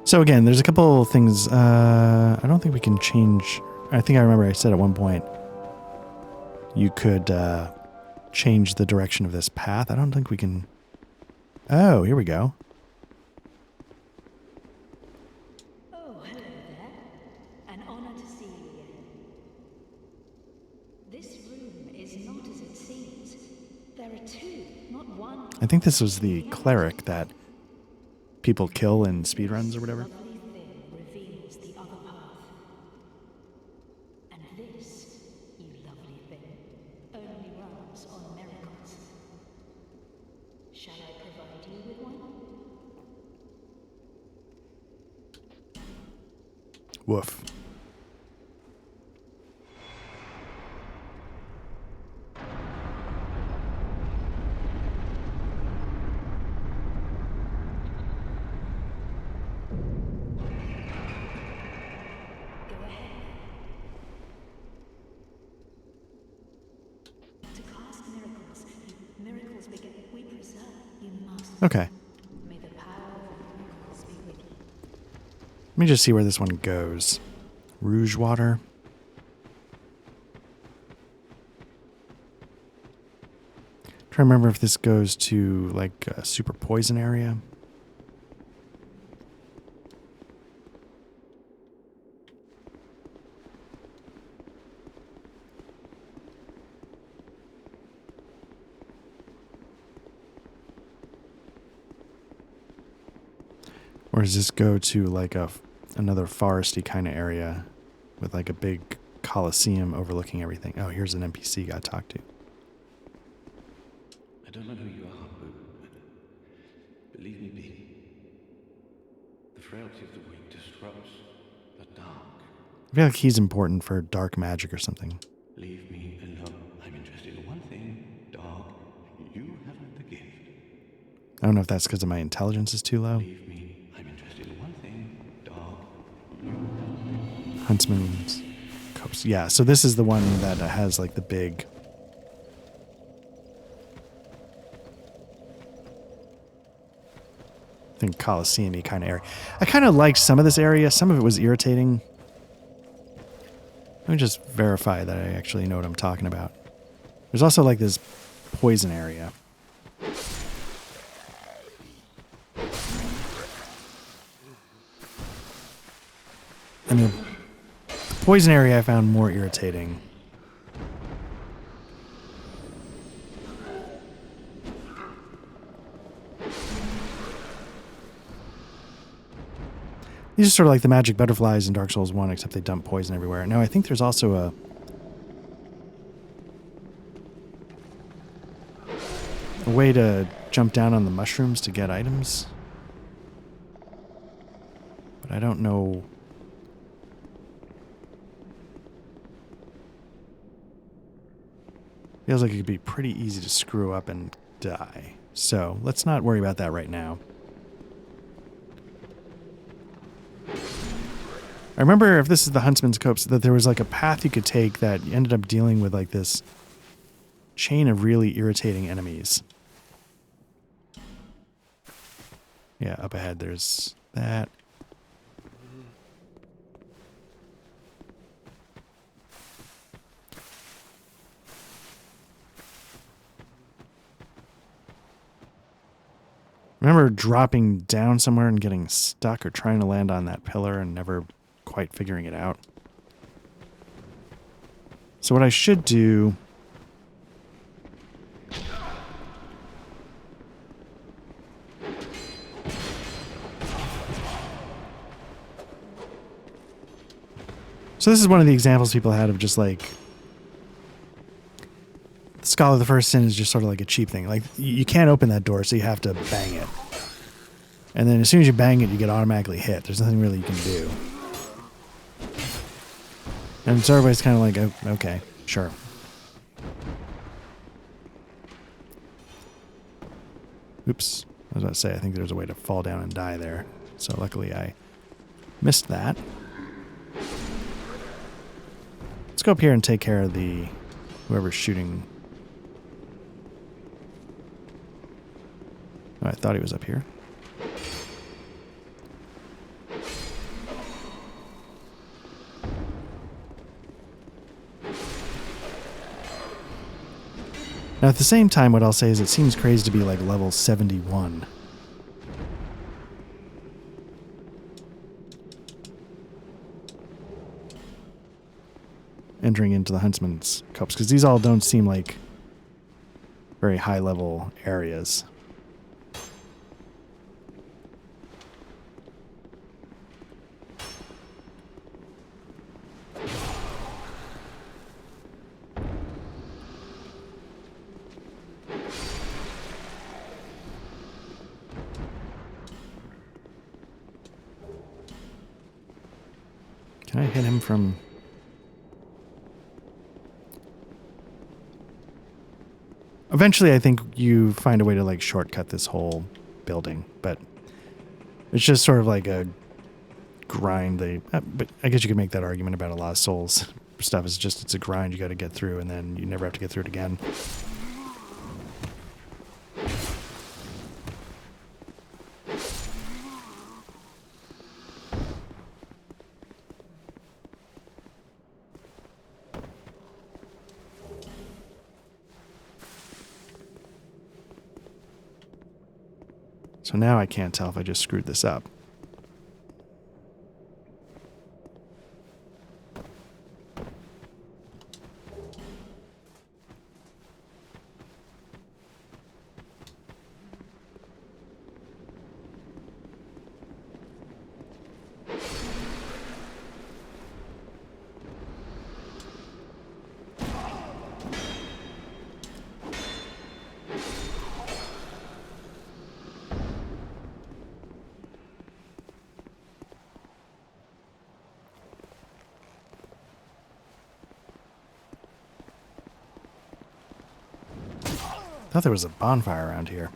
Speaker 1: So again, there's a couple things. I don't think we can change. I think I remember I said at one point you could change the direction of this path. I don't think we can. Oh, here we go.
Speaker 2: Oh, hello there. An honor to see you again. This room is not as it seems. There are two, not one.
Speaker 1: I think this was the cleric that people kill in speedruns or whatever.
Speaker 2: Lovely thing reveals the other path. And this, you lovely thing, only runs on miracles. Shall I provide you with one?
Speaker 1: Woof.
Speaker 2: Go ahead. To cast miracles begin. We preserve. You must.
Speaker 1: Okay.
Speaker 2: May the power of miracles be with you.
Speaker 1: Let me just see where this one goes. Rouge water. Trying to remember if this goes to like a super poison area. Or does this go to like another foresty kind of area with like a big coliseum overlooking everything? Oh, here's an NPC I gotta talk to.
Speaker 3: I don't know who you are, but leave me be. The frailty of the weak disrupts the dark.
Speaker 1: I feel like he's important for dark magic or something.
Speaker 3: Leave me alone. I'm interested in one thing, dog. You haven't the gift.
Speaker 1: I don't know if that's because of my intelligence is too low.
Speaker 3: Leave me. I'm interested in one thing, dog.
Speaker 1: Huntsman's Coast. Yeah, so this is the one that has like the big... I think Coliseum-y kind of area. I kind of liked some of this area. Some of it was irritating. Let me just verify that I actually know what I'm talking about. There's also like this poison area. And the poison area I found more irritating. These are sort of like the magic butterflies in Dark Souls 1, except they dump poison everywhere. Now, I think there's also a way to jump down on the mushrooms to get items. But I don't know. Feels like it could be pretty easy to screw up and die. So let's not worry about that right now. I remember, if this is the Huntsman's Copse, that there was like a path you could take that ended up dealing with like this chain of really irritating enemies. Yeah, up ahead there's that. Remember dropping down somewhere and getting stuck or trying to land on that pillar and never quite figuring it out. So what I should do... So this is one of the examples people had of just like... The Scholar of the First Sin is just sort of like a cheap thing. Like, you can't open that door, so you have to bang it. And then as soon as you bang it, you get automatically hit. There's nothing really you can do. And so everybody's kind of like, oh, okay, sure. Oops. I was about to say, I think there's a way to fall down and die there. So luckily I missed that. Let's go up here and take care of the... whoever's shooting. Oh, I thought he was up here. Now, at the same time, what I'll say is it seems crazy to be like level 71. Entering into the Huntsman's Copse, because these all don't seem like very high level areas. Can I hit him from... Eventually, I think you find a way to, like, shortcut this whole building, but it's just sort of like a grind. But I guess you could make that argument about a lot of Souls stuff. It's just, it's a grind you got to get through, and then you never have to get through it again. So now I can't tell if I just screwed this up. I thought there was a bonfire around here.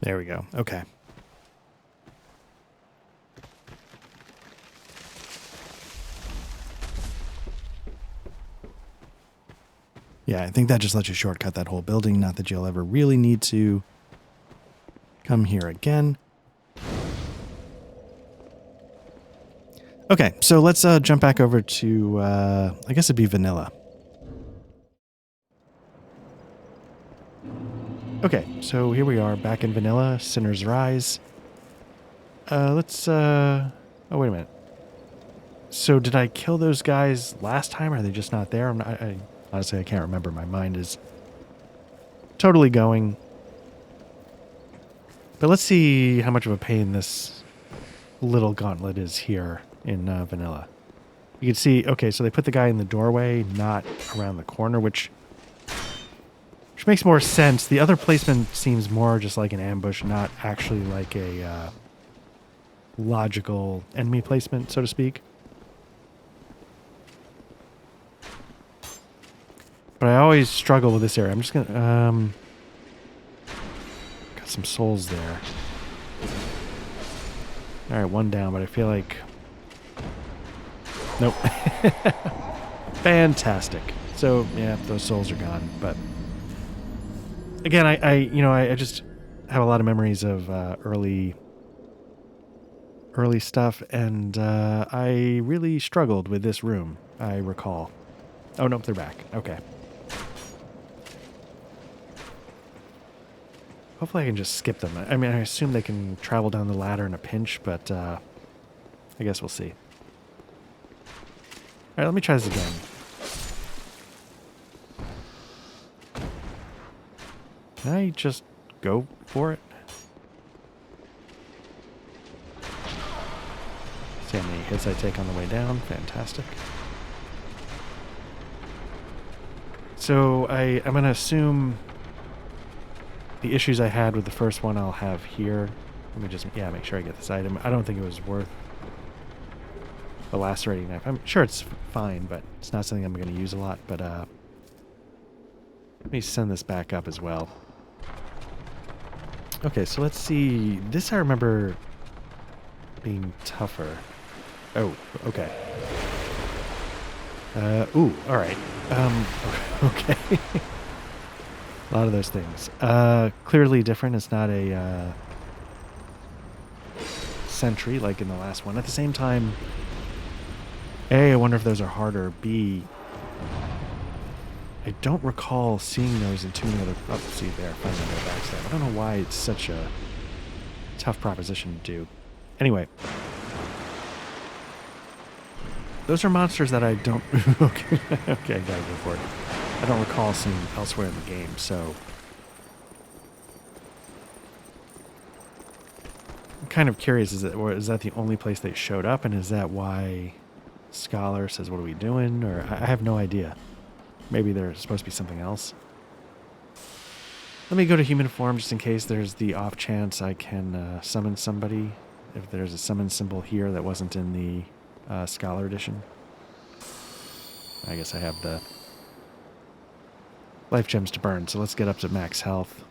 Speaker 1: There we go. Okay. Yeah, I think that just lets you shortcut that whole building. Not that you'll ever really need to come here again. Okay, so let's jump back over to, I guess it'd be vanilla. Okay, so here we are back in vanilla, Sinner's Rise. Let's, oh, wait a minute. So did I kill those guys last time, or are they just not there? Honestly, I can't remember. My mind is totally going. But let's see how much of a pain this little gauntlet is here in vanilla. You can see, okay, so they put the guy in the doorway, not around the corner, which makes more sense. The other placement seems more just like an ambush, not actually like a logical enemy placement, so to speak. But I always struggle with this area. I'm just gonna got some souls there. All right, one down, but I feel like nope. Fantastic. So yeah, those souls are gone, but. Again, I just have a lot of memories of early stuff, and I really struggled with this room, I recall. Oh, nope, they're back. Okay. Hopefully I can just skip them. I mean, I assume they can travel down the ladder in a pinch, but I guess we'll see. All right, let me try this again. Can I just go for it? See how many hits I take on the way down. Fantastic. So I'm going to assume the issues I had with the first one I'll have here. Let me just, make sure I get this item. I don't think it was worth the lacerating knife. I'm sure it's fine, but it's not something I'm going to use a lot. But Let me send this back up as well. Okay, so let's see. This I remember being tougher. Oh, okay. Ooh, all right. Okay. A lot of those things. Clearly different. It's not a sentry like in the last one. At the same time, A, I wonder if those are harder. B, I don't recall seeing those in too many other... Oh, see there, finally no backstab. I don't know why it's such a tough proposition to do. Anyway. Those are monsters that I don't... okay, I gotta go for it. I don't recall seeing elsewhere in the game, so... I'm kind of curious, is that the only place they showed up, and is that why Scholar says, what are we doing? Or I have no idea. Maybe there's supposed to be something else. Let me go to human form just in case there's the off chance I can summon somebody. If there's a summon symbol here that wasn't in the Scholar edition. I guess I have the life gems to burn, so let's get up to max health.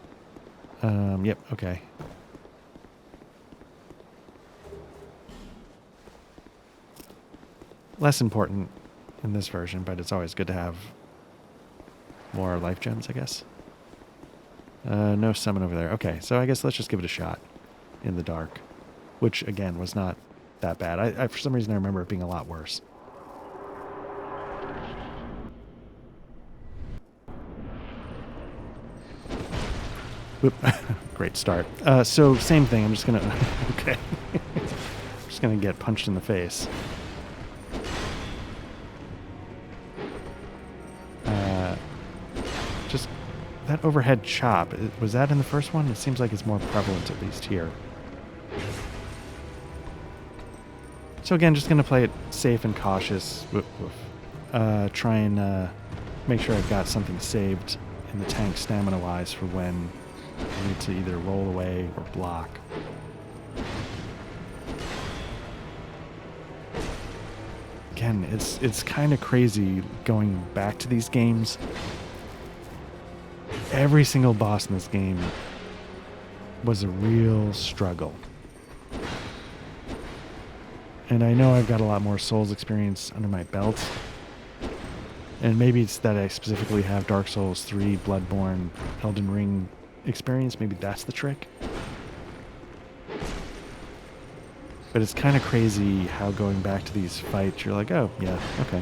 Speaker 1: Yep, okay. Less important in this version, but it's always good to have more life gems, I guess. No summon over there. Okay, so I guess let's just give it a shot in the dark. Which, again, was not that bad. I for some reason, I remember it being a lot worse. Whoop. Great start. So, same thing. I'm just going to... okay. Just going to get punched in the face. Just that overhead chop, was that in the first one? It seems like it's more prevalent, at least here. So again, just going to play it safe and cautious. Woof, woof. Try and make sure I've got something saved in the tank stamina-wise for when I need to either roll away or block. Again, it's kind of crazy going back to these games. Every single boss in this game was a real struggle. And I know I've got a lot more Souls experience under my belt. And maybe it's that I specifically have Dark Souls 3, Bloodborne, Elden Ring experience. Maybe that's the trick. But it's kind of crazy how going back to these fights, you're like, oh, yeah, okay.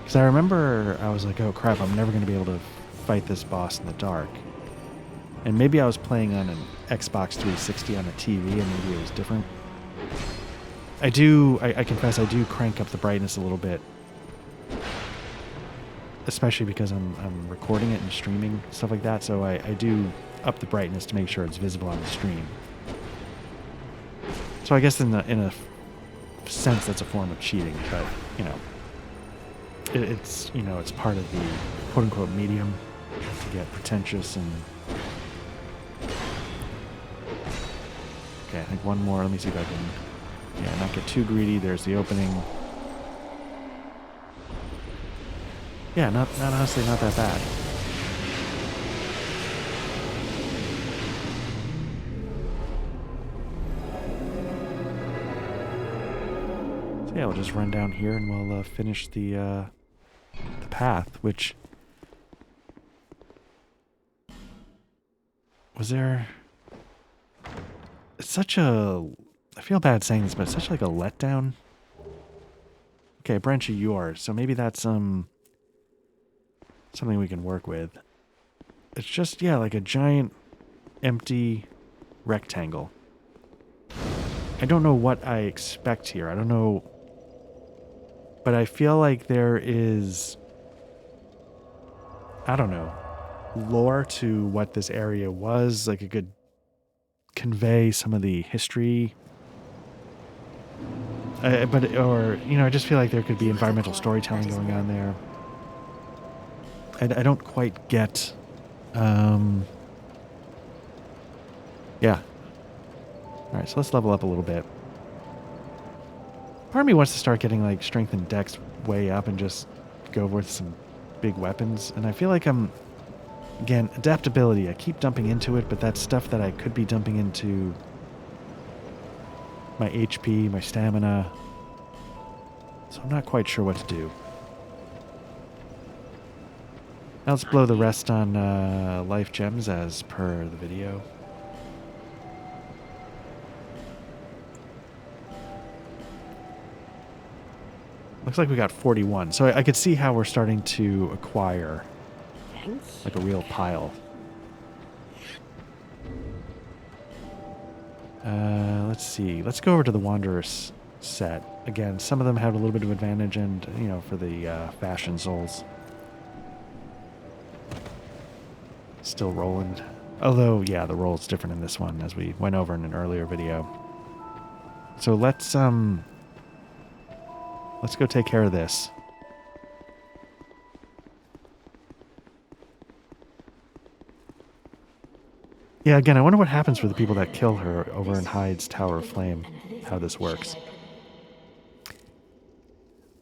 Speaker 1: Because I remember I was like, oh crap, I'm never going to be able to fight this boss in the dark. And maybe I was playing on an Xbox 360 on a TV and maybe it was different. I confess, I do crank up the brightness a little bit. Especially because I'm recording it and streaming, stuff like that. So I do up the brightness to make sure it's visible on the stream. So I guess in a sense that's a form of cheating, but you know, it's part of the quote unquote medium to get pretentious and. Okay, I think one more. Let me see if I can, not get too greedy. There's the opening. Yeah, not honestly not that bad. So yeah, we'll just run down here and we'll finish the path, which was there. It's such a. I feel bad saying this, but it's such like a letdown. Okay, a branch of yours, so maybe that's something we can work with. It's just, yeah, like a giant empty rectangle. I don't know what I expect here. I don't know. But I feel like there is, I don't know, lore to what this area was. Like it could convey some of the history. I just feel like there could be environmental storytelling going on there. I don't quite get, yeah. All right, so let's level up a little bit. Part of me wants to start getting like strength and dex way up and just go with some big weapons. And I feel like I'm, again, adaptability. I keep dumping into it, but that's stuff that I could be dumping into my HP, my stamina. So I'm not quite sure what to do. Now let's blow the rest on life gems as per the video. Looks like we got 41. So I could see how we're starting to acquire like a real pile. Let's see. Let's go over to the Wanderer's set. Again, some of them have a little bit of advantage and, you know, for the fashion souls. Still rolling. Although, yeah, the roll's different in this one, as we went over in an earlier video. So let's go take care of this. Yeah, again, I wonder what happens for the people that kill her over in Hyde's Tower of Flame, how this works.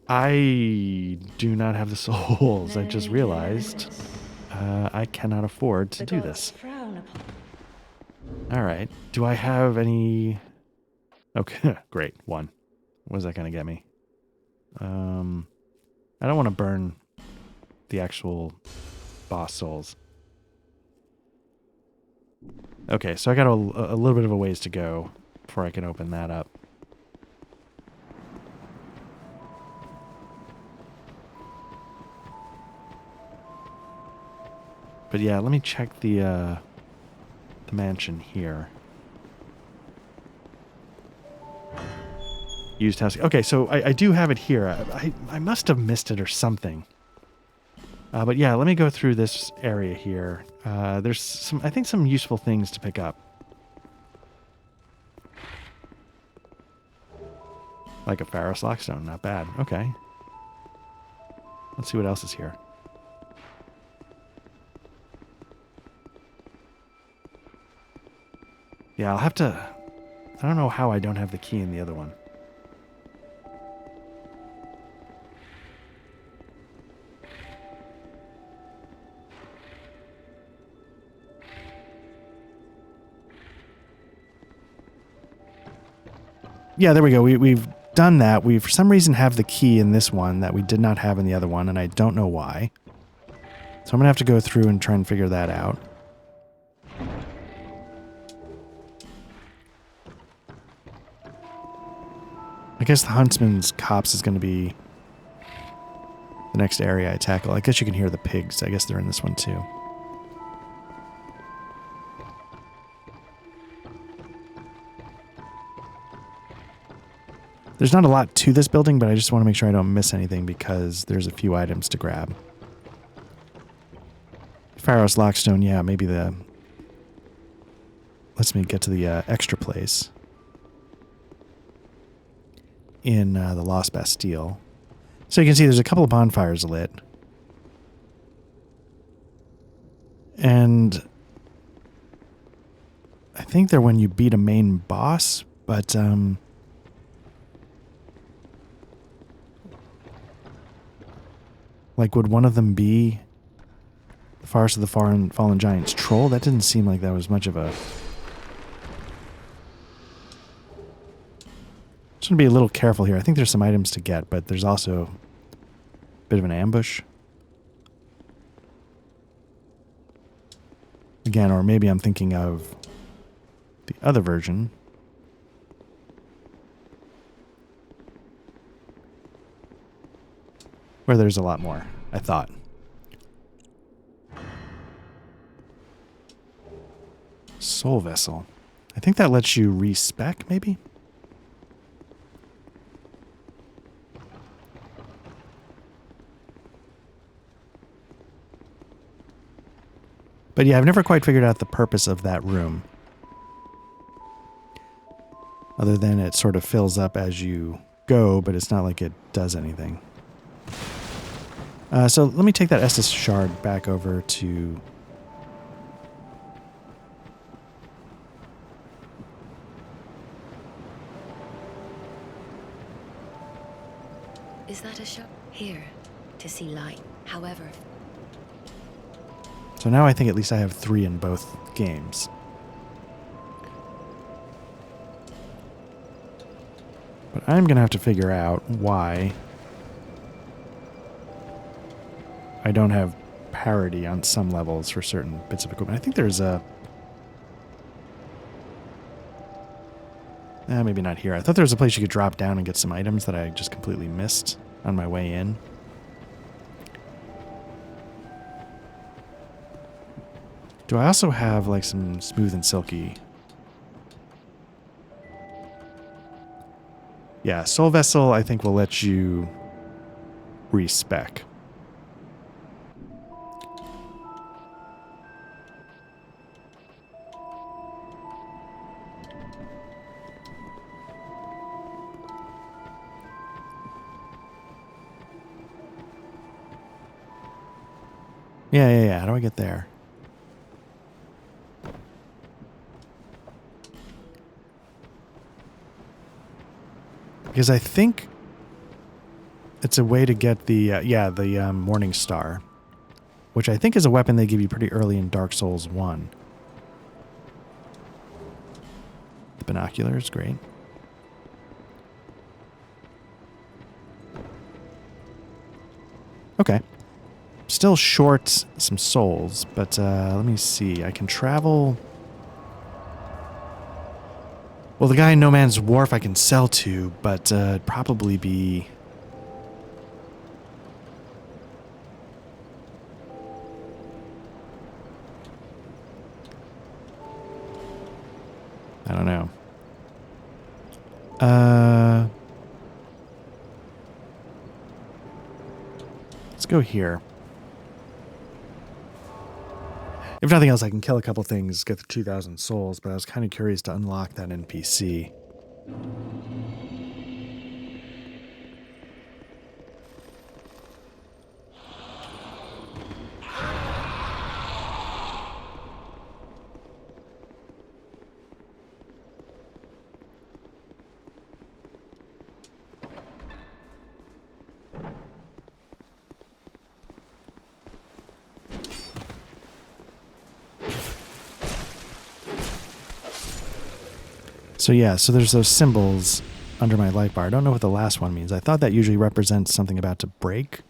Speaker 1: I do not have the souls. I just realized I cannot afford to do this. All right. Do I have any... Okay, great. 1. What is that going to get me? I don't want to burn the actual boss souls. Okay, so I got a little bit of a ways to go before I can open that up. But yeah, let me check the mansion here. Used house. Okay, so I do have it here. I must have missed it or something. But yeah, let me go through this area here. There's some, I think, some useful things to pick up. Like a Pharos Lockstone, not bad. Okay. Let's see what else is here. Yeah, I'll have to... I don't know how I don't have the key in the other one. Yeah, there we go. We've done that. We, for some reason, have the key in this one that we did not have in the other one, and I don't know why. So I'm going to have to go through and try and figure that out. I guess the Huntsman's Copse is going to be the next area I tackle. I guess you can hear the pigs. I guess they're in this one too. There's not a lot to this building, but I just want to make sure I don't miss anything because there's a few items to grab. Pharos Lockstone, yeah, maybe the... lets me get to the extra place in the Lost Bastille. So you can see there's a couple of bonfires lit. And I think they're when you beat a main boss, but... like, would one of them be the Forest of the Fallen Giants Troll? That didn't seem like that was much of a... Just going to be a little careful here. I think there's some items to get, but there's also a bit of an ambush. Again, or maybe I'm thinking of the other version. Where there's a lot more, I thought. Soul Vessel. I think that lets you respec, maybe? But yeah, I've never quite figured out the purpose of that room. Other than it sort of fills up as you go, but it's not like it does anything. So let me take that Estus shard back over to...
Speaker 5: Is that a shot? here to see light. However,
Speaker 1: So now I think at least I have 3 in both games. But I'm going to have to figure out why I don't have parity on some levels for certain bits of equipment. I think there's a... maybe not here. I thought there was a place you could drop down and get some items that I just completely missed on my way in. Do I also have like some smooth and silky? Yeah, Soul Vessel I think will let you respec. Yeah. How do I get there? Because I think it's a way to get the, Morning Star, which I think is a weapon they give you pretty early in Dark Souls 1. The binoculars, great. Okay. Still short some souls, but let me see. I can travel... Well, the guy in No Man's Wharf I can sell to, but it'd probably be... I don't know. Let's go here. If nothing else, I can kill a couple things, get the 2,000 souls, but I was kind of curious to unlock that NPC. So yeah, so there's those symbols under my light bar. I don't know what the last one means. I thought that usually represents something about to break,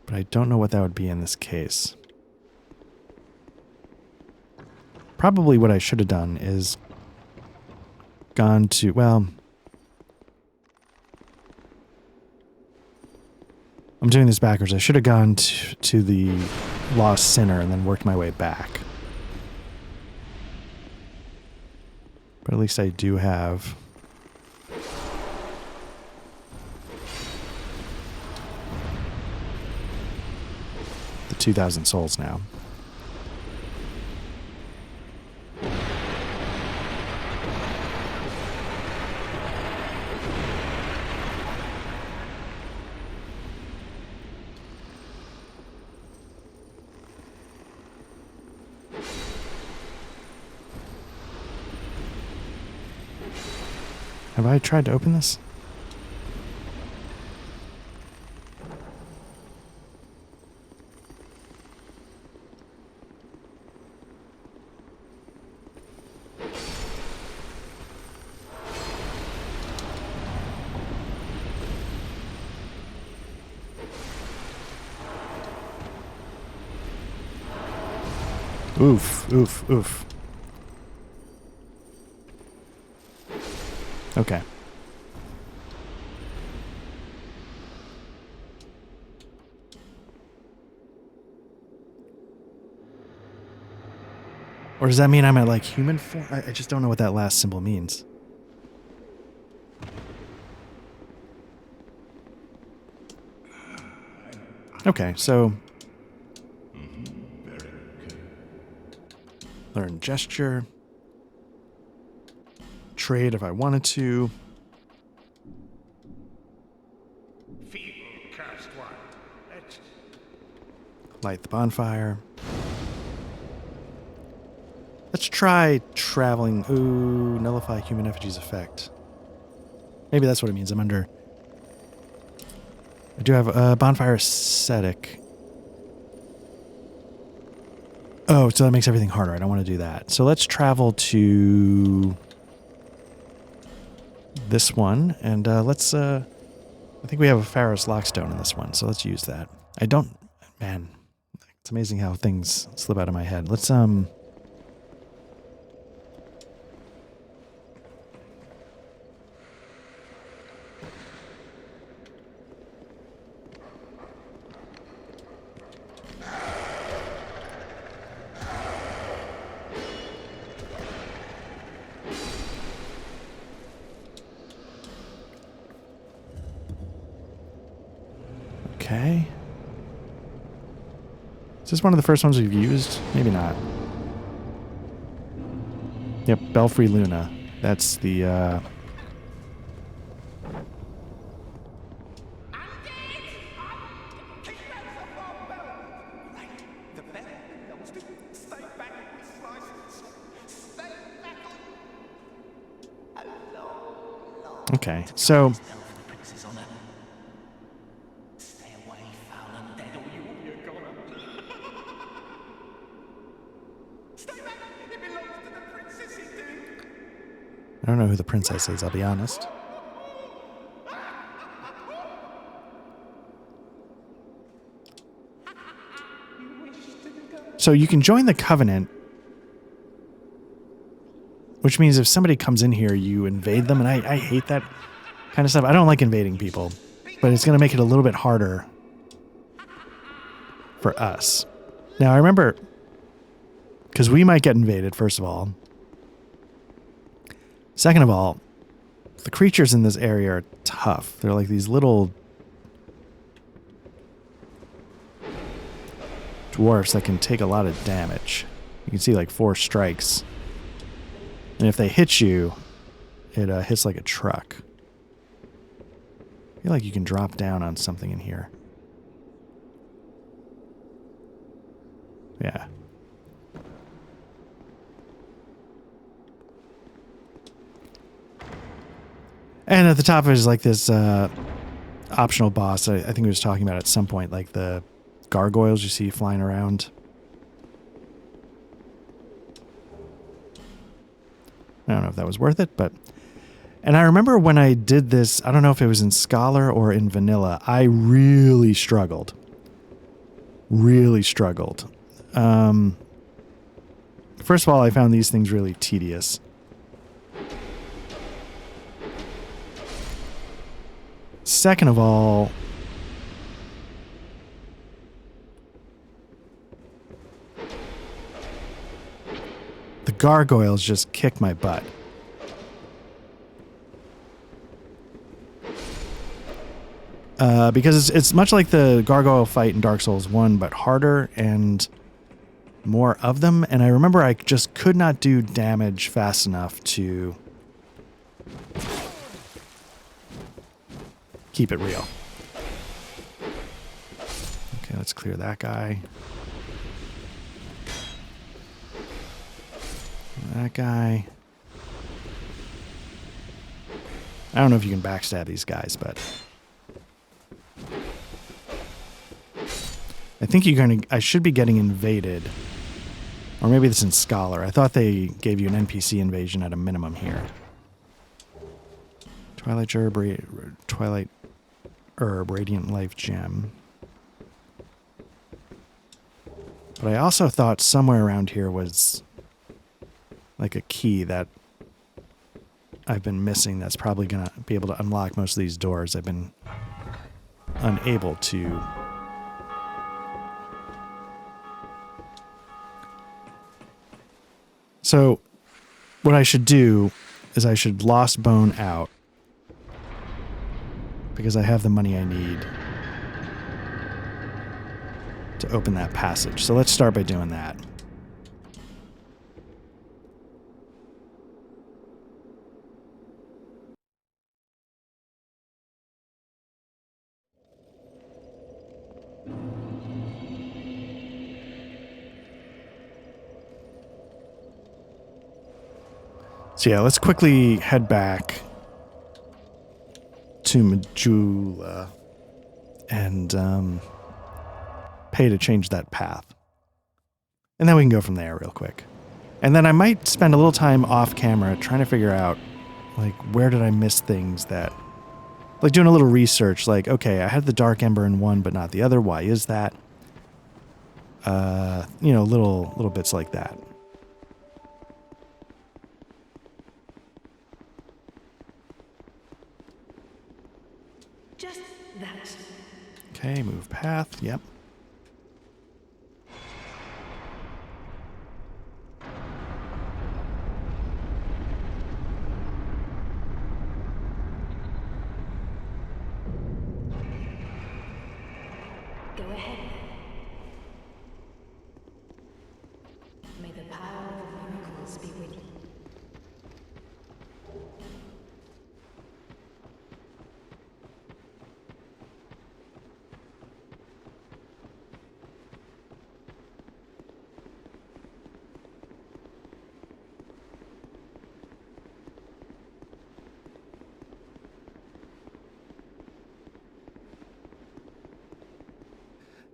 Speaker 1: but I don't know what that would be in this case. Probably what I should have done is gone to, well, I'm doing this backwards. I should have gone to the Lost Sinner and then worked my way back. But at least I do have the 2,000 souls now. Have I tried to open this? Oof, oof, oof. Okay. Or does that mean I'm at like human form? I just don't know what that last symbol means. Okay, so learn gesture. Trade if I wanted to.
Speaker 4: Feeble cast one. Let's
Speaker 1: Light the bonfire. Let's try traveling. Ooh, nullify human effigy's effect. Maybe that's what it means. I'm under I do have a bonfire ascetic. Oh, so that makes everything harder. I don't want to do that. So let's travel to this one, and let's, I think we have a Pharaoh's Lockstone in this one, so let's use that. I don't, man, it's amazing how things slip out of my head. Let's, okay. Is this one of the first ones we've used? Maybe not. Yep, Belfry Luna. That's the, okay, so I don't know who the princess is, I'll be honest. So you can join the Covenant, which means if somebody comes in here, you invade them, and I hate that kind of stuff. I don't like invading people, but it's going to make it a little bit harder for us. Now, I remember, because we might get invaded, first of all. Second of all, the creatures in this area are tough. They're like these little dwarfs that can take a lot of damage. You can see like 4 strikes. And if they hit you, it hits like a truck. I feel like you can drop down on something in here. Yeah. And at the top is like this optional boss. I think we was talking about at some point, like the gargoyles you see flying around. I don't know if that was worth it, but... And I remember when I did this, I don't know if it was in Scholar or in Vanilla, I really struggled. Really struggled. First of all, I found these things really tedious. Second of all, the gargoyles just kick my butt. Because it's much like the gargoyle fight in Dark Souls 1, but harder and more of them. And I remember I just could not do damage fast enough to keep it real. Okay, let's clear that guy. That guy. I don't know if you can backstab these guys, but... I think I should be getting invaded. Or maybe this in Scholar. I thought they gave you an NPC invasion at a minimum here. Twilight Herb, Radiant Life Gem. But I also thought somewhere around here was like a key that I've been missing that's probably going to be able to unlock most of these doors. I've been unable to. So what I should do is I should Lost Bone out because I have the money I need to open that passage. So let's start by doing that. So yeah, let's quickly head back to Majula and pay to change that path. And then we can go from there real quick. And then I might spend a little time off camera trying to figure out, like, where did I miss things that... Like, doing a little research, like, okay, I had the Dark Ember in one, but not the other. Why is that? You know, little bits like that.
Speaker 2: Just that.
Speaker 1: Okay, move path. Yep.
Speaker 2: Go ahead. May the power of miracles be with you.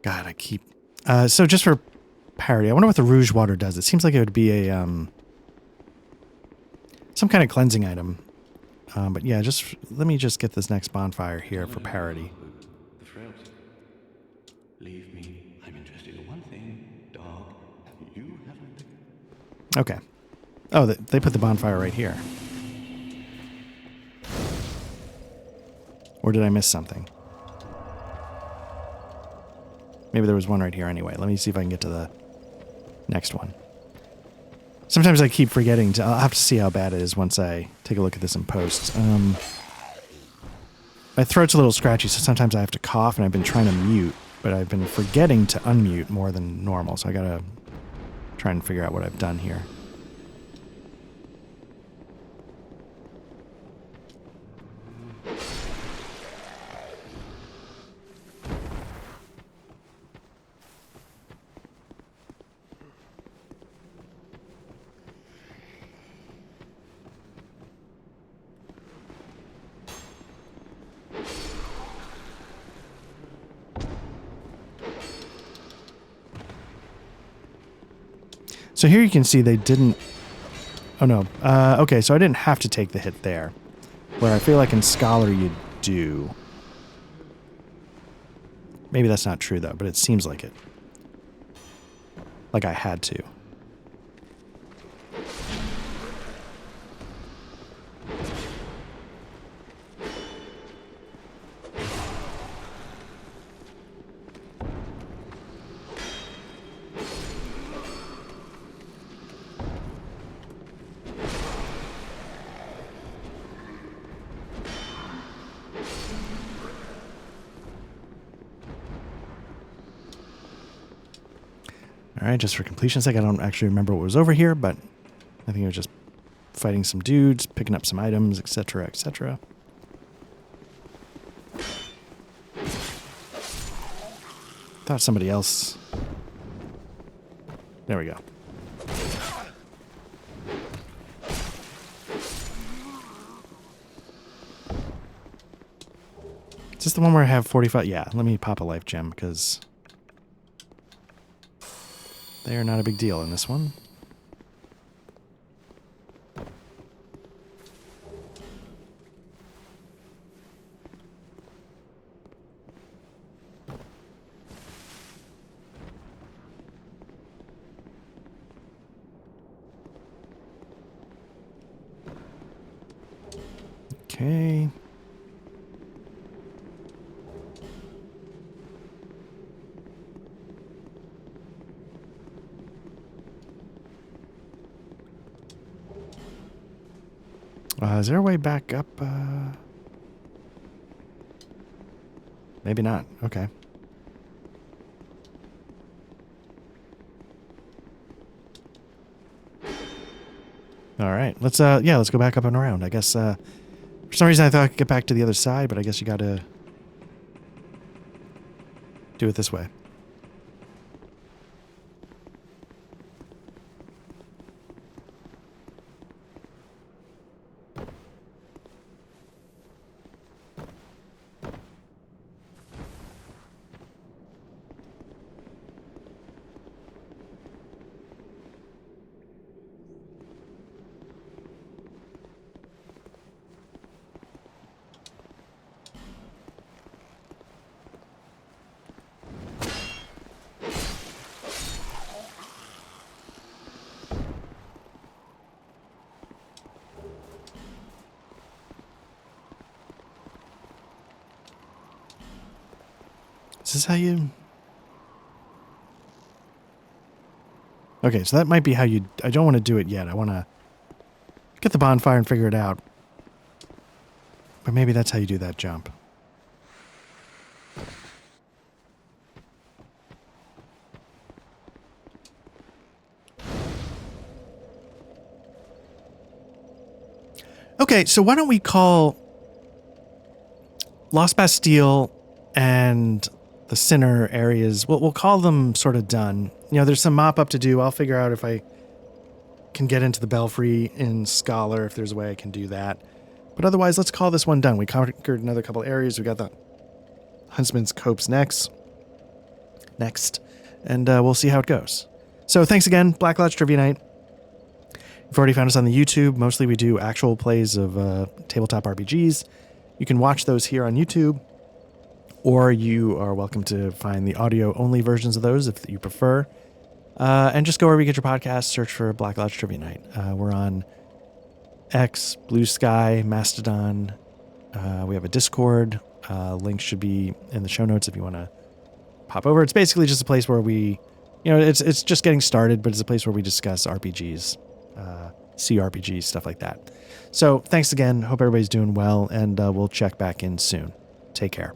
Speaker 1: God, I keep... so just for parody, I wonder what the Rouge Water does. It seems like it would be a... some kind of cleansing item. But yeah, just let me just get this next bonfire here for parody.
Speaker 3: The frailty. Leave me. I'm interested in one thing, dog. You haven't.
Speaker 1: Okay. Oh, they put the bonfire right here. Or did I miss something? Maybe there was one right here anyway. Let me see if I can get to the next one. Sometimes I keep forgetting to... I'll have to see how bad it is once I take a look at this in post. My throat's a little scratchy, so sometimes I have to cough, and I've been trying to mute, but I've been forgetting to unmute more than normal, so I gotta try and figure out what I've done here. So here you can see they didn't... Oh, no. Okay, so I didn't have to take the hit there. Where I feel like in Scholar you do. Maybe that's not true, though, but it seems like it. Like I had to. Alright, just for completion's sake, I don't actually remember what was over here, but I think it was just fighting some dudes, picking up some items, etc., etc. Thought somebody else... There we go. Is this the one where I have 45? Yeah, let me pop a life gem, because... they are not a big deal in this one. Okay. Is there a way back up? Maybe not. Okay. All right. Let's let's go back up and around. I guess for some reason I thought I could get back to the other side, but I guess you got to do it this way. this how you... Okay, so that might be how you... I don't want to do it yet. I want to get the bonfire and figure it out. But maybe that's how you do that jump. Okay, so why don't we call Lost Bastille and the Sinner areas, we'll call them sort of done. You know, there's some mop-up to do. I'll figure out if I can get into the Belfry in Scholar, if there's a way I can do that. But otherwise, let's call this one done. We conquered another couple areas. We got the Huntsman's Copse next. And we'll see how it goes. So thanks again, Black Lodge Trivia Night. You've already found us on the YouTube. Mostly we do actual plays of tabletop RPGs. You can watch those here on YouTube, or you are welcome to find the audio-only versions of those if you prefer. And just go wherever you get your podcasts, search for Black Lodge Trivia Night. We're on X, Blue Sky, Mastodon. We have a Discord. Link should be in the show notes if you want to pop over. It's basically just a place where we, you know, it's just getting started, but it's a place where we discuss RPGs, CRPGs, stuff like that. So thanks again. Hope everybody's doing well, and we'll check back in soon. Take care.